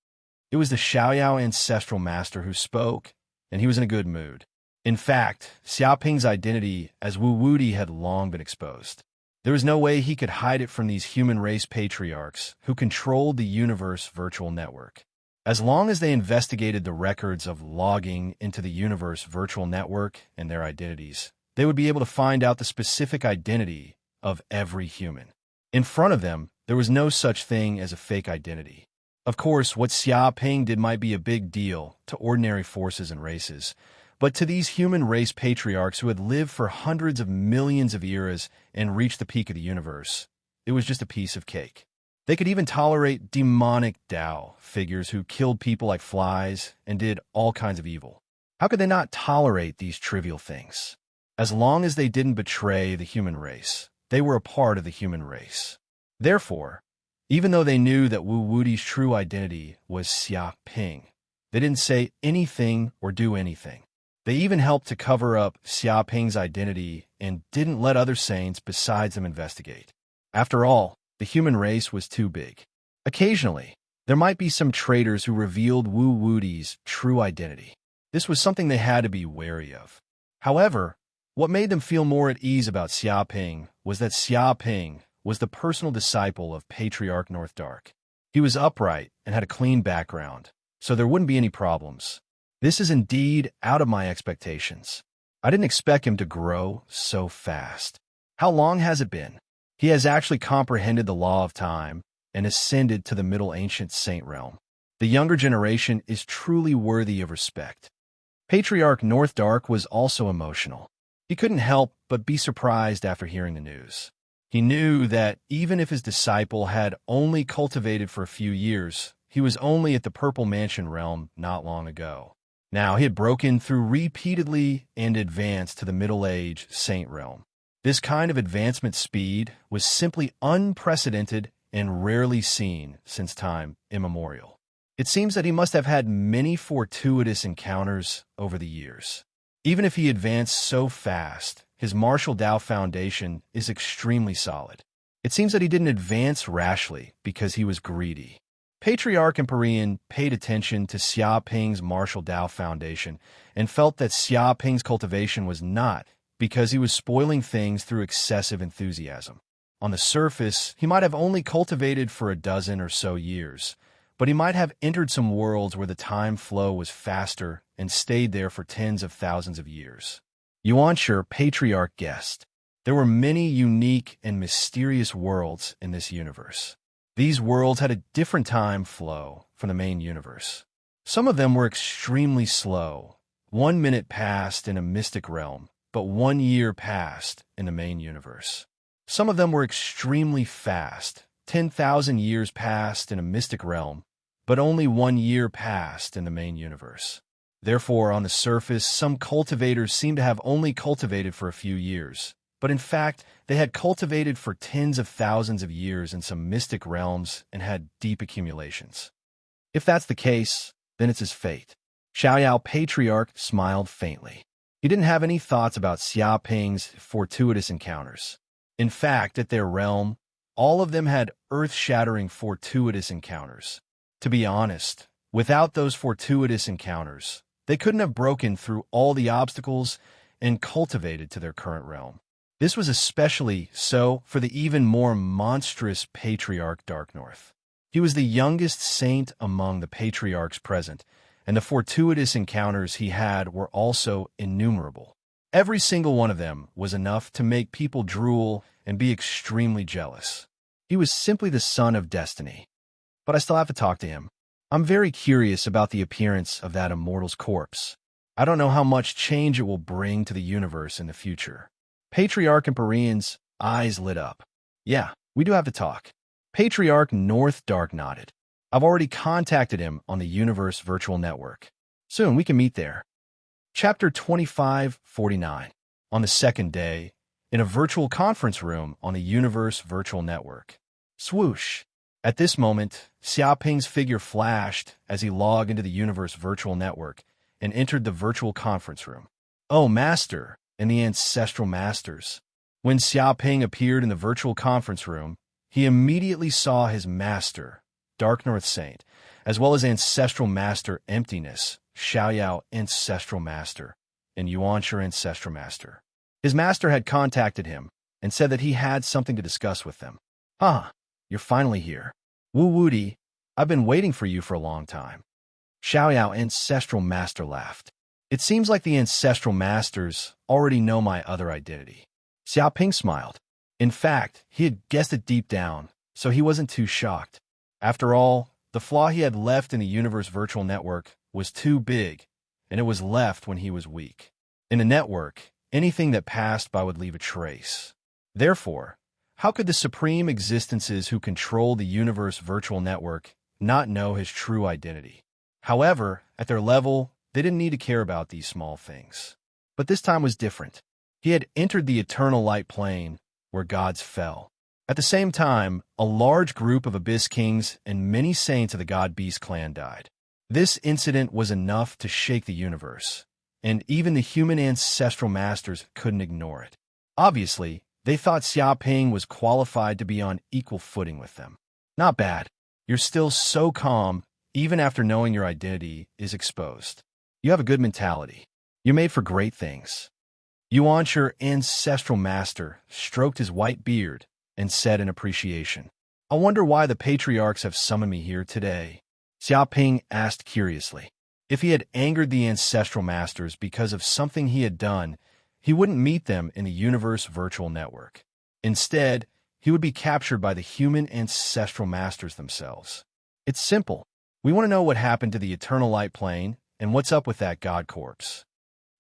It was the Xiaoyao ancestral master who spoke, and he was in a good mood. In fact, Xiaoping's identity as Wu Wudi had long been exposed. There was no way he could hide it from these human race patriarchs who controlled the universe virtual network. As long as they investigated the records of logging into the universe virtual network and their identities, they would be able to find out the specific identity of every human. In front of them, there was no such thing as a fake identity. Of course, what Xiaoping did might be a big deal to ordinary forces and races, but to these human race patriarchs who had lived for hundreds of millions of eras and reached the peak of the universe, it was just a piece of cake. They could even tolerate demonic Tao figures who killed people like flies and did all kinds of evil. How could they not tolerate these trivial things? As long as they didn't betray the human race, they were a part of the human race. Therefore, even though they knew that Wu Wudi's true identity was Xia Ping, they didn't say anything or do anything. They even helped to cover up Xia Ping's identity and didn't let other saints besides them investigate. After all, the human race was too big. Occasionally, there might be some traitors who revealed Wu Wudi's true identity. This was something they had to be wary of. However, what made them feel more at ease about Xia Ping was that Xia Ping was the personal disciple of Patriarch North Dark. He was upright and had a clean background, so there wouldn't be any problems. This is indeed out of my expectations. I didn't expect him to grow so fast. How long has it been? He has actually comprehended the law of time and ascended to the Middle Ancient Saint realm. The younger generation is truly worthy of respect. Patriarch North Dark was also emotional. He couldn't help but be surprised after hearing the news. He knew that even if his disciple had only cultivated for a few years, he was only at the Purple Mansion realm not long ago. Now he had broken through repeatedly and advanced to the Middle Age Saint realm. This kind of advancement speed was simply unprecedented and rarely seen since time immemorial. It seems that he must have had many fortuitous encounters over the years. Even if he advanced so fast, his martial Dao foundation is extremely solid. It seems that he didn't advance rashly because he was greedy. Patriarch Empyrean paid attention to Xia Ping's martial Dao foundation and felt that Xia Ping's cultivation was not because he was spoiling things through excessive enthusiasm. On the surface, he might have only cultivated for a dozen or so years, but he might have entered some worlds where the time flow was faster and stayed there for tens of thousands of years. Yuanshi Patriarch guessed. There were many unique and mysterious worlds in this universe. These worlds had a different time flow from the main universe. Some of them were extremely slow. 1 minute passed in a mystic realm, but 1 year passed in the main universe. Some of them were extremely fast. 10,000 years passed in a mystic realm, but only 1 year passed in the main universe. Therefore, on the surface, some cultivators seem to have only cultivated for a few years, but in fact, they had cultivated for tens of thousands of years in some mystic realms and had deep accumulations. If that's the case, then it's his fate. Xiaoyao Patriarch smiled faintly. He didn't have any thoughts about Xia Ping's fortuitous encounters. In fact, at their realm, all of them had earth-shattering fortuitous encounters. To be honest, without those fortuitous encounters, they couldn't have broken through all the obstacles and cultivated to their current realm. This was especially so for the even more monstrous Patriarch Dark North. He was the youngest saint among the patriarchs present, and the fortuitous encounters he had were also innumerable. Every single one of them was enough to make people drool and be extremely jealous. He was simply the son of destiny. But I still have to talk to him. I'm very curious about the appearance of that immortal's corpse. I don't know how much change it will bring to the universe in the future. Patriarch Empyrean's eyes lit up. Yeah, we do have to talk. Patriarch North Dark nodded. I've already contacted him on the Universe Virtual Network. Soon we can meet there. Chapter 2549. On the second day, in a virtual conference room on the Universe Virtual Network. Swoosh. At this moment, Xiaoping's figure flashed as he logged into the Universe Virtual Network and entered the virtual conference room. Oh, Master and the Ancestral Masters. When Xiaoping appeared in the virtual conference room, he immediately saw his master, Dark North Saint, as well as Ancestral Master Emptiness, Xiaoyao Ancestral Master, and Yuanshi Ancestral Master. His master had contacted him and said that he had something to discuss with them. Ah, you're finally here. Wu Wudi, I've been waiting for you for a long time. Xiaoyao Ancestral Master laughed. It seems like the Ancestral Masters already know my other identity. Xiaoping smiled. In fact, he had guessed it deep down, so he wasn't too shocked. After all, the flaw he had left in the Universe Virtual Network was too big, and it was left when he was weak. In a network, anything that passed by would leave a trace. Therefore, how could the supreme existences who control the Universe Virtual Network not know his true identity? However, at their level, they didn't need to care about these small things. But this time was different. He had entered the eternal light plane, where gods fell. At the same time, a large group of Abyss Kings and many saints of the God Beast clan died. This incident was enough to shake the universe, and even the human Ancestral Masters couldn't ignore it. Obviously, they thought Xiaoping was qualified to be on equal footing with them. Not bad. You're still so calm, even after knowing your identity is exposed. You have a good mentality. You're made for great things. Yuanshi Ancestral Master stroked his white beard and said in appreciation, I wonder why the patriarchs have summoned me here today. Xiaoping asked curiously. If he had angered the Ancestral Masters because of something he had done, he wouldn't meet them in the Universe Virtual Network. Instead, he would be captured by the human Ancestral Masters themselves. It's simple. We want to know what happened to the Eternal Light Plane and what's up with that god corpse.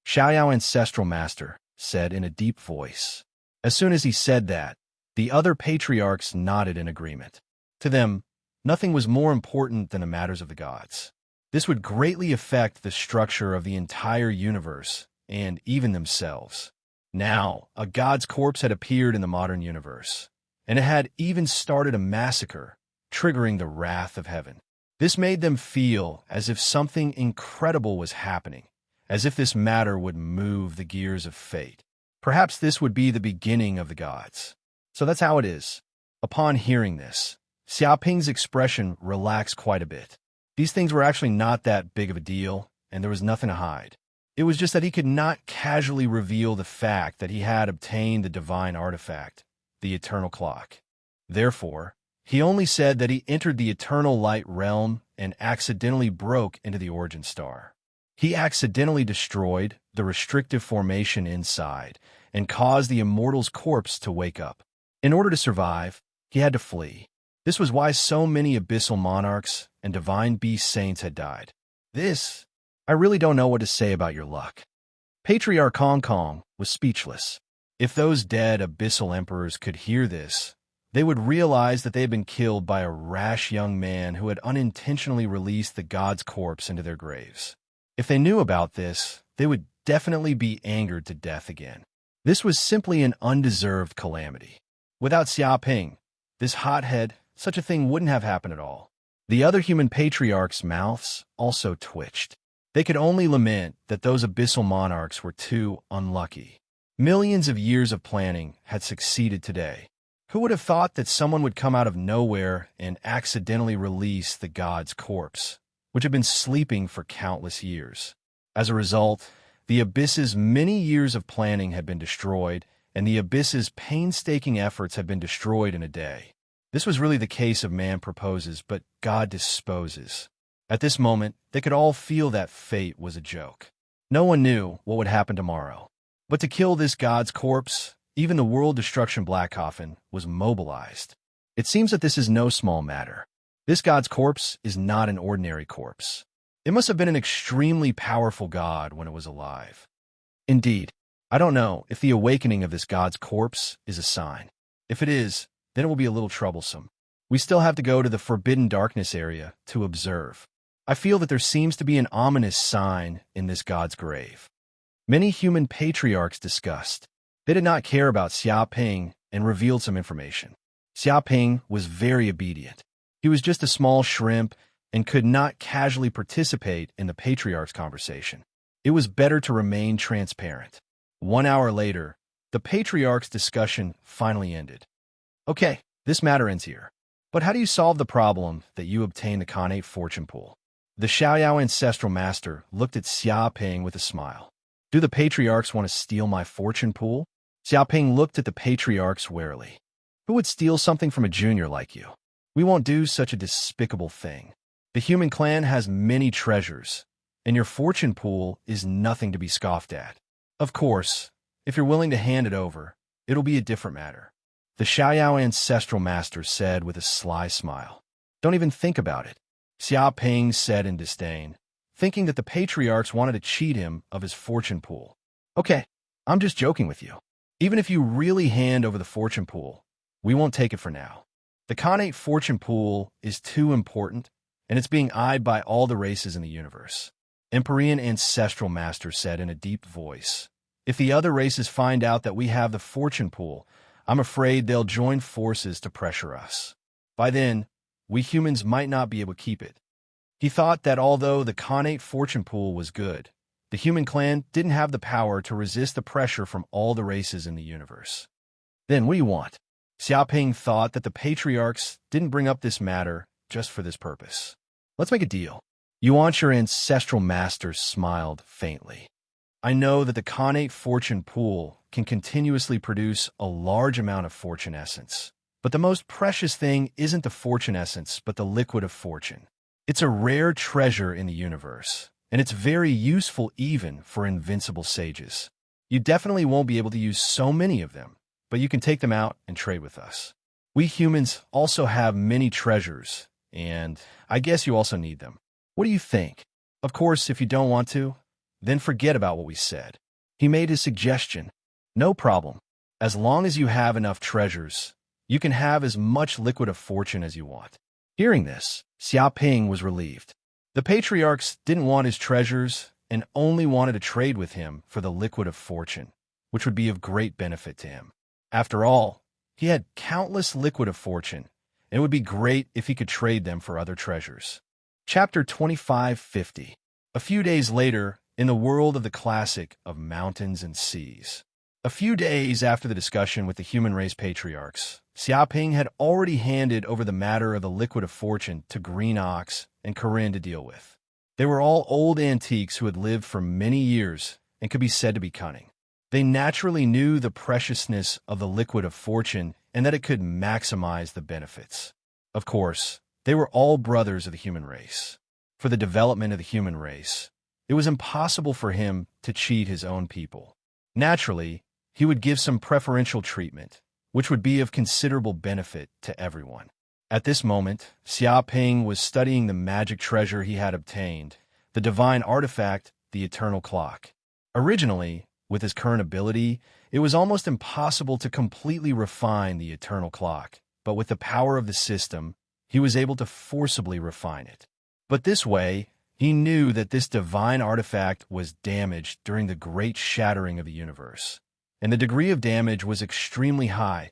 Xiaoyao Ancestral Master said in a deep voice. As soon as he said that, the other patriarchs nodded in agreement. To them, nothing was more important than the matters of the gods. This would greatly affect the structure of the entire universe and even themselves. Now, a god's corpse had appeared in the modern universe, and it had even started a massacre, triggering the wrath of heaven. This made them feel as if something incredible was happening, as if this matter would move the gears of fate. Perhaps this would be the beginning of the gods. So that's how it is. Upon hearing this, Xiaoping's expression relaxed quite a bit. These things were actually not that big of a deal, and there was nothing to hide. It was just that he could not casually reveal the fact that he had obtained the divine artifact, the Eternal Clock. Therefore, he only said that he entered the Eternal Light realm and accidentally broke into the Origin Star. He accidentally destroyed the restrictive formation inside and caused the Immortal's corpse to wake up. In order to survive, he had to flee. This was why so many abyssal monarchs and divine beast saints had died. I really don't know what to say about your luck. Patriarch Kong Kong was speechless. If those dead abyssal emperors could hear this, they would realize that they had been killed by a rash young man who had unintentionally released the god's corpse into their graves. If they knew about this, they would definitely be angered to death again. This was simply an undeserved calamity. Without Xiaoping, this hothead, such a thing wouldn't have happened at all. The other human patriarchs' mouths also twitched. They could only lament that those abyssal monarchs were too unlucky. Millions of years of planning had succeeded today. Who would have thought that someone would come out of nowhere and accidentally release the god's corpse, which had been sleeping for countless years? As a result, the abyss's many years of planning had been destroyed, and the abyss's painstaking efforts had been destroyed in a day. This was really the case of man proposes, but God disposes. At this moment, they could all feel that fate was a joke. No one knew what would happen tomorrow. But to kill this god's corpse, even the World Destruction Black Coffin was mobilized. It seems that this is no small matter. This god's corpse is not an ordinary corpse. It must have been an extremely powerful god when it was alive. Indeed, I don't know if the awakening of this god's corpse is a sign. If it is, then it will be a little troublesome. We still have to go to the Forbidden Darkness area to observe. I feel that there seems to be an ominous sign in this god's grave. Many human patriarchs discussed. They did not care about Xiaoping and revealed some information. Xiaoping was very obedient. He was just a small shrimp and could not casually participate in the patriarch's conversation. It was better to remain transparent. 1 hour later, the patriarch's discussion finally ended. Okay, this matter ends here. But how do you solve the problem that you obtain the Khanate fortune pool? The Xiaoyao ancestral master looked at Xiaoping with a smile. Do the patriarchs want to steal my fortune pool? Xiaoping looked at the patriarchs warily. Who would steal something from a junior like you? We won't do such a despicable thing. The human clan has many treasures, and your fortune pool is nothing to be scoffed at. Of course, if you're willing to hand it over, it'll be a different matter. The Xiaoyao ancestral master said with a sly smile. Don't even think about it, Xiaoping said in disdain, thinking that the patriarchs wanted to cheat him of his fortune pool. Okay, I'm just joking with you. Even if you really hand over the fortune pool, we won't take it for now. The Khanate fortune pool is too important, and it's being eyed by all the races in the universe. Empyrean ancestral master said in a deep voice. If the other races find out that we have the fortune pool, I'm afraid they'll join forces to pressure us. By then, we humans might not be able to keep it. He thought that although the Khanate fortune pool was good, the human clan didn't have the power to resist the pressure from all the races in the universe. Then what do you want? Xiaoping thought that the patriarchs didn't bring up this matter just for this purpose. Let's make a deal. Your ancestral master smiled faintly. I know that the Khanate fortune pool can continuously produce a large amount of fortune essence. But the most precious thing isn't the fortune essence, but the liquid of fortune. It's a rare treasure in the universe, and it's very useful even for invincible sages. You definitely won't be able to use so many of them, but you can take them out and trade with us. We humans also have many treasures, and I guess you also need them. What do you think? Of course, if you don't want to, then forget about what we said. He made his suggestion. No problem. As long as you have enough treasures, you can have as much liquid of fortune as you want. Hearing this, Xiaoping was relieved. The patriarchs didn't want his treasures and only wanted to trade with him for the liquid of fortune, which would be of great benefit to him. After all, he had countless liquid of fortune, and it would be great if he could trade them for other treasures. Chapter 2550. A few days later, in the world of the classic of mountains and seas. A few days after the discussion with the human race patriarchs, Xiaoping had already handed over the matter of the liquid of fortune to Green Ox and Corinne to deal with. They were all old antiques who had lived for many years and could be said to be cunning. They naturally knew the preciousness of the liquid of fortune and that it could maximize the benefits. Of course, they were all brothers of the human race. For the development of the human race, it was impossible for him to cheat his own people. Naturally, he would give some preferential treatment, which would be of considerable benefit to everyone. At this moment, Xiaoping was studying the magic treasure he had obtained, the divine artifact, the eternal clock. Originally, with his current ability, it was almost impossible to completely refine the eternal clock, but with the power of the system, he was able to forcibly refine it. But this way, he knew that this divine artifact was damaged during the great shattering of the universe, and the degree of damage was extremely high,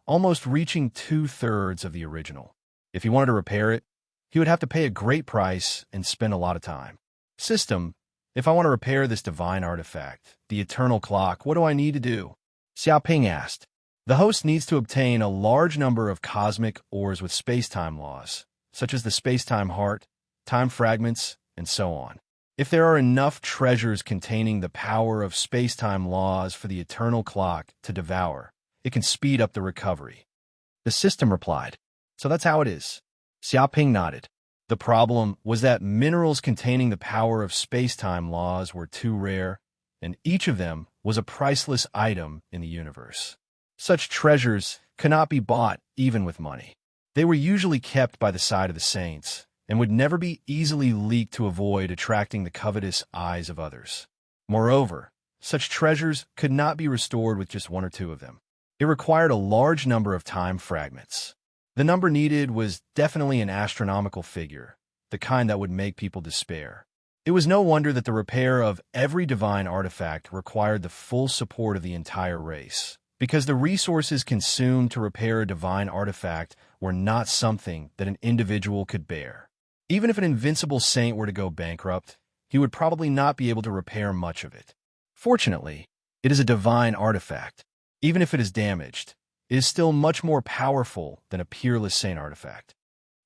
almost reaching 2/3 of the original. If he wanted to repair it, he would have to pay a great price and spend a lot of time. System, if I want to repair this divine artifact, the eternal clock, what do I need to do? Xiaoping asked. The host needs to obtain a large number of cosmic ores with space-time laws, such as the space-time heart, time fragments, and so on. If there are enough treasures containing the power of space-time laws for the eternal clock to devour, it can speed up the recovery. The system replied. So that's how it is. Xiaoping nodded. The problem was that minerals containing the power of space-time laws were too rare, and each of them was a priceless item in the universe. Such treasures cannot be bought even with money. They were usually kept by the side of the saints and would never be easily leaked to avoid attracting the covetous eyes of others. Moreover, such treasures could not be restored with just one or two of them. It required a large number of time fragments. The number needed was definitely an astronomical figure, the kind that would make people despair. It was no wonder that the repair of every divine artifact required the full support of the entire race, because the resources consumed to repair a divine artifact were not something that an individual could bear. Even if an invincible saint were to go bankrupt, he would probably not be able to repair much of it. Fortunately, it is a divine artifact. Even if it is damaged, it is still much more powerful than a peerless saint artifact.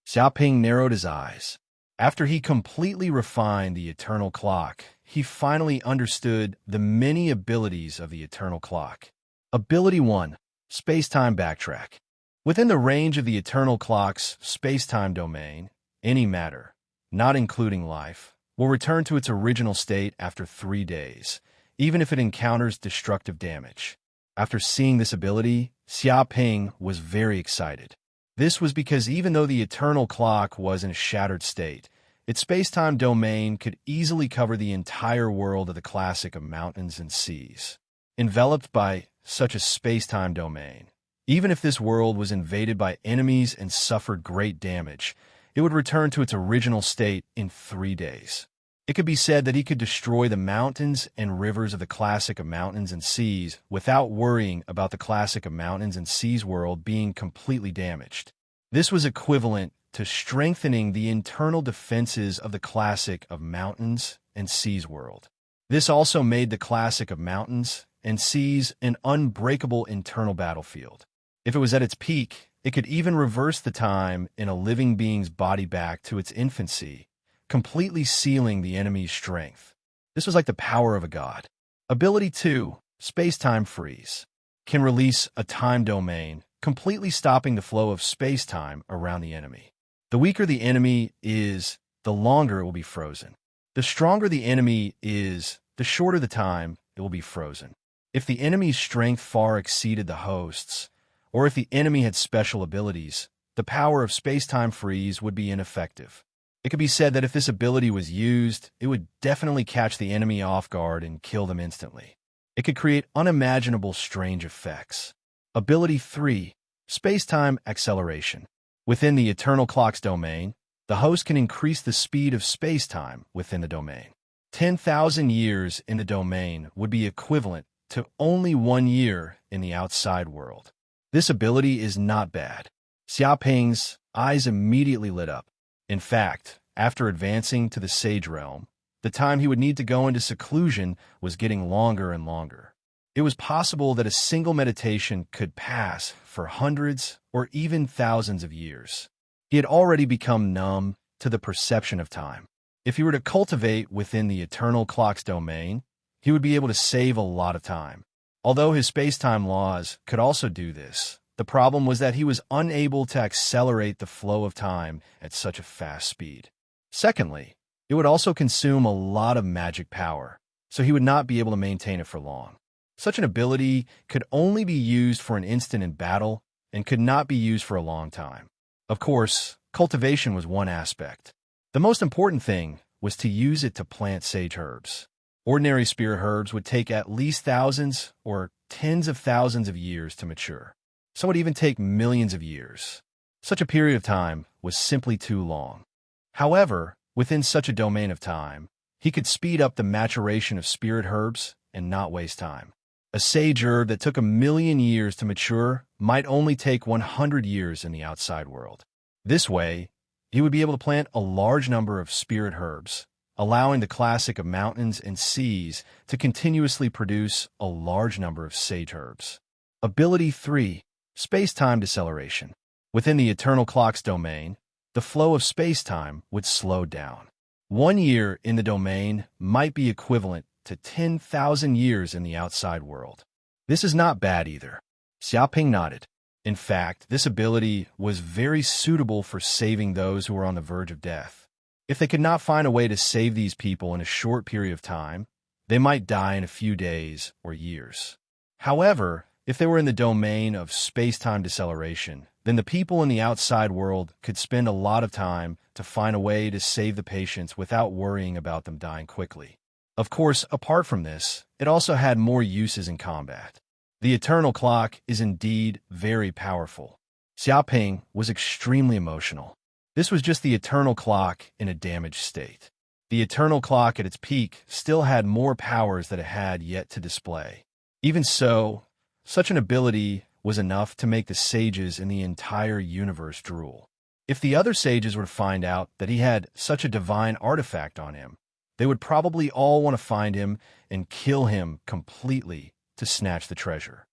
Xiaoping narrowed his eyes. After he completely refined the eternal clock, he finally understood the many abilities of the eternal clock. Ability 1. Space-time backtrack. Within the range of the eternal clock's space-time domain, any matter, not including life, will return to its original state after 3 days, even if it encounters destructive damage. After seeing this ability, Xiaoping was very excited. This was because even though the eternal clock was in a shattered state, its space-time domain could easily cover the entire world of the classic of mountains and seas. Enveloped by such a space-time domain, even if this world was invaded by enemies and suffered great damage, it would return to its original state in 3 days. It could be said that he could destroy the mountains and rivers of the classic of mountains and seas without worrying about the classic of mountains and seas world being completely damaged. This was equivalent to strengthening the internal defenses of the classic of mountains and seas world. This also made the classic of mountains and seas an unbreakable internal battlefield. If it was at its peak, it could even reverse the time in a living being's body back to its infancy, completely sealing the enemy's strength. This was like the power of a god. Ability 2, Space-Time Freeze, can release a time domain, completely stopping the flow of space-time around the enemy. The weaker the enemy is, the longer it will be frozen. The stronger the enemy is, the shorter the time it will be frozen. If the enemy's strength far exceeded the host's, or if the enemy had special abilities, the power of space-time freeze would be ineffective. It could be said that if this ability was used, it would definitely catch the enemy off guard and kill them instantly. It could create unimaginable strange effects. Ability 3, Space-Time Acceleration. Within the eternal clock's domain, the host can increase the speed of space-time within the domain. 10,000 years in the domain would be equivalent to only 1 year in the outside world. This ability is not bad. Xiaoping's eyes immediately lit up. In fact, after advancing to the Sage Realm, the time he would need to go into seclusion was getting longer and longer. It was possible that a single meditation could pass for hundreds or even thousands of years. He had already become numb to the perception of time. If he were to cultivate within the eternal clock's domain, he would be able to save a lot of time. Although his space-time laws could also do this, the problem was that he was unable to accelerate the flow of time at such a fast speed. Secondly, it would also consume a lot of magic power, so he would not be able to maintain it for long. Such an ability could only be used for an instant in battle and could not be used for a long time. Of course, cultivation was one aspect. The most important thing was to use it to plant sage herbs. Ordinary spirit herbs would take at least thousands or tens of thousands of years to mature. Some would even take millions of years. Such a period of time was simply too long. However, within such a domain of time, he could speed up the maturation of spirit herbs and not waste time. A sage herb that took 1,000,000 years to mature might only take 100 years in the outside world. This way, he would be able to plant a large number of spirit herbs, allowing the classic of mountains and seas to continuously produce a large number of sage herbs. Ability 3. Space-Time Deceleration. Within the eternal clock's domain, the flow of space-time would slow down. 1 year in the domain might be equivalent to 10,000 years in the outside world. This is not bad either. Xiaoping nodded. In fact, this ability was very suitable for saving those who were on the verge of death. If they could not find a way to save these people in a short period of time, they might die in a few days or years. However, if they were in the domain of space-time deceleration, then the people in the outside world could spend a lot of time to find a way to save the patients without worrying about them dying quickly. Of course, apart from this, it also had more uses in combat. The eternal clock is indeed very powerful. Xiaoping was extremely emotional. This was just the eternal clock in a damaged state. The eternal clock at its peak still had more powers that it had yet to display. Even so, such an ability was enough to make the sages in the entire universe drool. If the other sages were to find out that he had such a divine artifact on him, they would probably all want to find him and kill him completely to snatch the treasure.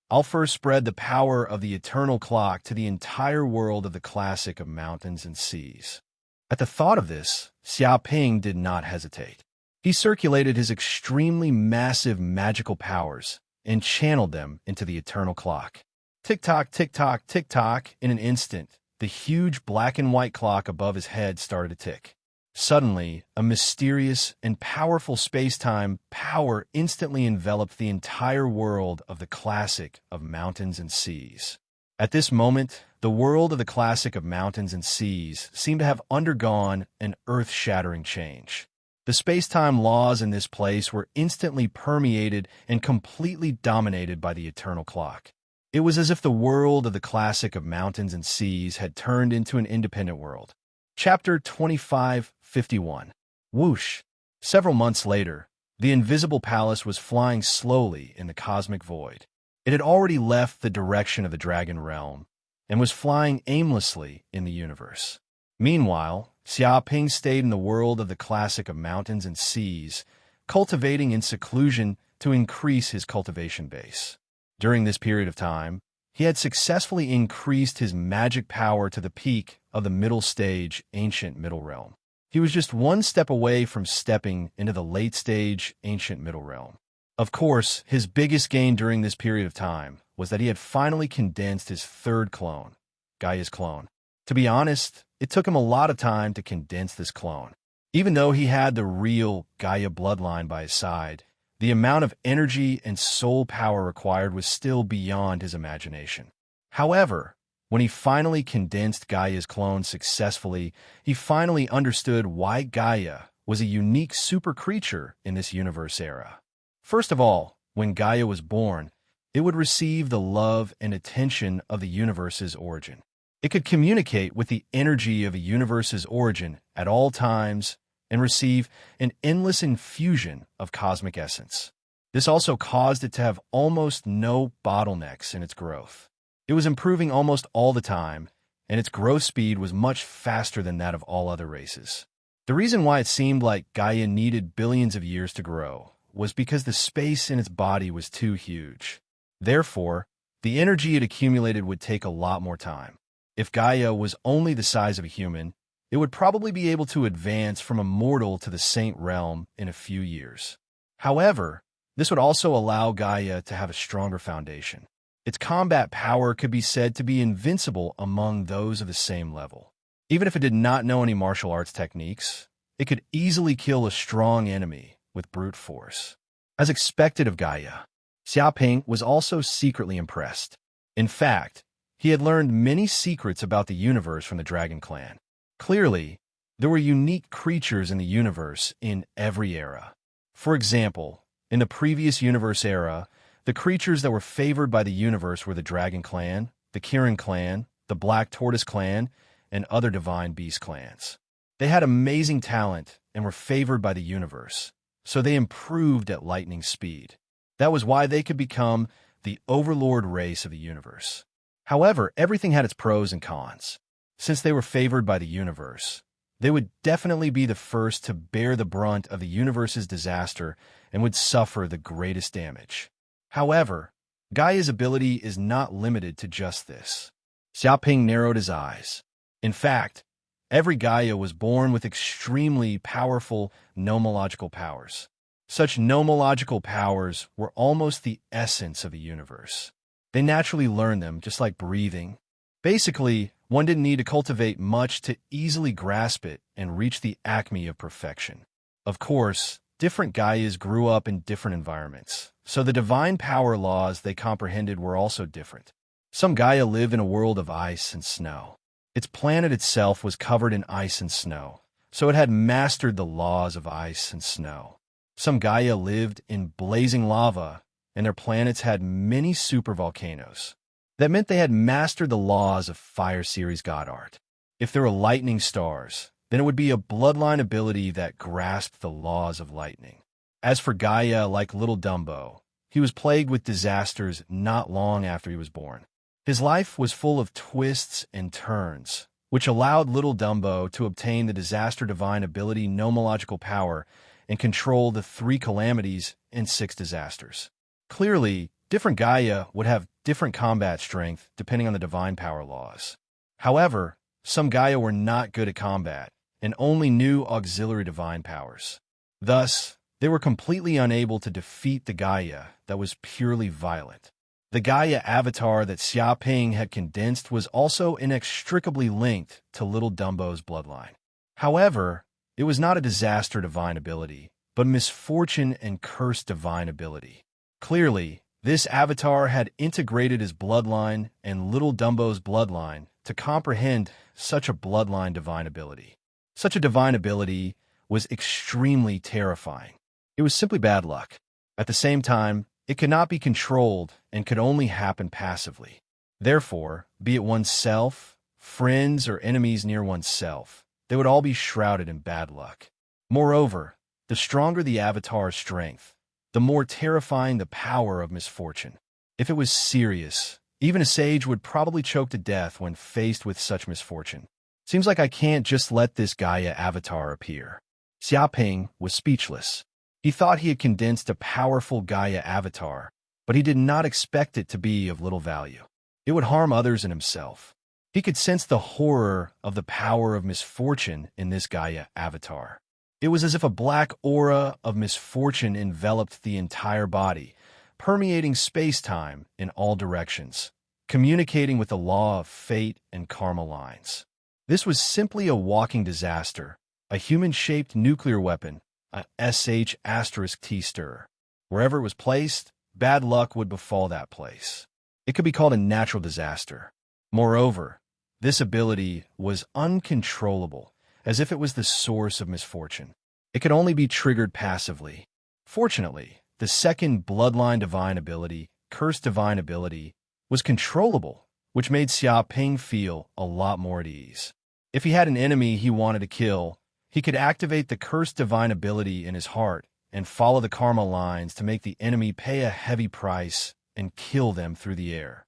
I'll first spread the power of the eternal clock to the entire world of the classic of mountains and seas. At the thought of this, Xiaoping did not hesitate. He circulated his extremely massive magical powers and channeled them into the eternal clock. Tick-tock, tick-tock, tick-tock. In an instant, the huge black and white clock above his head started to tick. Suddenly, a mysterious and powerful space-time power instantly enveloped the entire world of the classic of mountains and seas. At this moment, the world of the classic of mountains and seas seemed to have undergone an earth-shattering change. The space-time laws in this place were instantly permeated and completely dominated by the eternal clock. It was as if the world of the classic of mountains and seas had turned into an independent world. Chapter 2551. Whoosh! Several months later, the invisible palace was flying slowly in the cosmic void. It had already left the direction of the dragon realm and was flying aimlessly in the universe. Meanwhile, Xiaoping stayed in the world of the classic of mountains and seas, cultivating in seclusion to increase his cultivation base. During this period of time, he had successfully increased his magic power to the peak of the middle stage ancient middle realm. He was just one step away from stepping into the late stage ancient middle realm. Of course, his biggest gain during this period of time was that he had finally condensed his third clone, Gaia's clone. To be honest, it took him a lot of time to condense this clone. Even though he had the real Gaia bloodline by his side, the amount of energy and soul power required was still beyond his imagination. However, when he finally condensed Gaia's clone successfully, he finally understood why Gaia was a unique super creature in this universe era. First of all, when Gaia was born, it would receive the love and attention of the universe's origin. It could communicate with the energy of a universe's origin at all times and receive an endless infusion of cosmic essence. This also caused it to have almost no bottlenecks in its growth. It was improving almost all the time, and its growth speed was much faster than that of all other races. The reason why it seemed like Gaia needed billions of years to grow was because the space in its body was too huge. Therefore, the energy it accumulated would take a lot more time. If Gaia was only the size of a human, it would probably be able to advance from a mortal to the saint realm in a few years. However, this would also allow Gaia to have a stronger foundation. Its combat power could be said to be invincible among those of the same level. Even if it did not know any martial arts techniques, it could easily kill a strong enemy with brute force. As expected of Gaia, Xiaoping was also secretly impressed. In fact, he had learned many secrets about the universe from the Dragon Clan. Clearly, there were unique creatures in the universe in every era. For example, in the previous universe era, the creatures that were favored by the universe were the Dragon Clan, the Kirin Clan, the Black Tortoise Clan, and other Divine Beast clans. They had amazing talent and were favored by the universe, so they improved at lightning speed. That was why they could become the overlord race of the universe. However, everything had its pros and cons. Since they were favored by the universe, they would definitely be the first to bear the brunt of the universe's disaster and would suffer the greatest damage. However, Gaia's ability is not limited to just this. Xiaoping narrowed his eyes. In fact, every Gaia was born with extremely powerful nomological powers. Such nomological powers were almost the essence of the universe. They naturally learned them, just like breathing. Basically, one didn't need to cultivate much to easily grasp it and reach the acme of perfection. Of course, different Gaias grew up in different environments, so the divine power laws they comprehended were also different. Some Gaia lived in a world of ice and snow. Its planet itself was covered in ice and snow, so it had mastered the laws of ice and snow. Some Gaia lived in blazing lava, and their planets had many supervolcanoes. That meant they had mastered the laws of Fire Series God art. If there were lightning stars, then it would be a bloodline ability that grasped the laws of lightning. As for Gaia, like little Dumbo, he was plagued with disasters not long after he was born. His life was full of twists and turns, which allowed little Dumbo to obtain the disaster divine ability nomological power and control the 3 calamities and 6 disasters. Clearly, different Gaia would have different combat strength depending on the divine power laws. However, some Gaia were not good at combat and only knew auxiliary divine powers. Thus, they were completely unable to defeat the Gaia that was purely violent. The Gaia avatar that Xia Ping had condensed was also inextricably linked to little Dumbo's bloodline. However, it was not a disaster divine ability, but misfortune and curse divine ability. Clearly, this avatar had integrated his bloodline and little Dumbo's bloodline to comprehend such a bloodline divine ability. Such a divine ability was extremely terrifying. It was simply bad luck. At the same time, it could not be controlled and could only happen passively. Therefore, be it oneself, friends, or enemies near oneself, they would all be shrouded in bad luck. Moreover, the stronger the avatar's strength, the more terrifying the power of misfortune. If it was serious, even a sage would probably choke to death when faced with such misfortune. Seems like I can't just let this Gaia avatar appear. Xia Ping was speechless. He thought he had condensed a powerful Gaia avatar, but he did not expect it to be of little value. It would harm others and himself. He could sense the horror of the power of misfortune in this Gaia avatar. It was as if a black aura of misfortune enveloped the entire body, permeating space-time in all directions, communicating with the law of fate and karma lines. This was simply a walking disaster, a human-shaped nuclear weapon, a SH*T stir. Wherever it was placed, bad luck would befall that place. It could be called a natural disaster. Moreover, this ability was uncontrollable, as if it was the source of misfortune. It could only be triggered passively. Fortunately, the second bloodline divine ability, curse divine ability, was controllable, which made Xia Ping feel a lot more at ease. If he had an enemy he wanted to kill, he could activate the curse divine ability in his heart and follow the karma lines to make the enemy pay a heavy price and kill them through the air.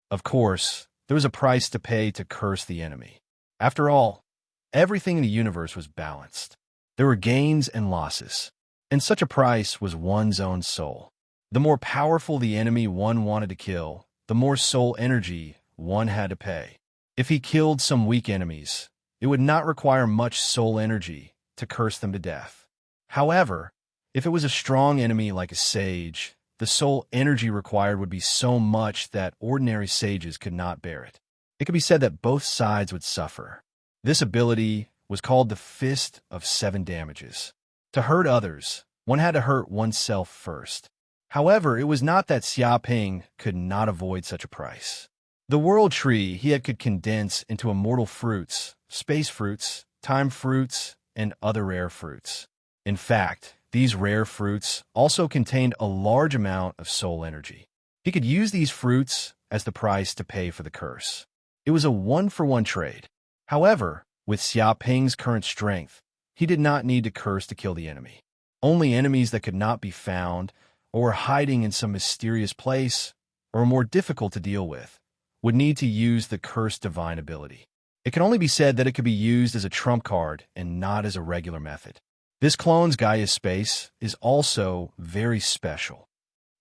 Of course, there was a price to pay to curse the enemy. After all, everything in the universe was balanced. There were gains and losses, and such a price was one's own soul. The more powerful the enemy one wanted to kill, the more soul energy one had to pay. If he killed some weak enemies, it would not require much soul energy to curse them to death. However, if it was a strong enemy like a sage, the soul energy required would be so much that ordinary sages could not bear it. It could be said that both sides would suffer. This ability was called the Fist of 7 Damages. To hurt others, one had to hurt oneself first. However, it was not that Xia Ping could not avoid such a price. The world tree he could condense into immortal fruits, space fruits, time fruits, and other rare fruits. In fact, these rare fruits also contained a large amount of soul energy. He could use these fruits as the price to pay for the curse. It was a one-for-one trade. However, with Xia Ping's current strength, he did not need to curse to kill the enemy. Only enemies that could not be found, or were hiding in some mysterious place, or were more difficult to deal with, would need to use the cursed divine ability. It can only be said that it could be used as a trump card and not as a regular method. This clone's Gaia space is also very special.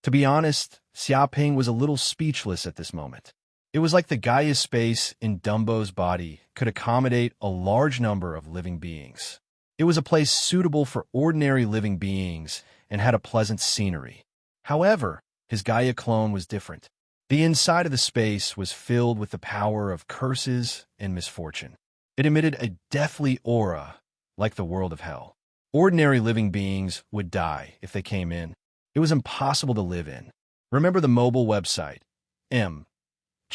To be honest, Xia Ping was a little speechless at this moment. It was like the Gaia space in Dumbo's body could accommodate a large number of living beings. It was a place suitable for ordinary living beings and had a pleasant scenery. However, his Gaia clone was different. The inside of the space was filled with the power of curses and misfortune. It emitted a deathly aura like the world of hell. Ordinary living beings would die if they came in. It was impossible to live in. Remember the mobile website,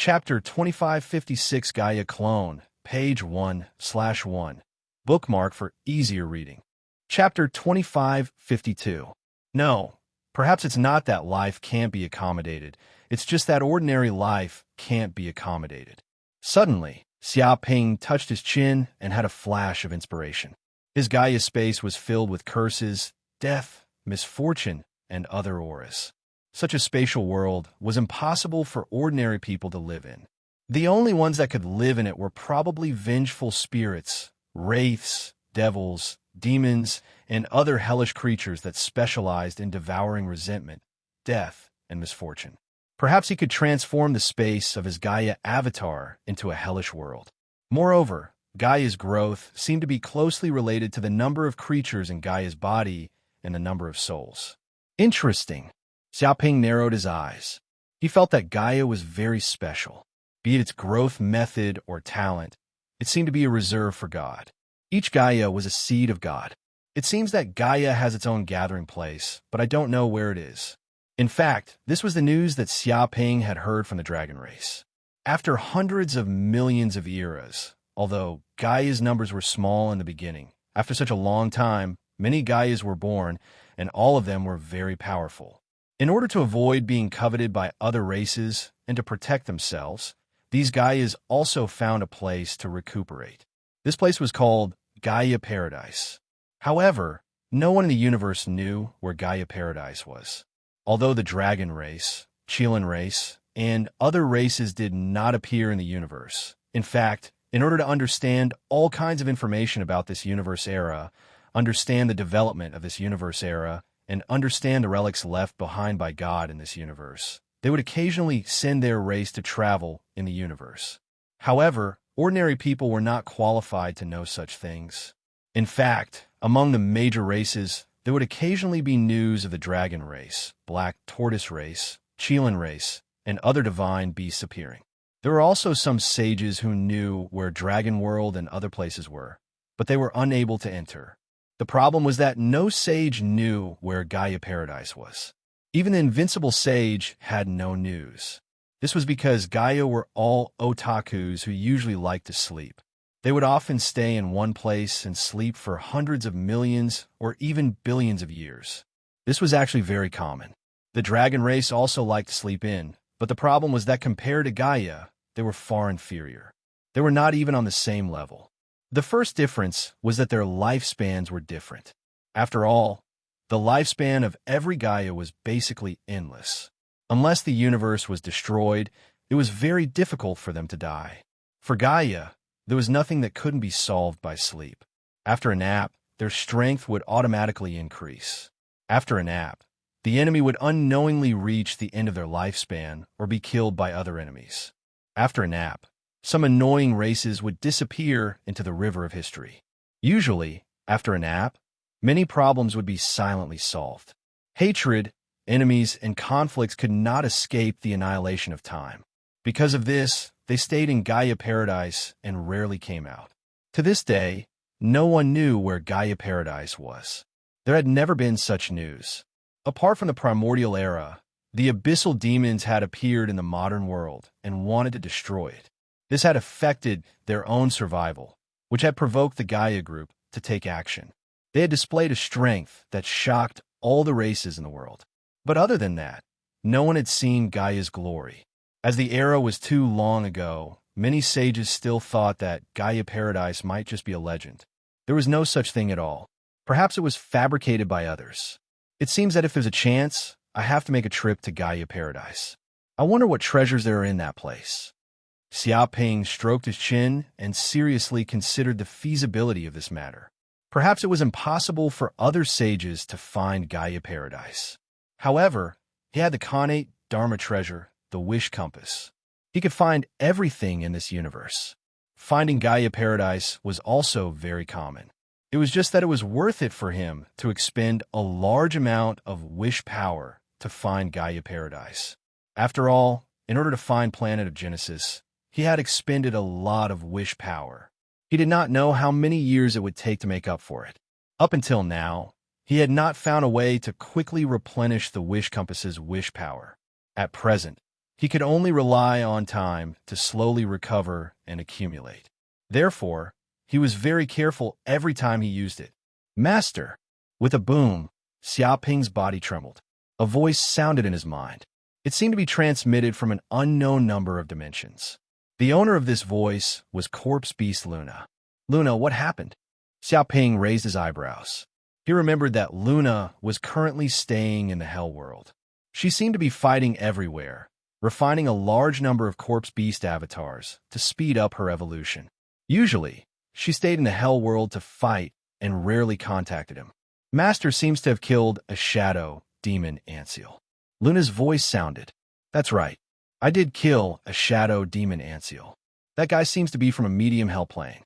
Chapter 2556 Gaia Clone, page 1/1. Bookmark for easier reading. Chapter 2552. No, perhaps it's not that life can't be accommodated. It's just that ordinary life can't be accommodated. Suddenly, Xiaoping touched his chin and had a flash of inspiration. His Gaia space was filled with curses, death, misfortune, and other auras. Such a spatial world was impossible for ordinary people to live in. The only ones that could live in it were probably vengeful spirits, wraiths, devils, demons, and other hellish creatures that specialized in devouring resentment, death, and misfortune. Perhaps he could transform the space of his Gaia avatar into a hellish world. Moreover, Gaia's growth seemed to be closely related to the number of creatures in Gaia's body and the number of souls. Interesting. Xiaoping narrowed his eyes. He felt that Gaia was very special. Be it its growth method or talent, it seemed to be a reserve for God. Each Gaia was a seed of God. It seems that Gaia has its own gathering place, but I don't know where it is. In fact, this was the news that Xiaoping had heard from the dragon race. After hundreds of millions of eras, although Gaia's numbers were small in the beginning, after such a long time, many Gaias were born, and all of them were very powerful. In order to avoid being coveted by other races and to protect themselves, these Gaias also found a place to recuperate. This place was called Gaia Paradise. However, no one in the universe knew where Gaia Paradise was. Although the dragon race, Qilin race, and other races did not appear in the universe. In fact, in order to understand all kinds of information about this universe era, understand the development of this universe era, and understand the relics left behind by God in this universe, they would occasionally send their race to travel in the universe. However, ordinary people were not qualified to know such things. In fact, among the major races, there would occasionally be news of the dragon race, black tortoise race, Qilin race, and other divine beasts appearing. There were also some sages who knew where Dragon World and other places were, but they were unable to enter. The problem was that no sage knew where Gaia Paradise was. Even the invincible sage had no news. This was because Gaia were all otakus who usually liked to sleep. They would often stay in one place and sleep for hundreds of millions or even billions of years. This was actually very common. The dragon race also liked to sleep in, but the problem was that compared to Gaia, they were far inferior. They were not even on the same level. The first difference was that their lifespans were different. After all, the lifespan of every Gaia was basically endless. Unless the universe was destroyed, it was very difficult for them to die. For Gaia, there was nothing that couldn't be solved by sleep. After a nap, their strength would automatically increase. After a nap, the enemy would unknowingly reach the end of their lifespan or be killed by other enemies. After a nap, some annoying races would disappear into the river of history. Usually, after a nap, many problems would be silently solved. Hatred, enemies, and conflicts could not escape the annihilation of time. Because of this, they stayed in Gaia Paradise and rarely came out. To this day, no one knew where Gaia Paradise was. There had never been such news. Apart from the primordial era, the abyssal demons had appeared in the modern world and wanted to destroy it. This had affected their own survival, which had provoked the Gaia group to take action. They had displayed a strength that shocked all the races in the world. But other than that, no one had seen Gaia's glory. As the era was too long ago, many sages still thought that Gaia Paradise might just be a legend. There was no such thing at all. Perhaps it was fabricated by others. It seems that if there's a chance, I have to make a trip to Gaia Paradise. I wonder what treasures there are in that place. Xiaoping stroked his chin and seriously considered the feasibility of this matter. Perhaps it was impossible for other sages to find Gaia Paradise. However, he had the Khanate Dharma treasure, the wish compass. He could find everything in this universe. Finding Gaia Paradise was also very common. It was just that it was worth it for him to expend a large amount of wish power to find Gaia Paradise. After all, in order to find Planet of Genesis, he had expended a lot of wish power. He did not know how many years it would take to make up for it. Up until now, he had not found a way to quickly replenish the wish compass's wish power. At present, He could only rely on time to slowly recover and accumulate. Therefore, he was very careful every time he used it. Master! With a boom, Xiaoping's body trembled. A voice sounded in his mind. It seemed to be transmitted from an unknown number of dimensions. The owner of this voice was Corpse Beast Luna. Luna, what happened? Xiaoping raised his eyebrows. He remembered that Luna was currently staying in the Hell World. She seemed to be fighting everywhere, refining a large number of Corpse Beast avatars to speed up her evolution. Usually, she stayed in the Hell World to fight and rarely contacted him. Master seems to have killed a shadow demon Anseal. Luna's voice sounded. That's right. I did kill a shadow demon Anseal. That guy seems to be from a medium hell plane.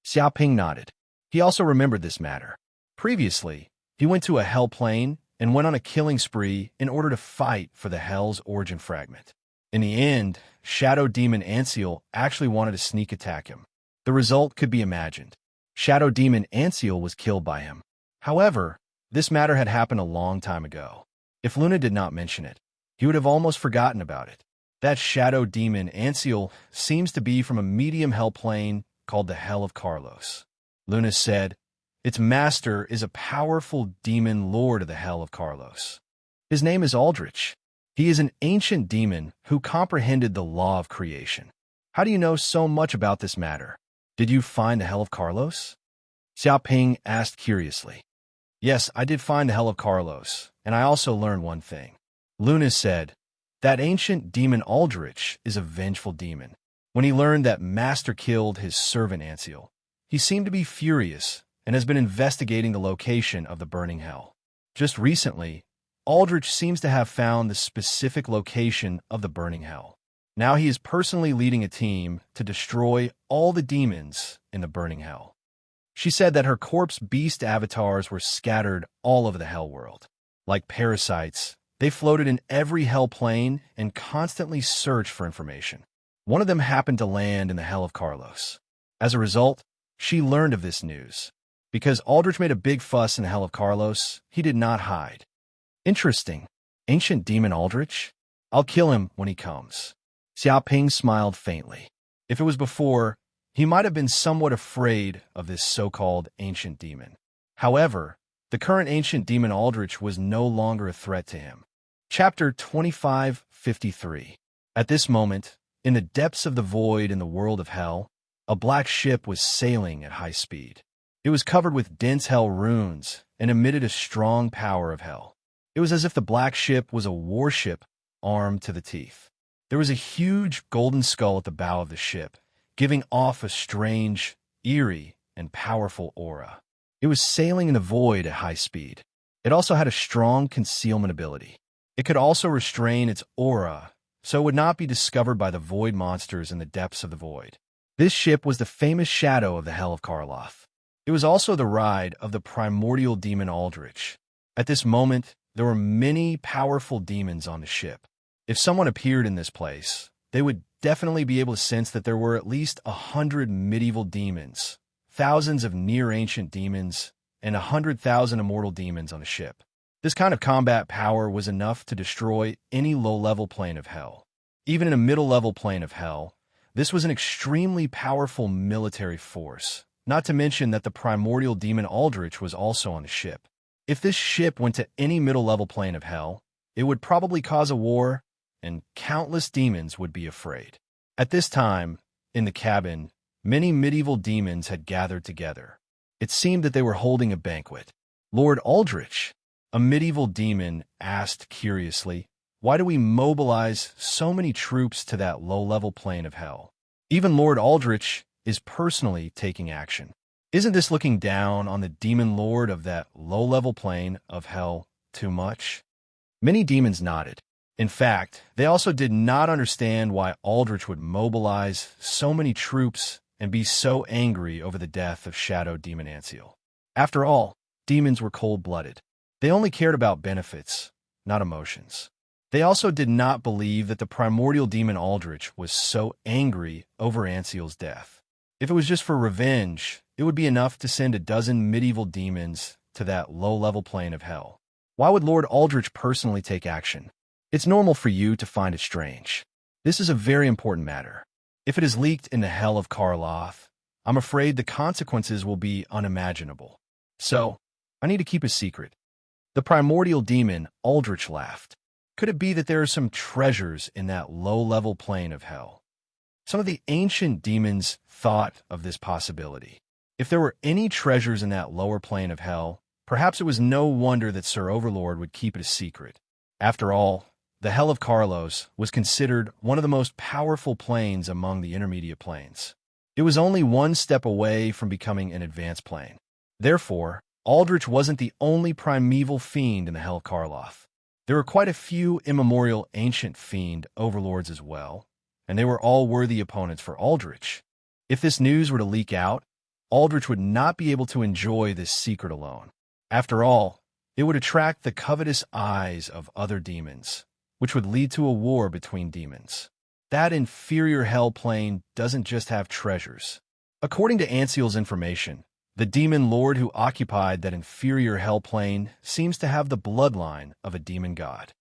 Xiaoping nodded. He also remembered this matter. Previously, he went to a hell plane and went on a killing spree in order to fight for the Hell's origin fragment. In the end, Shadow Demon Anseal actually wanted to sneak attack him. The result could be imagined. Shadow Demon Anseal was killed by him. However, this matter had happened a long time ago. If Luna did not mention it, he would have almost forgotten about it. That Shadow Demon Anseal seems to be from a medium hell plane called the Hell of Carlos. Luna said, its master is a powerful demon lord of the Hell of Carlos. His name is Aldrich. He is an ancient demon who comprehended the law of creation. How do you know so much about this matter? Did you find the Hell of Carlos? Xiaoping asked curiously. Yes, I did find the Hell of Carlos, and I also learned one thing. Luna said, that ancient demon Aldrich is a vengeful demon. When he learned that Master killed his servant Anseal, he seemed to be furious and has been investigating the location of the burning hell. Just recently, Aldrich seems to have found the specific location of the burning hell. Now he is personally leading a team to destroy all the demons in the burning hell. She said that her corpse beast avatars were scattered all over the hell world. Like parasites, they floated in every hell plane and constantly searched for information. One of them happened to land in the Hell of Carlos. As a result, she learned of this news. Because Aldrich made a big fuss in the Hell of Carlos, he did not hide. Interesting. Ancient demon Aldrich? I'll kill him when he comes. Xiaoping smiled faintly. If it was before, he might have been somewhat afraid of this so-called ancient demon. However, the current ancient demon Aldrich was no longer a threat to him. Chapter 2553. At this moment, in the depths of the void in the world of hell, a black ship was sailing at high speed. It was covered with dense hell runes and emitted a strong power of hell. It was as if the black ship was a warship armed to the teeth. There was a huge golden skull at the bow of the ship, giving off a strange, eerie, and powerful aura. It was sailing in the void at high speed. It also had a strong concealment ability. It could also restrain its aura, so it would not be discovered by the void monsters in the depths of the void. This ship was the famous shadow of the Hell of Karloff. It was also the ride of the primordial demon Aldrich. At this moment, there were many powerful demons on the ship. If someone appeared in this place, they would definitely be able to sense that there were at least 100 medieval demons, thousands of near-ancient demons, and 100,000 immortal demons on the ship. This kind of combat power was enough to destroy any low-level plane of hell. Even in a middle-level plane of hell, this was an extremely powerful military force. Not to mention that the primordial demon Aldrich was also on the ship. If this ship went to any middle-level plane of hell, it would probably cause a war, and countless demons would be afraid. At this time, in the cabin, many medieval demons had gathered together. It seemed that they were holding a banquet. Lord Aldrich, a medieval demon, asked curiously, why do we mobilize so many troops to that low-level plane of hell? Even Lord Aldrich is personally taking action. Isn't this looking down on the demon lord of that low-level plane of hell too much? Many demons nodded. In fact, they also did not understand why Aldrich would mobilize so many troops and be so angry over the death of Shadow Demon Anseal. After all, demons were cold-blooded. They only cared about benefits, not emotions. They also did not believe that the primordial demon Aldrich was so angry over Anseal's death. If it was just for revenge, it would be enough to send a dozen medieval demons to that low-level plane of hell. Why would Lord Aldrich personally take action? It's normal for you to find it strange. This is a very important matter. If it is leaked in the hell of Karloth, I'm afraid the consequences will be unimaginable. So, I need to keep a secret. The primordial demon, Aldrich, laughed. Could it be that there are some treasures in that low-level plane of hell? Some of the ancient demons thought of this possibility. If there were any treasures in that lower plane of hell, perhaps it was no wonder that Sir Overlord would keep it a secret. After all, the Hell of Carlos was considered one of the most powerful planes among the intermediate planes. It was only one step away from becoming an advanced plane. Therefore, Aldrich wasn't the only primeval fiend in the Hell of Karloth. There were quite a few immemorial ancient fiend overlords as well, and they were all worthy opponents for Aldrich. If this news were to leak out, Aldrich would not be able to enjoy this secret alone. After all, it would attract the covetous eyes of other demons, which would lead to a war between demons. That inferior hell plane doesn't just have treasures. According to Anseal's information, the demon lord who occupied that inferior hell plane seems to have the bloodline of a demon god.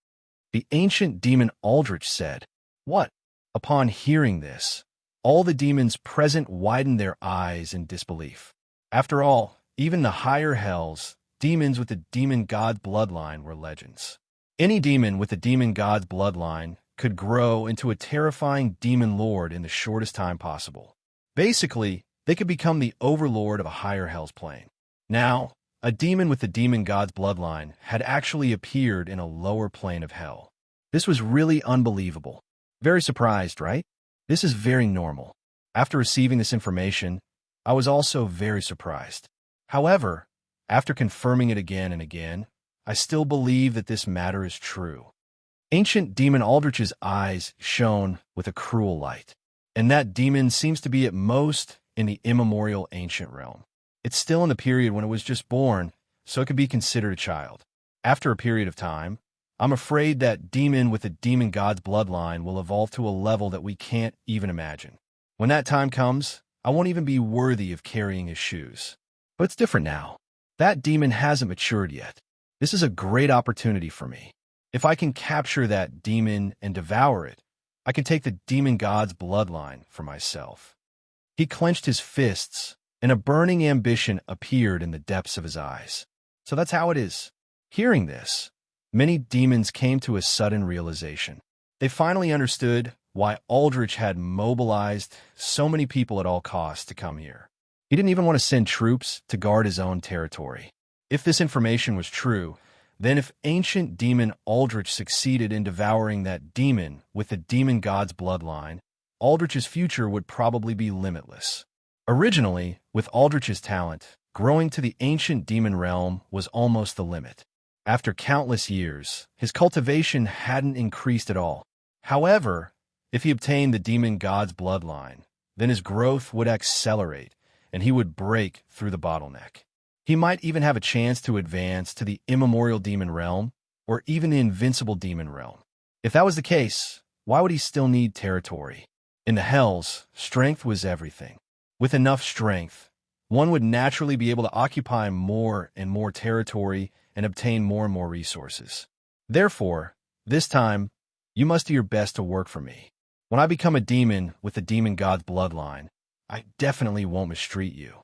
The ancient demon Aldrich said, "What?" Upon hearing this, all the demons present widened their eyes in disbelief. After all, even the higher hells, demons with the demon god bloodline were legends. Any demon with the demon god's bloodline could grow into a terrifying demon lord in the shortest time possible. Basically, they could become the overlord of a higher hell's plane. Now, a demon with the demon god's bloodline had actually appeared in a lower plane of hell. This was really unbelievable. Very surprised, right? This is very normal. After receiving this information, I was also very surprised. However, after confirming it again and again, I still believe that this matter is true. Ancient demon Aldrich's eyes shone with a cruel light, and that demon seems to be at most in the immemorial ancient realm. It's still in the period when it was just born, so it could be considered a child. After a period of time, I'm afraid that demon with the demon god's bloodline will evolve to a level that we can't even imagine. When that time comes, I won't even be worthy of carrying his shoes. But it's different now. That demon hasn't matured yet. This is a great opportunity for me. If I can capture that demon and devour it, I can take the demon god's bloodline for myself. He clenched his fists, and a burning ambition appeared in the depths of his eyes. So that's how it is. Hearing this, many demons came to a sudden realization. They finally understood why Aldrich had mobilized so many people at all costs to come here. He didn't even want to send troops to guard his own territory. If this information was true, then if ancient demon Aldrich succeeded in devouring that demon with the demon god's bloodline, Aldrich's future would probably be limitless. Originally, with Aldrich's talent, growing to the ancient demon realm was almost the limit. After countless years, his cultivation hadn't increased at all. However, if he obtained the demon god's bloodline, then his growth would accelerate, and he would break through the bottleneck. He might even have a chance to advance to the immemorial demon realm, or even the invincible demon realm. If that was the case, why would he still need territory? In the hells, strength was everything. With enough strength, one would naturally be able to occupy more and more territory and obtain more and more resources. Therefore, this time, you must do your best to work for me. When I become a demon with the demon god's bloodline, I definitely won't mistreat you.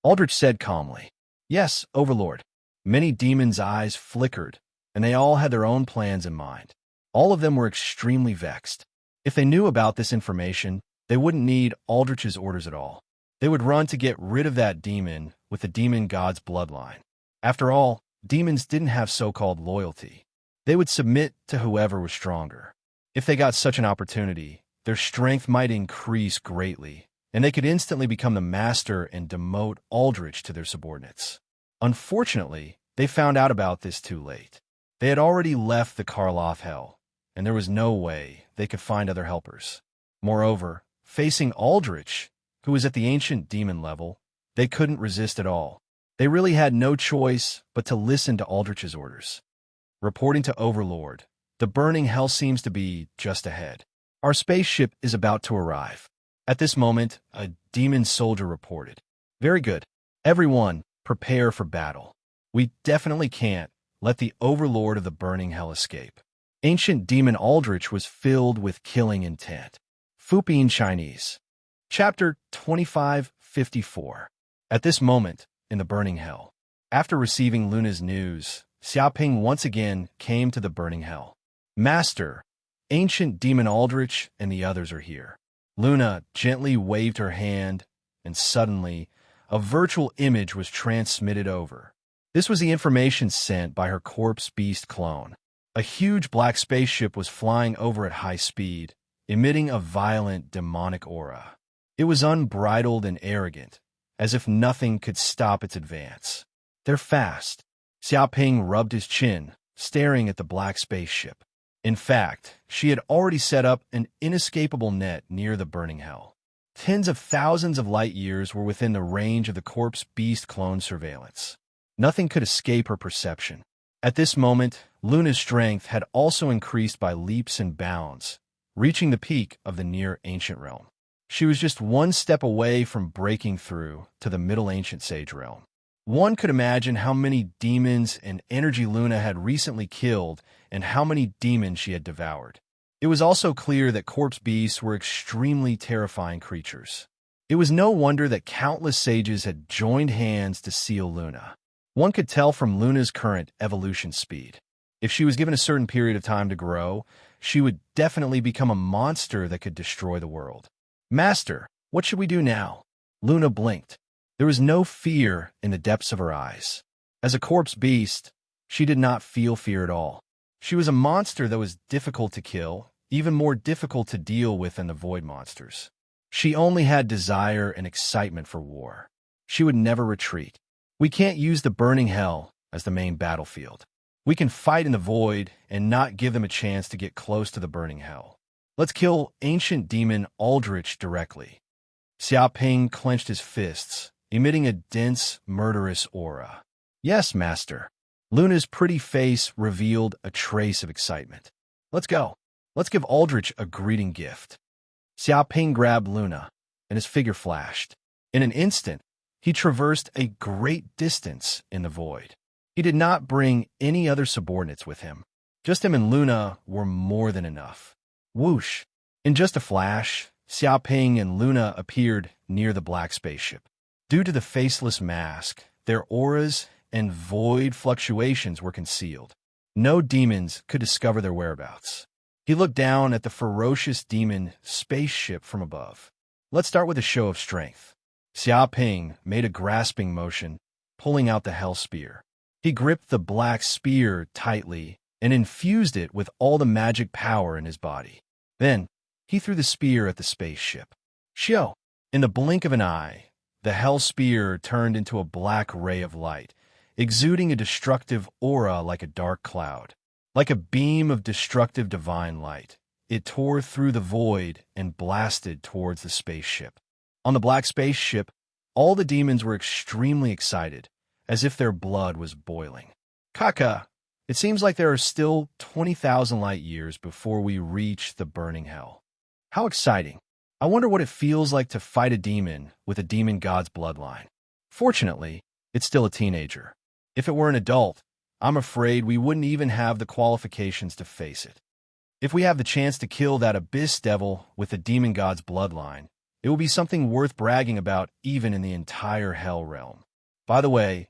Aldrich said calmly. Yes, Overlord. Many demons' eyes flickered, and they all had their own plans in mind. All of them were extremely vexed. If they knew about this information, they wouldn't need Aldrich's orders at all. They would run to get rid of that demon with the demon god's bloodline. After all, demons didn't have so-called loyalty. They would submit to whoever was stronger. If they got such an opportunity, their strength might increase greatly, and they could instantly become the master and demote Aldrich to their subordinates. Unfortunately, they found out about this too late. They had already left the Karloth Hell, and there was no way they could find other helpers. Moreover, facing Aldrich, who was at the ancient demon level, they couldn't resist at all. They really had no choice but to listen to Aldrich's orders. Reporting to Overlord, the burning hell seems to be just ahead. Our spaceship is about to arrive. At this moment, a demon soldier reported. Very good. Everyone, prepare for battle. We definitely can't let the Overlord of the burning hell escape. Ancient demon Aldrich was filled with killing intent. Fuping Chinese. Chapter 2554. At this moment, in the burning hell. After receiving Luna's news, Xiaoping once again came to the burning hell. Master, ancient demon Aldrich and the others are here. Luna gently waved her hand, and suddenly, a virtual image was transmitted over. This was the information sent by her corpse beast clone. A huge black spaceship was flying over at high speed, emitting a violent demonic aura. It was unbridled and arrogant, as if nothing could stop its advance. They're fast. Xiaoping rubbed his chin, staring at the black spaceship. In fact, she had already set up an inescapable net near the burning hell. Tens of thousands of light years were within the range of the corpse beast clone surveillance. Nothing could escape her perception. At this moment, Luna's strength had also increased by leaps and bounds, reaching the peak of the near ancient realm. She was just one step away from breaking through to the Middle Ancient Sage realm. One could imagine how many demons and energy Luna had recently killed and how many demons she had devoured. It was also clear that corpse beasts were extremely terrifying creatures. It was no wonder that countless sages had joined hands to seal Luna. One could tell from Luna's current evolution speed. If she was given a certain period of time to grow, she would definitely become a monster that could destroy the world. Master, what should we do now? Luna blinked. There was no fear in the depths of her eyes. As a corpse beast, she did not feel fear at all. She was a monster that was difficult to kill, even more difficult to deal with than the void monsters. She only had desire and excitement for war. She would never retreat. We can't use the burning hell as the main battlefield. We can fight in the void and not give them a chance to get close to the burning hell. Let's kill ancient demon Aldrich directly. Xiaoping clenched his fists, emitting a dense, murderous aura. Yes, master. Luna's pretty face revealed a trace of excitement. Let's go. Let's give Aldrich a greeting gift. Xiaoping grabbed Luna, and his figure flashed. In an instant, he traversed a great distance in the void. He did not bring any other subordinates with him. Just him and Luna were more than enough. Whoosh! In just a flash, Xiaoping and Luna appeared near the black spaceship. Due to the faceless mask, their auras and void fluctuations were concealed. No demons could discover their whereabouts. He looked down at the ferocious demon spaceship from above. Let's start with a show of strength. Xiaoping made a grasping motion, pulling out the hell spear. He gripped the black spear tightly and infused it with all the magic power in his body. Then, he threw the spear at the spaceship. Shio! In the blink of an eye, the hell spear turned into a black ray of light, exuding a destructive aura like a dark cloud. Like a beam of destructive divine light, it tore through the void and blasted towards the spaceship. On the black spaceship, all the demons were extremely excited, as if their blood was boiling. Kaka, it seems like there are still 20,000 light years before we reach the burning hell. How exciting. I wonder what it feels like to fight a demon with a demon god's bloodline. Fortunately, it's still a teenager. If it were an adult, I'm afraid we wouldn't even have the qualifications to face it. If we have the chance to kill that abyss devil with the demon god's bloodline, it will be something worth bragging about even in the entire hell realm. By the way,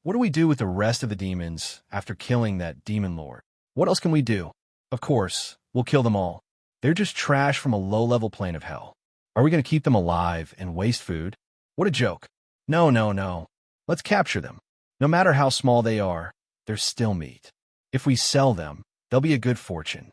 what do we do with the rest of the demons after killing that demon lord? What else can we do? Of course, we'll kill them all. They're just trash from a low-level plane of hell. Are we going to keep them alive and waste food? What a joke. No. Let's capture them. No matter how small they are, they're still meat. If we sell them, they'll be a good fortune.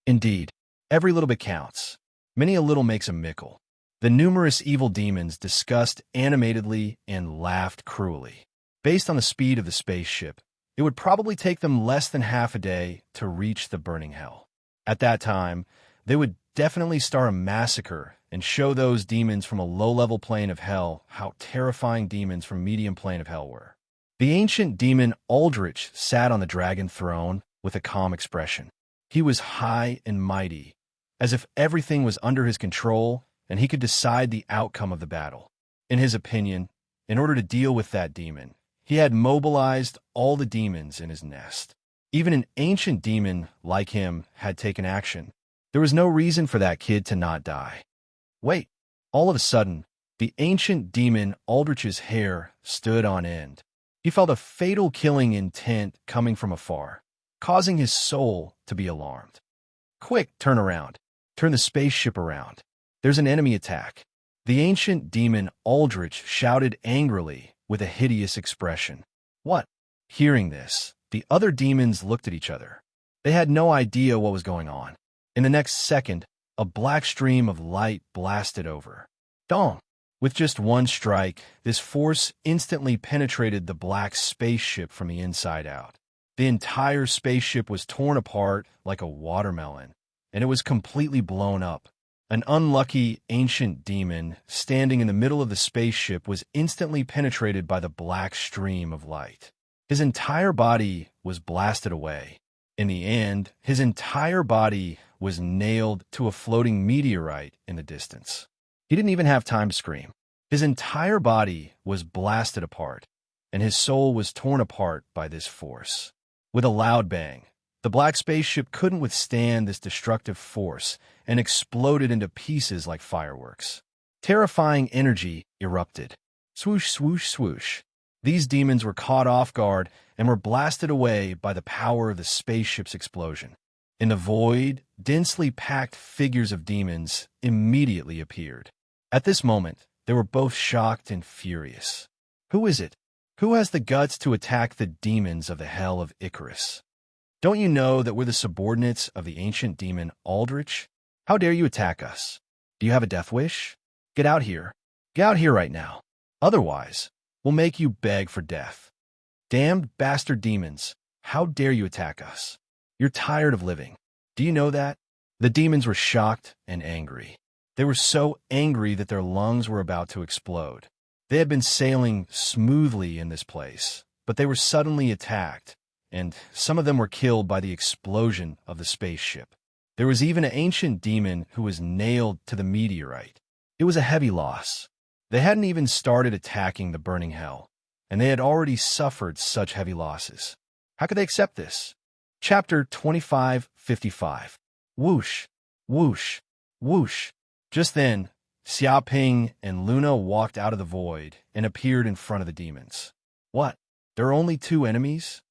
Indeed, every little bit counts. Many a little makes a mickle. The numerous evil demons discussed animatedly and laughed cruelly. Based on the speed of the spaceship, it would probably take them less than half a day to reach the burning hell. At that time, they would definitely start a massacre and show those demons from a low-level plane of hell how terrifying demons from medium plane of hell were. The ancient demon Aldrich sat on the dragon throne with a calm expression. He was high and mighty, as if everything was under his control and he could decide the outcome of the battle. In his opinion, in order to deal with that demon, he had mobilized all the demons in his nest. Even an ancient demon like him had taken action. There was no reason for that kid to not die. Wait. All of a sudden, the ancient demon Aldrich's hair stood on end. He felt a fatal killing intent coming from afar, causing his soul to be alarmed. Quick, turn around. Turn the spaceship around. There's an enemy attack. The ancient demon Aldrich shouted angrily with a hideous expression. What? Hearing this, the other demons looked at each other. They had no idea what was going on. In the next second, a black stream of light blasted over. Dong! With just one strike, this force instantly penetrated the black spaceship from the inside out. The entire spaceship was torn apart like a watermelon, and it was completely blown up. An unlucky ancient demon standing in the middle of the spaceship was instantly penetrated by the black stream of light. His entire body was blasted away. In the end, his entire body was nailed to a floating meteorite in the distance. He didn't even have time to scream. His entire body was blasted apart, and his soul was torn apart by this force. With a loud bang, the black spaceship couldn't withstand this destructive force and exploded into pieces like fireworks. Terrifying energy erupted. Swoosh, swoosh, swoosh. These demons were caught off guard and were blasted away by the power of the spaceship's explosion. In the void, densely packed figures of demons immediately appeared. At this moment, they were both shocked and furious. Who is it? Who has the guts to attack the demons of the hell of Icarus? Don't you know that we're the subordinates of the ancient demon Aldrich? How dare you attack us? Do you have a death wish? Get out here. Get out here right now. Otherwise, we'll make you beg for death. Damned bastard demons, how dare you attack us? You're tired of living. Do you know that? The demons were shocked and angry. They were so angry that their lungs were about to explode. They had been sailing smoothly in this place, but they were suddenly attacked, and some of them were killed by the explosion of the spaceship. There was even an ancient demon who was nailed to the meteorite. It was a heavy loss. They hadn't even started attacking the burning hell, and they had already suffered such heavy losses. How could they accept this? Chapter 25:55. Whoosh, whoosh, whoosh. Just then, Xiaoping and Luna walked out of the void and appeared in front of the demons. What? There are only two enemies?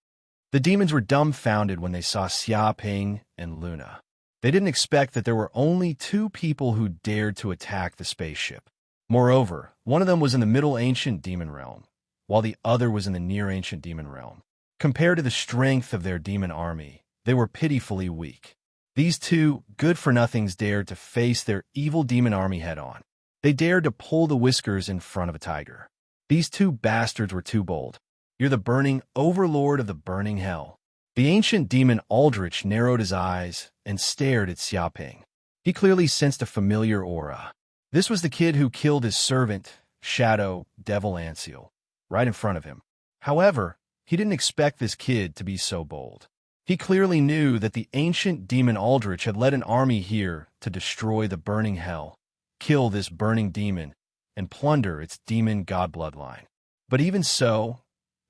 The demons were dumbfounded when they saw Xiaoping and Luna. They didn't expect that there were only two people who dared to attack the spaceship. Moreover, one of them was in the Middle Ancient Demon Realm, while the other was in the Near Ancient Demon Realm. Compared to the strength of their demon army, they were pitifully weak. These two good-for-nothings dared to face their evil demon army head-on. They dared to pull the whiskers in front of a tiger. These two bastards were too bold. You're the burning overlord of the burning hell. The ancient demon Aldrich narrowed his eyes and stared at Xiaoping. He clearly sensed a familiar aura. This was the kid who killed his servant, Shadow Devil Anseal, right in front of him. However, he didn't expect this kid to be so bold. He clearly knew that the ancient demon Aldrich had led an army here to destroy the burning hell, kill this burning demon, and plunder its demon god bloodline. But even so,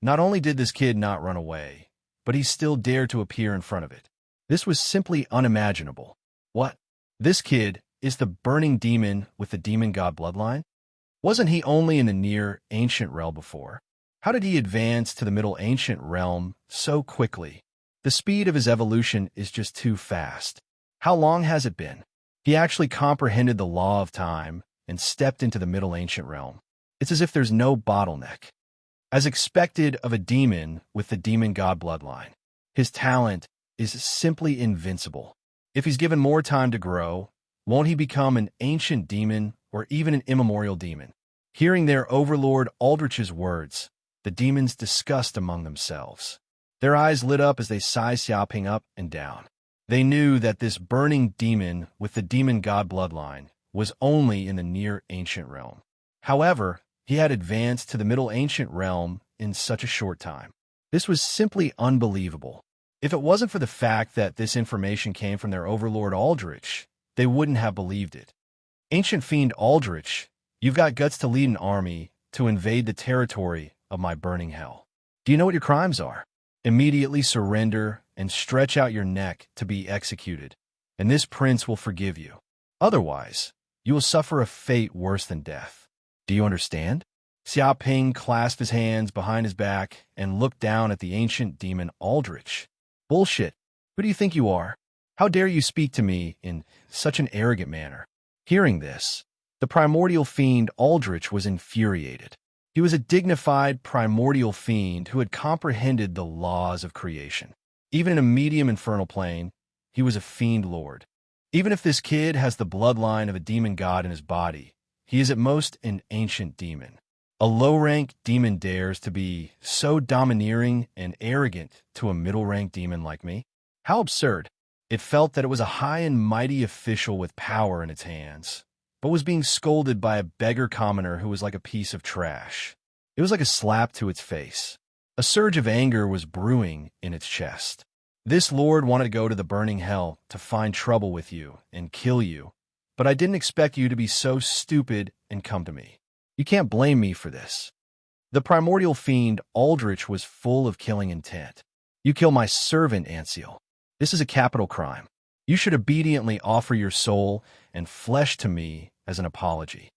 not only did this kid not run away, but he still dared to appear in front of it. This was simply unimaginable. What? This kid is the burning demon with the demon god bloodline? Wasn't he only in the Near Ancient Realm before? How did he advance to the Middle Ancient Realm so quickly? The speed of his evolution is just too fast. How long has it been? He actually comprehended the law of time and stepped into the Middle Ancient Realm. It's as if there's no bottleneck. As expected of a demon with the demon god bloodline, his talent is simply invincible. If he's given more time to grow, won't he become an ancient demon or even an immemorial demon? Hearing their overlord Aldrich's words, the demons discussed among themselves. Their eyes lit up as they sized Xiaoping up and down. They knew that this burning demon with the demon god bloodline was only in the Near Ancient Realm. However, he had advanced to the Middle Ancient Realm in such a short time. This was simply unbelievable. If it wasn't for the fact that this information came from their overlord Aldrich, they wouldn't have believed it. Ancient Fiend Aldrich, you've got guts to lead an army to invade the territory of my burning hell. Do you know what your crimes are? Immediately surrender and stretch out your neck to be executed, and this prince will forgive you. Otherwise, you will suffer a fate worse than death. Do you understand?" Xia Ping clasped his hands behind his back and looked down at the ancient demon Aldrich. "Bullshit. Who do you think you are? How dare you speak to me in such an arrogant manner?" Hearing this, the primordial fiend Aldrich was infuriated. He was a dignified primordial fiend who had comprehended the laws of creation. Even in a medium infernal plane, he was a fiend lord. Even if this kid has the bloodline of a demon god in his body, he is at most an ancient demon. A low-rank demon dares to be so domineering and arrogant to a middle-rank demon like me? How absurd. It felt that it was a high and mighty official with power in its hands, but was being scolded by a beggar commoner who was like a piece of trash. It was like a slap to its face. A surge of anger was brewing in its chest. This lord wanted to go to the burning hell to find trouble with you and kill you, but I didn't expect you to be so stupid and come to me. You can't blame me for this. The primordial fiend Aldrich was full of killing intent. You kill my servant, Anseal. This is a capital crime. You should obediently offer your soul and flesh to me as an apology.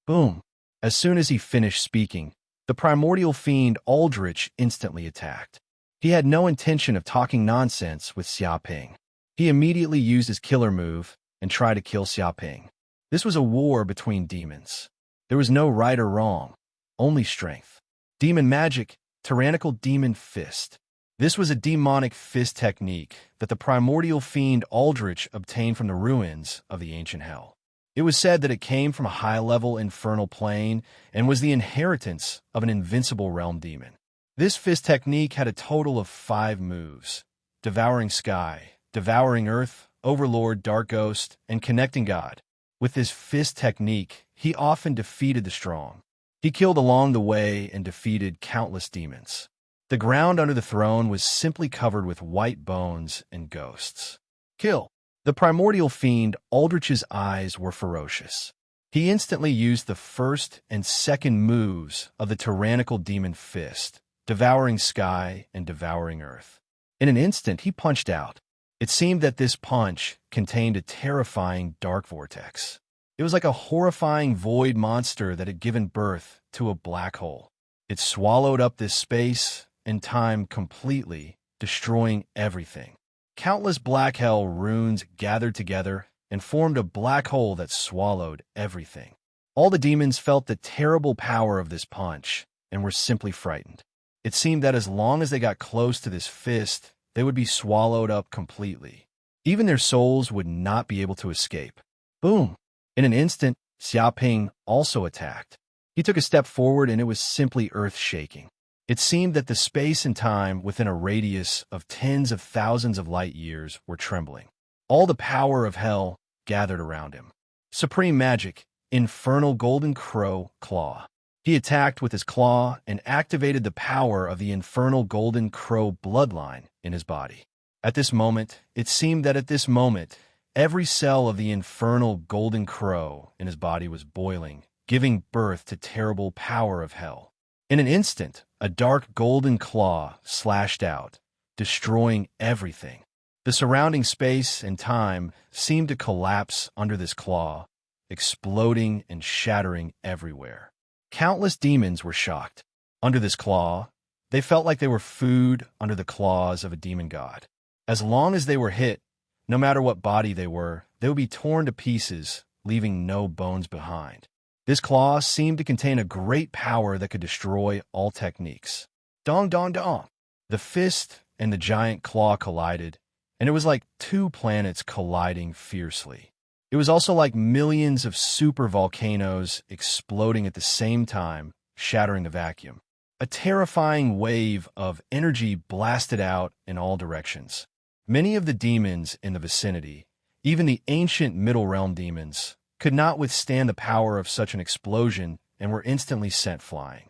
Boom. As soon as he finished speaking, the primordial fiend Aldrich instantly attacked. He had no intention of talking nonsense with Xia Ping. He immediately used his killer move and tried to kill Xia Ping. This was a war between demons. There was no right or wrong, only strength. Demon magic, tyrannical demon fist. This was a demonic fist technique that the primordial fiend Aldrich obtained from the ruins of the ancient hell. It was said that it came from a high-level infernal plane and was the inheritance of an invincible realm demon. This fist technique had a total of 5 moves: Devouring Sky, Devouring Earth, Overlord, Dark Ghost, and Connecting God. With this fist technique, he often defeated the strong. He killed along the way and defeated countless demons. The ground under the throne was simply covered with white bones and ghosts. Kill. The primordial fiend Aldrich's eyes were ferocious. He instantly used the first and second moves of the tyrannical demon fist, Devouring Sky and Devouring Earth. In an instant, he punched out. It seemed that this punch contained a terrifying dark vortex. It was like a horrifying void monster that had given birth to a black hole. It swallowed up this space and time completely, destroying everything. Countless black hell runes gathered together and formed a black hole that swallowed everything. All the demons felt the terrible power of this punch and were simply frightened. It seemed that as long as they got close to this fist, they would be swallowed up completely. Even their souls would not be able to escape. Boom! In an instant, Xia Ping also attacked. He took a step forward and it was simply earth-shaking. It seemed that the space and time within a radius of tens of thousands of light years were trembling. All the power of hell gathered around him. Supreme magic, infernal golden crow claw. He attacked with his claw and activated the power of the infernal golden crow bloodline in his body. At this moment, it seemed that every cell of the infernal golden crow in his body was boiling, giving birth to terrible power of hell. In an instant, a dark golden claw slashed out, destroying everything. The surrounding space and time seemed to collapse under this claw, exploding and shattering everywhere. Countless demons were shocked. Under this claw, they felt like they were food under the claws of a demon god. As long as they were hit, no matter what body they would be torn to pieces, leaving no bones behind. This claw seemed to contain a great power that could destroy all techniques. Dong, dong, dong. The fist and the giant claw collided, and it was like 2 planets colliding fiercely. It was also like millions of super volcanoes exploding at the same time, shattering the vacuum. A terrifying wave of energy blasted out in all directions. Many of the demons in the vicinity, even the ancient Middle Realm demons, could not withstand the power of such an explosion and were instantly sent flying.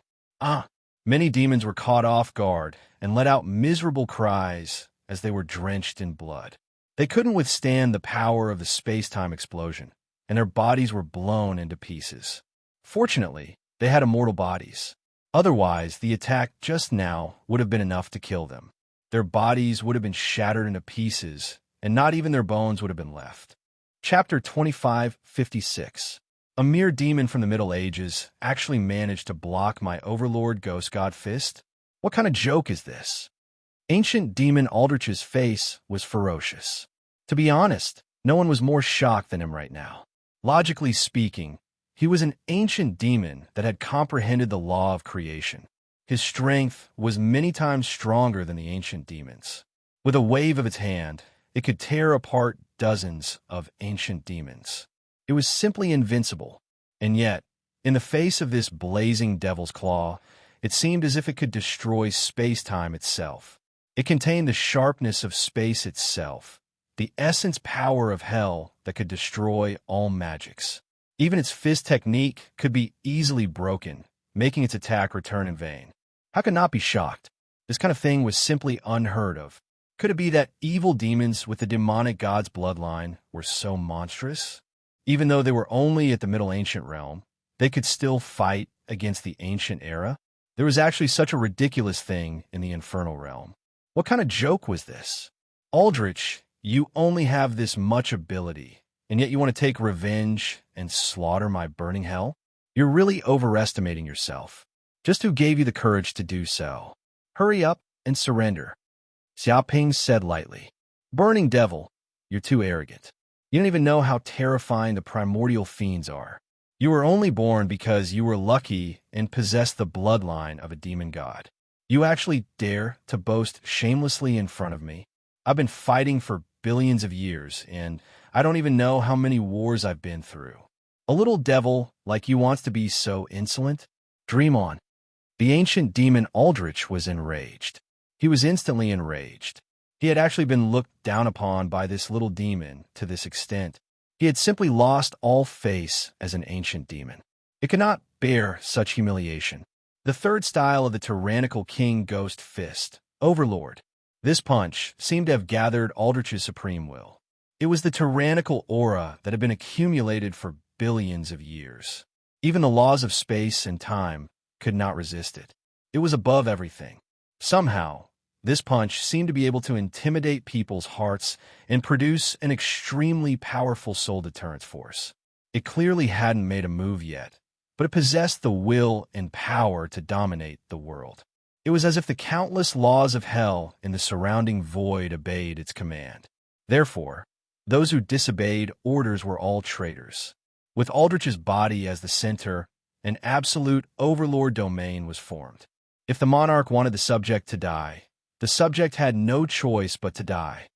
Many demons were caught off guard and let out miserable cries as they were drenched in blood. They couldn't withstand the power of the space-time explosion, and their bodies were blown into pieces. Fortunately, they had immortal bodies. Otherwise, the attack just now would have been enough to kill them. their bodies would have been shattered into pieces, and not even their bones would have been left. Chapter 2556. A mere demon from the Middle Ages actually managed to block my overlord ghost god fist? What kind of joke is this? Ancient demon Aldrich's face was ferocious. To be honest, no one was more shocked than him right now. Logically speaking, he was an ancient demon that had comprehended the law of creation. His strength was many times stronger than the ancient demons. With a wave of its hand, it could tear apart dozens of ancient demons. It was simply invincible, and yet, in the face of this blazing devil's claw, it seemed as if it could destroy space-time itself. It contained the sharpness of space itself, the essence power of hell that could destroy all magics. Even its fist technique could be easily broken, making its attack return in vain. How could not be shocked? This kind of thing was simply unheard of. Could it be that evil demons with the demonic god's bloodline were so monstrous? Even though they were only at the Middle Ancient realm, they could still fight against the Ancient era? There was actually such a ridiculous thing in the Infernal realm. What kind of joke was this? Aldrich, you only have this much ability, and yet you want to take revenge and slaughter my burning hell? You're really overestimating yourself. Just who gave you the courage to do so? Hurry up and surrender. Xiaoping said lightly. Burning devil, you're too arrogant. You don't even know how terrifying the primordial fiends are. You were only born because you were lucky and possessed the bloodline of a demon god. You actually dare to boast shamelessly in front of me? I've been fighting for billions of years, and I don't even know how many wars I've been through. A little devil like you wants to be so insolent? Dream on. The ancient demon Aldrich was enraged. He was instantly enraged. He had actually been looked down upon by this little demon to this extent. He had simply lost all face as an ancient demon. It could not bear such humiliation. The third style of the tyrannical king ghost fist, Overlord. This punch seemed to have gathered Aldrich's supreme will. It was the tyrannical aura that had been accumulated for billions of years. Even the laws of space and time could not resist it. It was above everything. Somehow, this punch seemed to be able to intimidate people's hearts and produce an extremely powerful soul deterrence force. It clearly hadn't made a move yet, but it possessed the will and power to dominate the world. It was as if the countless laws of hell in the surrounding void obeyed its command. Therefore, those who disobeyed orders were all traitors. With Aldrich's body as the center, an absolute overlord domain was formed. If the monarch wanted the subject to die, the subject had no choice but to die.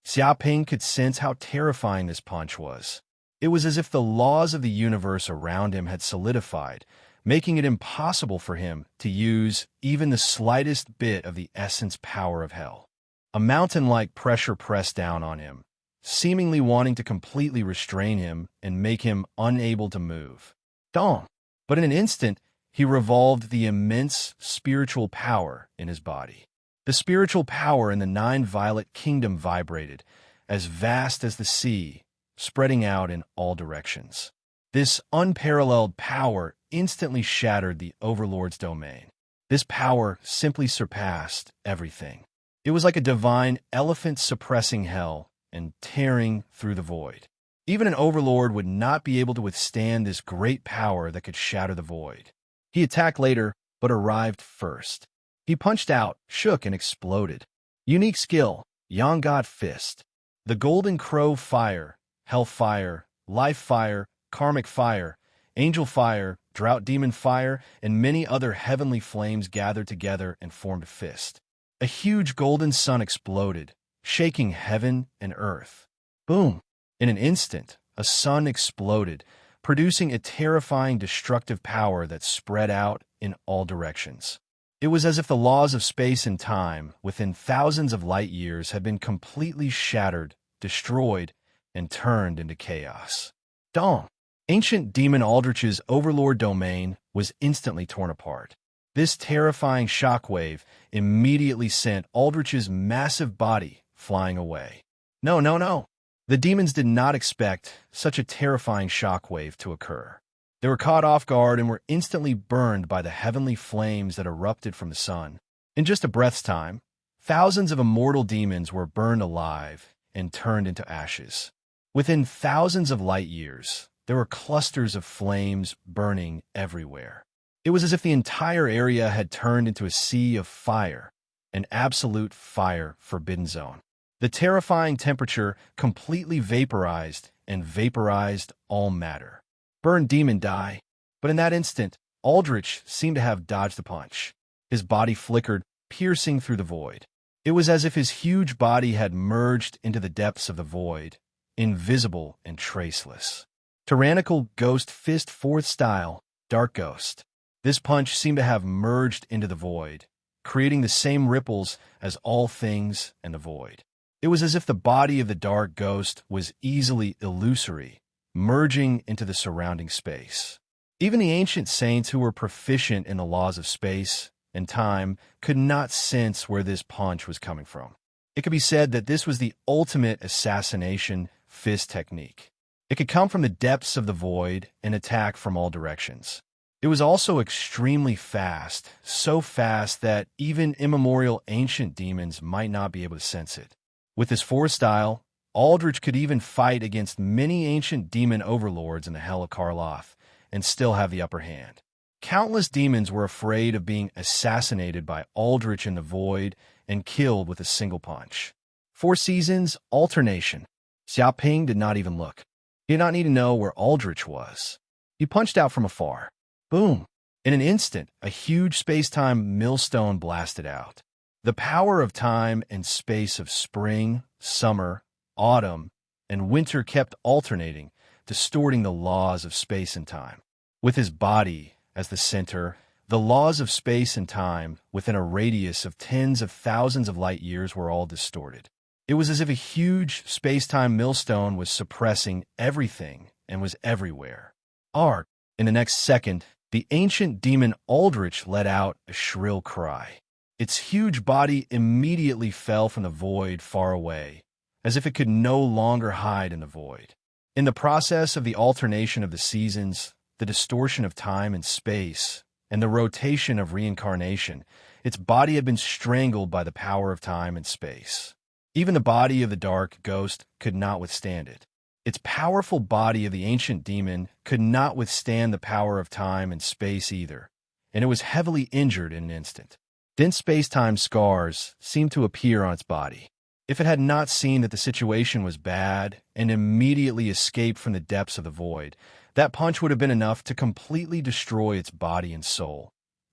Xiaoping could sense how terrifying this punch was. It was as if the laws of the universe around him had solidified, making it impossible for him to use even the slightest bit of the essence power of hell. A mountain-like pressure pressed down on him, seemingly wanting to completely restrain him and make him unable to move. Dong! But in an instant, he revolved the immense spiritual power in his body. The spiritual power in the nine-violet kingdom vibrated, as vast as the sea, spreading out in all directions. This unparalleled power instantly shattered the Overlord's domain. This power simply surpassed everything. It was like a divine elephant suppressing hell and tearing through the void. Even an Overlord would not be able to withstand this great power that could shatter the void. He attacked later, but arrived first. He punched out, shook, and exploded. Unique skill, Yang God Fist. The Golden Crow Fire, Hell Fire, Life Fire, Karmic Fire, Angel Fire, Drought Demon Fire, and many other heavenly flames gathered together and formed a fist. A huge golden sun exploded, shaking heaven and earth. Boom! In an instant, a sun exploded, producing a terrifying destructive power that spread out in all directions. It was as if the laws of space and time, within thousands of light years, had been completely shattered, destroyed, and turned into chaos. Dong! Ancient demon Aldrich's overlord domain was instantly torn apart. This terrifying shockwave immediately sent Aldrich's massive body flying away. No. The demons did not expect such a terrifying shockwave to occur. They were caught off guard and were instantly burned by the heavenly flames that erupted from the sun. In just a breath's time, Thousands of immortal demons were burned alive and turned into ashes. Within thousands of light years, there were clusters of flames burning everywhere. It was as if the entire area had turned into a sea of fire, an absolute fire forbidden zone. The terrifying temperature completely vaporized and vaporized all matter. Burn demon die. But in that instant, Aldrich seemed to have dodged the punch. His body flickered, piercing through the void. It was as if his huge body had merged into the depths of the void, invisible and traceless. Tyrannical Ghost Fist 4th Style, Dark Ghost. This punch seemed to have merged into the void, creating the same ripples as all things and the void. It was as if the body of the Dark Ghost was easily illusory, merging into the surrounding space. Even the ancient saints who were proficient in the laws of space and time could not sense where this punch was coming from. It could be said that this was the ultimate assassination fist technique. It could come from the depths of the void and attack from all directions. It was also extremely fast, so fast that even immemorial ancient demons might not be able to sense it. With his 4th style, Aldrich could even fight against many ancient demon overlords in the Hell of Karloth and still have the upper hand. Countless demons were afraid of being assassinated by Aldrich in the void and killed with a single punch. 4 seasons, alternation. Xiaoping did not even look. He did not need to know where Aldrich was. He punched out from afar. Boom! In an instant, a huge space-time millstone blasted out. The power of time and space of spring, summer, autumn, and winter kept alternating, distorting the laws of space and time. With his body as the center, the laws of space and time within a radius of tens of thousands of light years were all distorted. It was as if a huge space-time millstone was suppressing everything and was everywhere. Ark. In the next second, the ancient demon Aldrich let out a shrill cry. Its huge body immediately fell from the void far away, as if it could no longer hide in the void. In the process of the alternation of the seasons, the distortion of time and space, and the rotation of reincarnation, its body had been strangled by the power of time and space. Even the body of the Dark Ghost could not withstand it. Its powerful body of the ancient demon could not withstand the power of time and space either, and it was heavily injured in an instant. Dense space-time scars seemed to appear on its body. If it had not seen that the situation was bad and immediately escaped from the depths of the void, that punch would have been enough to completely destroy its body and soul,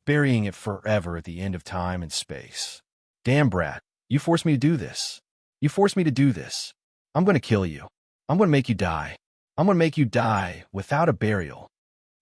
burying it forever at the end of time and space. Damn, brat, you forced me to do this. You forced me to do this. I'm going to kill you. I'm going to make you die. I'm going to make you die without a burial.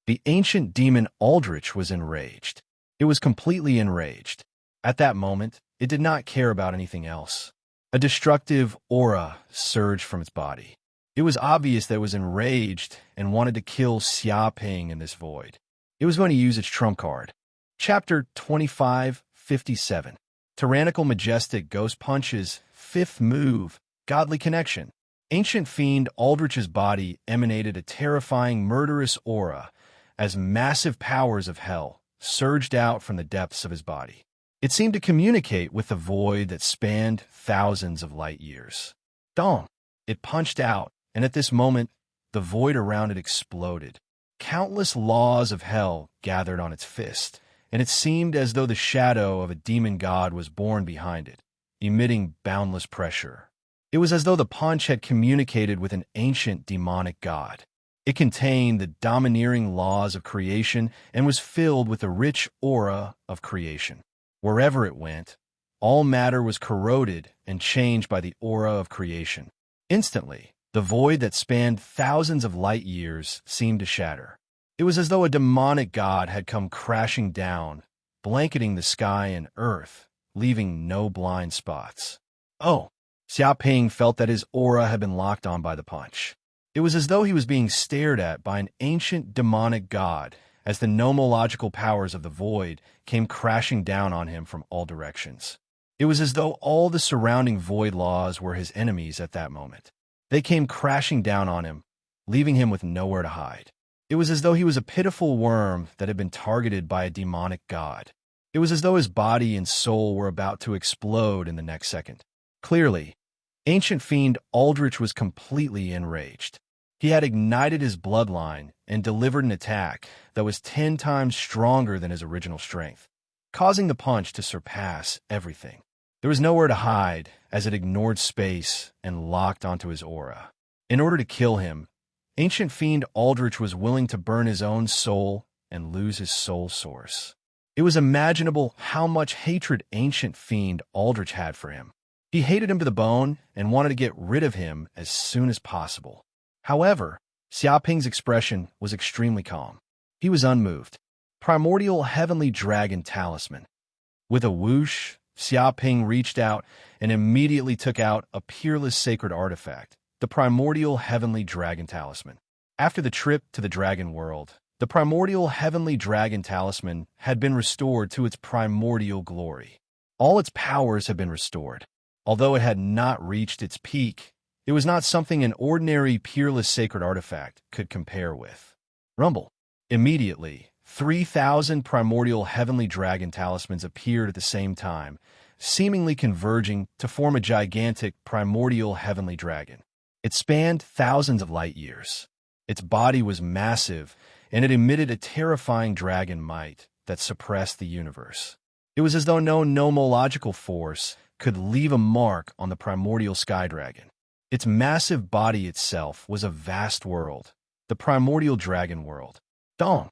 The ancient demon Aldrich was enraged. It was completely enraged. At that moment, it did not care about anything else. A destructive aura surged from its body. It was obvious that it was enraged and wanted to kill Xiaoping in this void. It was going to use its trump card. Chapter 2557. Tyrannical Majestic Ghost Punches, 5th Move, Godly Connection. Ancient Fiend Aldrich's body emanated a terrifying, murderous aura as massive powers of hell surged out from the depths of his body. It seemed to communicate with the void that spanned thousands of light years. Dong! It punched out, and at this moment, the void around it exploded. Countless laws of hell gathered on its fist, and it seemed as though the shadow of a demon god was born behind it, emitting boundless pressure. It was as though the punch had communicated with an ancient demonic god. It contained the domineering laws of creation and was filled with the rich aura of creation. Wherever it went, all matter was corroded and changed by the aura of creation. Instantly, the void that spanned thousands of light years seemed to shatter. It was as though a demonic god had come crashing down, blanketing the sky and earth, leaving no blind spots. Oh! Xiaoping felt that his aura had been locked on by the punch. It was as though he was being stared at by an ancient demonic god as the nomological powers of the void came crashing down on him from all directions. It was as though all the surrounding void laws were his enemies at that moment. They came crashing down on him, leaving him with nowhere to hide. It was as though he was a pitiful worm that had been targeted by a demonic god. It was as though his body and soul were about to explode in the next second. Clearly, ancient fiend Aldrich was completely enraged. He had ignited his bloodline and delivered an attack that was 10 times stronger than his original strength, causing the punch to surpass everything. There was nowhere to hide as it ignored space and locked onto his aura. In order to kill him, ancient fiend Aldrich was willing to burn his own soul and lose his soul source. It was imaginable how much hatred ancient fiend Aldrich had for him. He hated him to the bone and wanted to get rid of him as soon as possible. However, Xiaoping's expression was extremely calm. He was unmoved. Primordial Heavenly Dragon Talisman. With a whoosh, Xiaoping reached out and immediately took out a peerless sacred artifact, the Primordial Heavenly Dragon Talisman. After the trip to the Dragon World, the Primordial Heavenly Dragon Talisman had been restored to its primordial glory. All its powers had been restored. Although it had not reached its peak, it was not something an ordinary peerless sacred artifact could compare with. Rumble. Immediately, 3,000 primordial heavenly dragon talismans appeared at the same time, seemingly converging to form a gigantic primordial heavenly dragon. It spanned thousands of light years. Its body was massive, and it emitted a terrifying dragon might that suppressed the universe. It was as though no nomological force could leave a mark on the primordial sky dragon. Its massive body itself was a vast world, the primordial dragon world. Dong!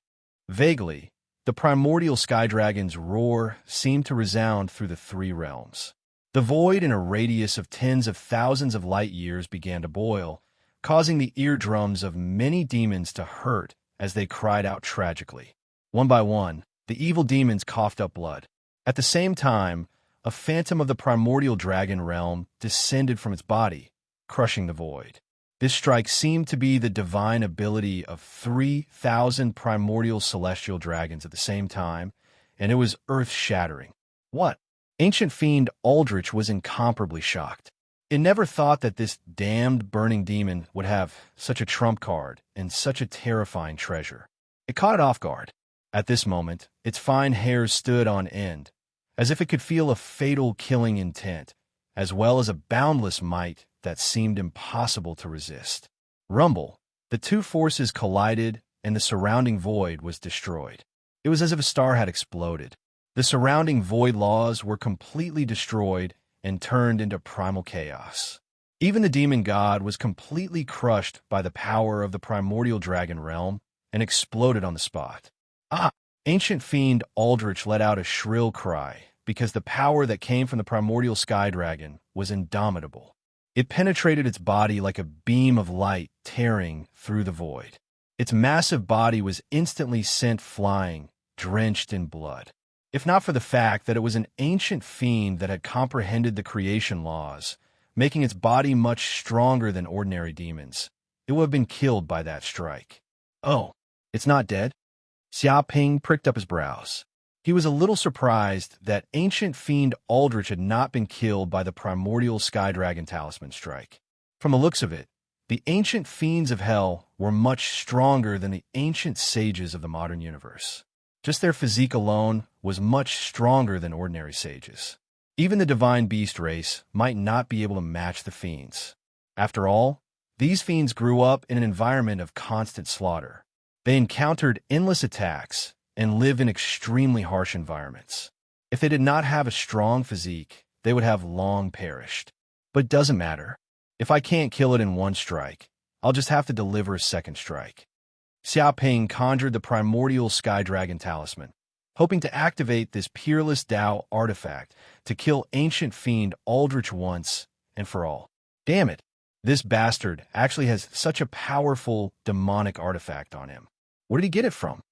Vaguely, the primordial sky dragon's roar seemed to resound through the 3 realms. The void in a radius of tens of thousands of light years began to boil, causing the eardrums of many demons to hurt as they cried out tragically. One by one, the evil demons coughed up blood. At the same time, a phantom of the primordial dragon realm descended from its body, crushing the void. This strike seemed to be the divine ability of 3,000 primordial celestial dragons at the same time, and it was earth-shattering. What? Ancient fiend Aldrich was incomparably shocked. It never thought that this damned burning demon would have such a trump card and such a terrifying treasure. It caught it off guard. At this moment, its fine hairs stood on end, as if it could feel a fatal killing intent, as well as a boundless might that seemed impossible to resist. Rumble. The 2 forces collided, and the surrounding void was destroyed. It was as if a star had exploded. The surrounding void laws were completely destroyed and turned into primal chaos. Even the demon god was completely crushed by the power of the primordial dragon realm and exploded on the spot. Ah! Ancient fiend Aldrich let out a shrill cry because the power that came from the primordial sky dragon was indomitable. It penetrated its body like a beam of light tearing through the void. Its massive body was instantly sent flying, drenched in blood. If not for the fact that it was an ancient fiend that had comprehended the creation laws, making its body much stronger than ordinary demons, it would have been killed by that strike. Oh, it's not dead? Xiaoping pricked up his brows. He was a little surprised that ancient fiend Aldrich had not been killed by the primordial sky dragon talisman strike. From the looks of it, the ancient fiends of hell were much stronger than the ancient sages of the modern universe. Just their physique alone was much stronger than ordinary sages. Even the divine beast race might not be able to match the fiends. After all, these fiends grew up in an environment of constant slaughter. They encountered endless attacks and live in extremely harsh environments. If they did not have a strong physique, they would have long perished. But it doesn't matter. If I can't kill it in one strike, I'll just have to deliver a second strike. Xiaoping conjured the primordial sky dragon talisman, hoping to activate this peerless Tao artifact to kill ancient fiend Aldrich once and for all. Damn it, this bastard actually has such a powerful demonic artifact on him. Where did he get it from?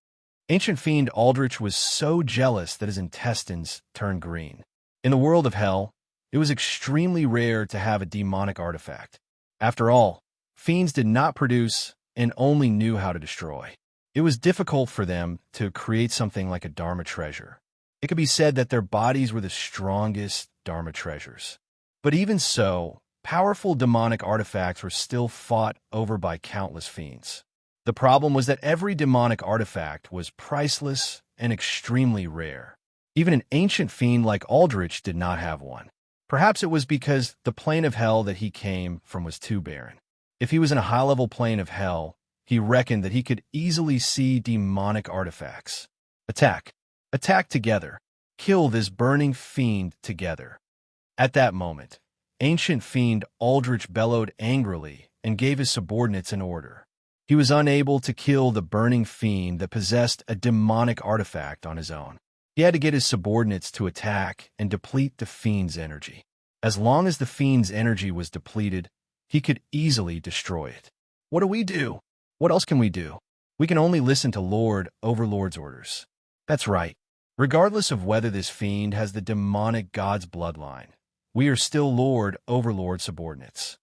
Ancient fiend Aldrich was so jealous that his intestines turned green. In the world of hell, it was extremely rare to have a demonic artifact. After all, fiends did not produce and only knew how to destroy. It was difficult for them to create something like a Dharma treasure. It could be said that their bodies were the strongest Dharma treasures. But even so, powerful demonic artifacts were still fought over by countless fiends. The problem was that every demonic artifact was priceless and extremely rare. Even an ancient fiend like Aldrich did not have one. Perhaps it was because the plane of hell that he came from was too barren. If he was in a high-level plane of hell, he reckoned that he could easily see demonic artifacts. Attack. Attack together. Kill this burning fiend together. At that moment, ancient fiend Aldrich bellowed angrily and gave his subordinates an order. He was unable to kill the burning fiend that possessed a demonic artifact on his own. He had to get his subordinates to attack and deplete the fiend's energy. As long as the fiend's energy was depleted, he could easily destroy it. What do we do? What else can we do? We can only listen to Lord Overlord's orders. That's right. Regardless of whether this fiend has the demonic god's bloodline, we are still Lord Overlord subordinates.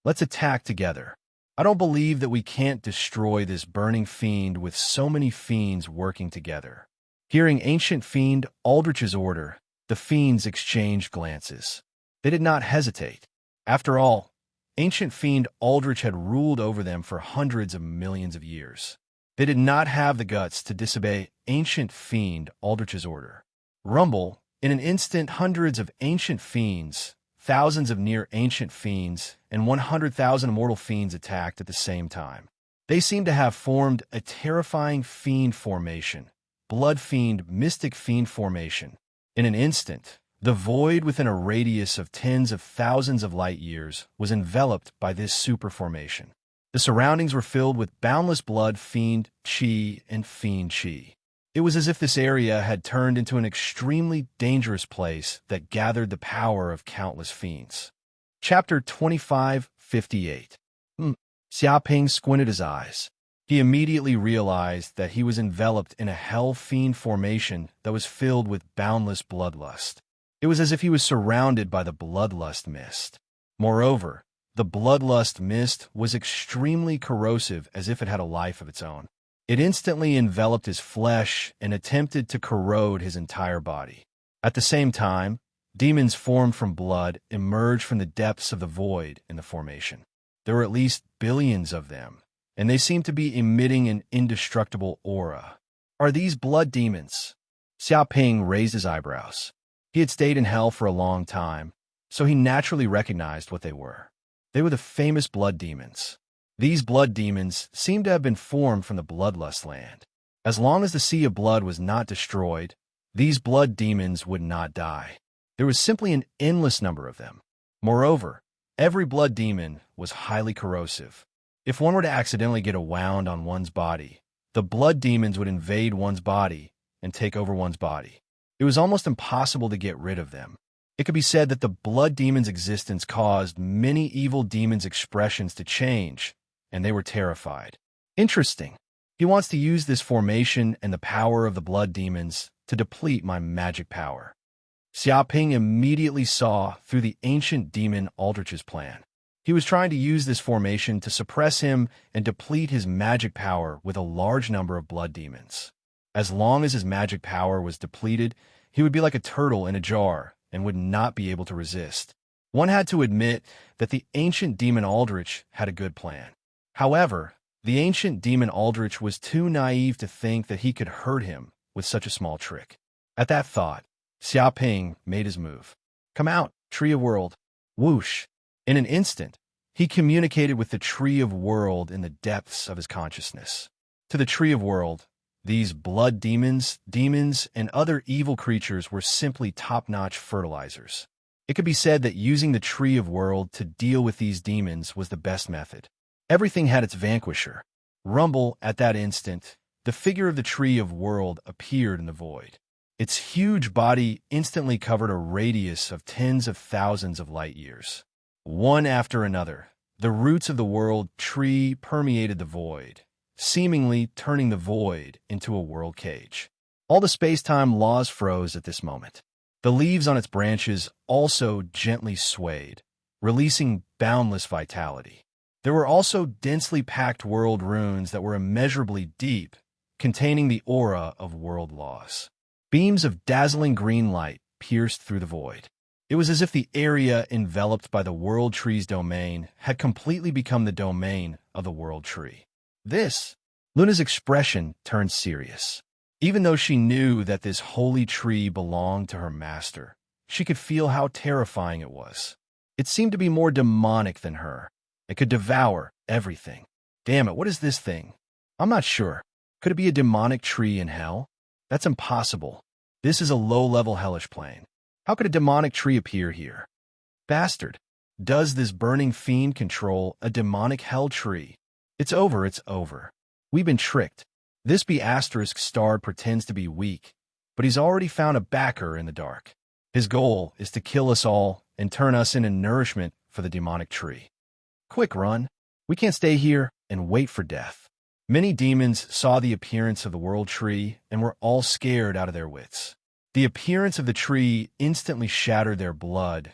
Let's attack together. I don't believe that we can't destroy this burning fiend with so many fiends working together. Hearing ancient fiend Aldrich's order, the fiends exchanged glances. They did not hesitate. After all, ancient fiend Aldrich had ruled over them for hundreds of millions of years. They did not have the guts to disobey ancient fiend Aldrich's order. Rumble, in an instant, hundreds of ancient fiends, thousands of near-ancient fiends, and 100,000 immortal fiends attacked at the same time. They seemed to have formed a terrifying fiend formation, blood fiend, mystic fiend formation. In an instant, the void within a radius of tens of thousands of light years was enveloped by this super formation. The surroundings were filled with boundless blood, fiend, chi, and fiend chi. It was as if this area had turned into an extremely dangerous place that gathered the power of countless fiends. Chapter 25:58. Xiaoping squinted his eyes. He immediately realized that he was enveloped in a hell fiend formation that was filled with boundless bloodlust. It was as if he was surrounded by the bloodlust mist. Moreover, the bloodlust mist was extremely corrosive, as if it had a life of its own. It instantly enveloped his flesh and attempted to corrode his entire body. At the same time, demons formed from blood emerged from the depths of the void in the formation. There were at least billions of them, and they seemed to be emitting an indestructible aura. Are these blood demons? Xiaoping raised his eyebrows. He had stayed in hell for a long time, so he naturally recognized what they were. They were the famous blood demons. These blood demons seemed to have been formed from the bloodlust land. As long as the sea of blood was not destroyed, these blood demons would not die. There was simply an endless number of them. Moreover, every blood demon was highly corrosive. If one were to accidentally get a wound on one's body, the blood demons would invade one's body and take over one's body. It was almost impossible to get rid of them. It could be said that the blood demon's existence caused many evil demons' expressions to change, and they were terrified. Interesting. He wants to use this formation and the power of the blood demons to deplete my magic power. Xiaoping immediately saw through the ancient demon Aldrich's plan. He was trying to use this formation to suppress him and deplete his magic power with a large number of blood demons. As long as his magic power was depleted, he would be like a turtle in a jar and would not be able to resist. One had to admit that the ancient demon Aldrich had a good plan. However, the ancient demon Aldrich was too naive to think that he could hurt him with such a small trick. At that thought, Xiaoping made his move. Come out, Tree of World. Whoosh. In an instant, he communicated with the Tree of World in the depths of his consciousness. To the Tree of World, these blood demons, and other evil creatures were simply top-notch fertilizers. It could be said that using the Tree of World to deal with these demons was the best method. Everything had its vanquisher. Rumble, at that instant, the figure of the Tree of World appeared in the void. Its huge body instantly covered a radius of tens of thousands of light years. One after another, the roots of the world tree permeated the void, seemingly turning the void into a world cage. All the space-time laws froze at this moment. The leaves on its branches also gently swayed, releasing boundless vitality. There were also densely packed world runes that were immeasurably deep, containing the aura of world laws. Beams of dazzling green light pierced through the void. It was as if the area enveloped by the world tree's domain had completely become the domain of the world tree. Luna's expression turned serious. Even though she knew that this holy tree belonged to her master, she could feel how terrifying it was. It seemed to be more demonic than her. It could devour everything. Damn it, what is this thing? I'm not sure. Could it be a demonic tree in hell? That's impossible. This is a low-level hellish plane. How could a demonic tree appear here? Bastard. Does this burning fiend control a demonic hell tree? It's over, it's over. We've been tricked. This B***star pretends to be weak, but he's already found a backer in the dark. His goal is to kill us all and turn us into nourishment for the demonic tree. Quick, run. We can't stay here and wait for death. Many demons saw the appearance of the world tree and were all scared out of their wits. The appearance of the tree instantly shattered their blood,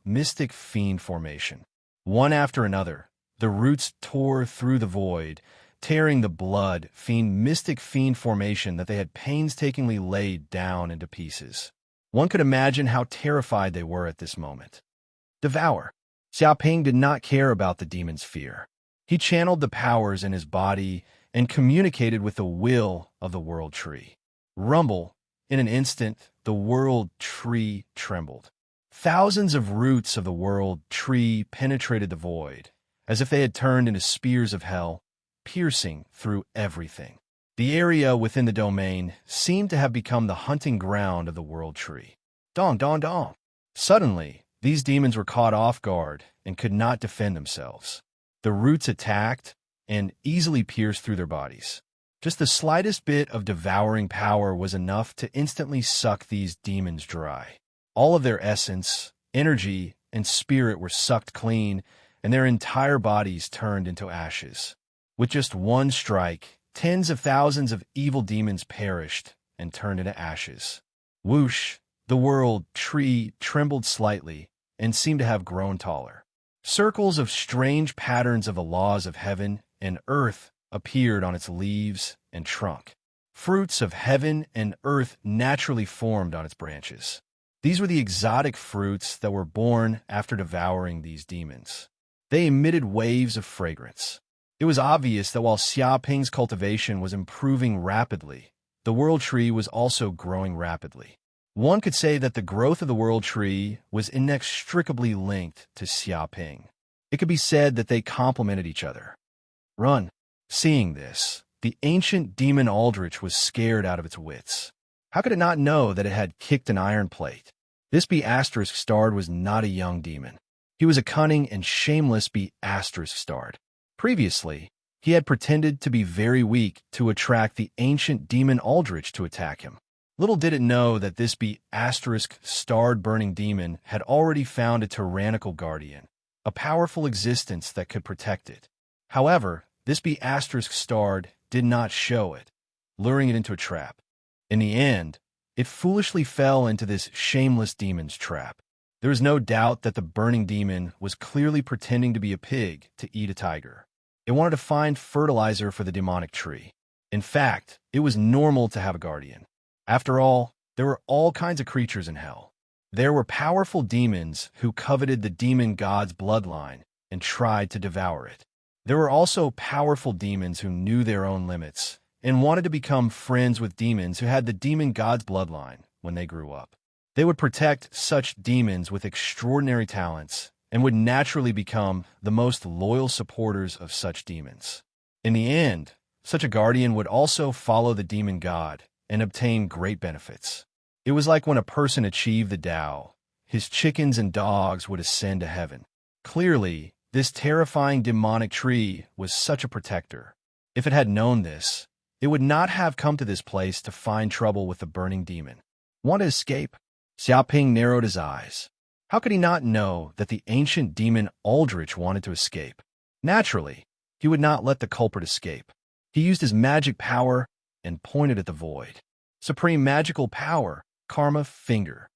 mystic fiend formation. One after another, the roots tore through the void, tearing the blood, mystic fiend formation that they had painstakingly laid down into pieces. One could imagine how terrified they were at this moment. Devour. Xiaoping did not care about the demon's fear. He channeled the powers in his body and communicated with the will of the world tree. Rumble. In an instant, the world tree trembled. Thousands of roots of the world tree penetrated the void, as if they had turned into spears of hell, piercing through everything. The area within the domain seemed to have become the hunting ground of the world tree. Dong, dong, dong. Suddenly, these demons were caught off guard and could not defend themselves. The roots attacked and easily pierced through their bodies. Just the slightest bit of devouring power was enough to instantly suck these demons dry. All of their essence, energy, and spirit were sucked clean, and their entire bodies turned into ashes. With just one strike, tens of thousands of evil demons perished and turned into ashes. Whoosh! The world tree trembled slightly and seemed to have grown taller. Circles of strange patterns of the laws of heaven and earth appeared on its leaves and trunk. Fruits of heaven and earth naturally formed on its branches. These were the exotic fruits that were born after devouring these demons. They emitted waves of fragrance. It was obvious that while Xiaoping's cultivation was improving rapidly, the world tree was also growing rapidly. One could say that the growth of the world tree was inextricably linked to Xiaoping. It could be said that they complemented each other. Run. Seeing this, the ancient demon Aldrich was scared out of its wits. How could it not know that it had kicked an iron plate? This B***starred was not a young demon. He was a cunning and shameless B***starred. Previously, he had pretended to be very weak to attract the ancient demon Aldrich to attack him. Little did it know that this B***starred burning demon had already found a tyrannical guardian, a powerful existence that could protect it. However, this B***starred did not show it, luring it into a trap. In the end, it foolishly fell into this shameless demon's trap. There was no doubt that the burning demon was clearly pretending to be a pig to eat a tiger. It wanted to find fertilizer for the demonic tree. In fact, it was normal to have a guardian. After all, there were all kinds of creatures in hell. There were powerful demons who coveted the demon god's bloodline and tried to devour it. There were also powerful demons who knew their own limits and wanted to become friends with demons who had the demon god's bloodline when they grew up. They would protect such demons with extraordinary talents and would naturally become the most loyal supporters of such demons. In the end, such a guardian would also follow the demon god and obtain great benefits. It was like when a person achieved the Tao, his chickens and dogs would ascend to heaven. Clearly, this terrifying demonic tree was such a protector. If it had known this, it would not have come to this place to find trouble with the burning demon. Want to escape? Xiaoping narrowed his eyes. How could he not know that the ancient demon Aldrich wanted to escape? Naturally, he would not let the culprit escape. He used his magic power and pointed at the void. Supreme magical power, Karma Finger.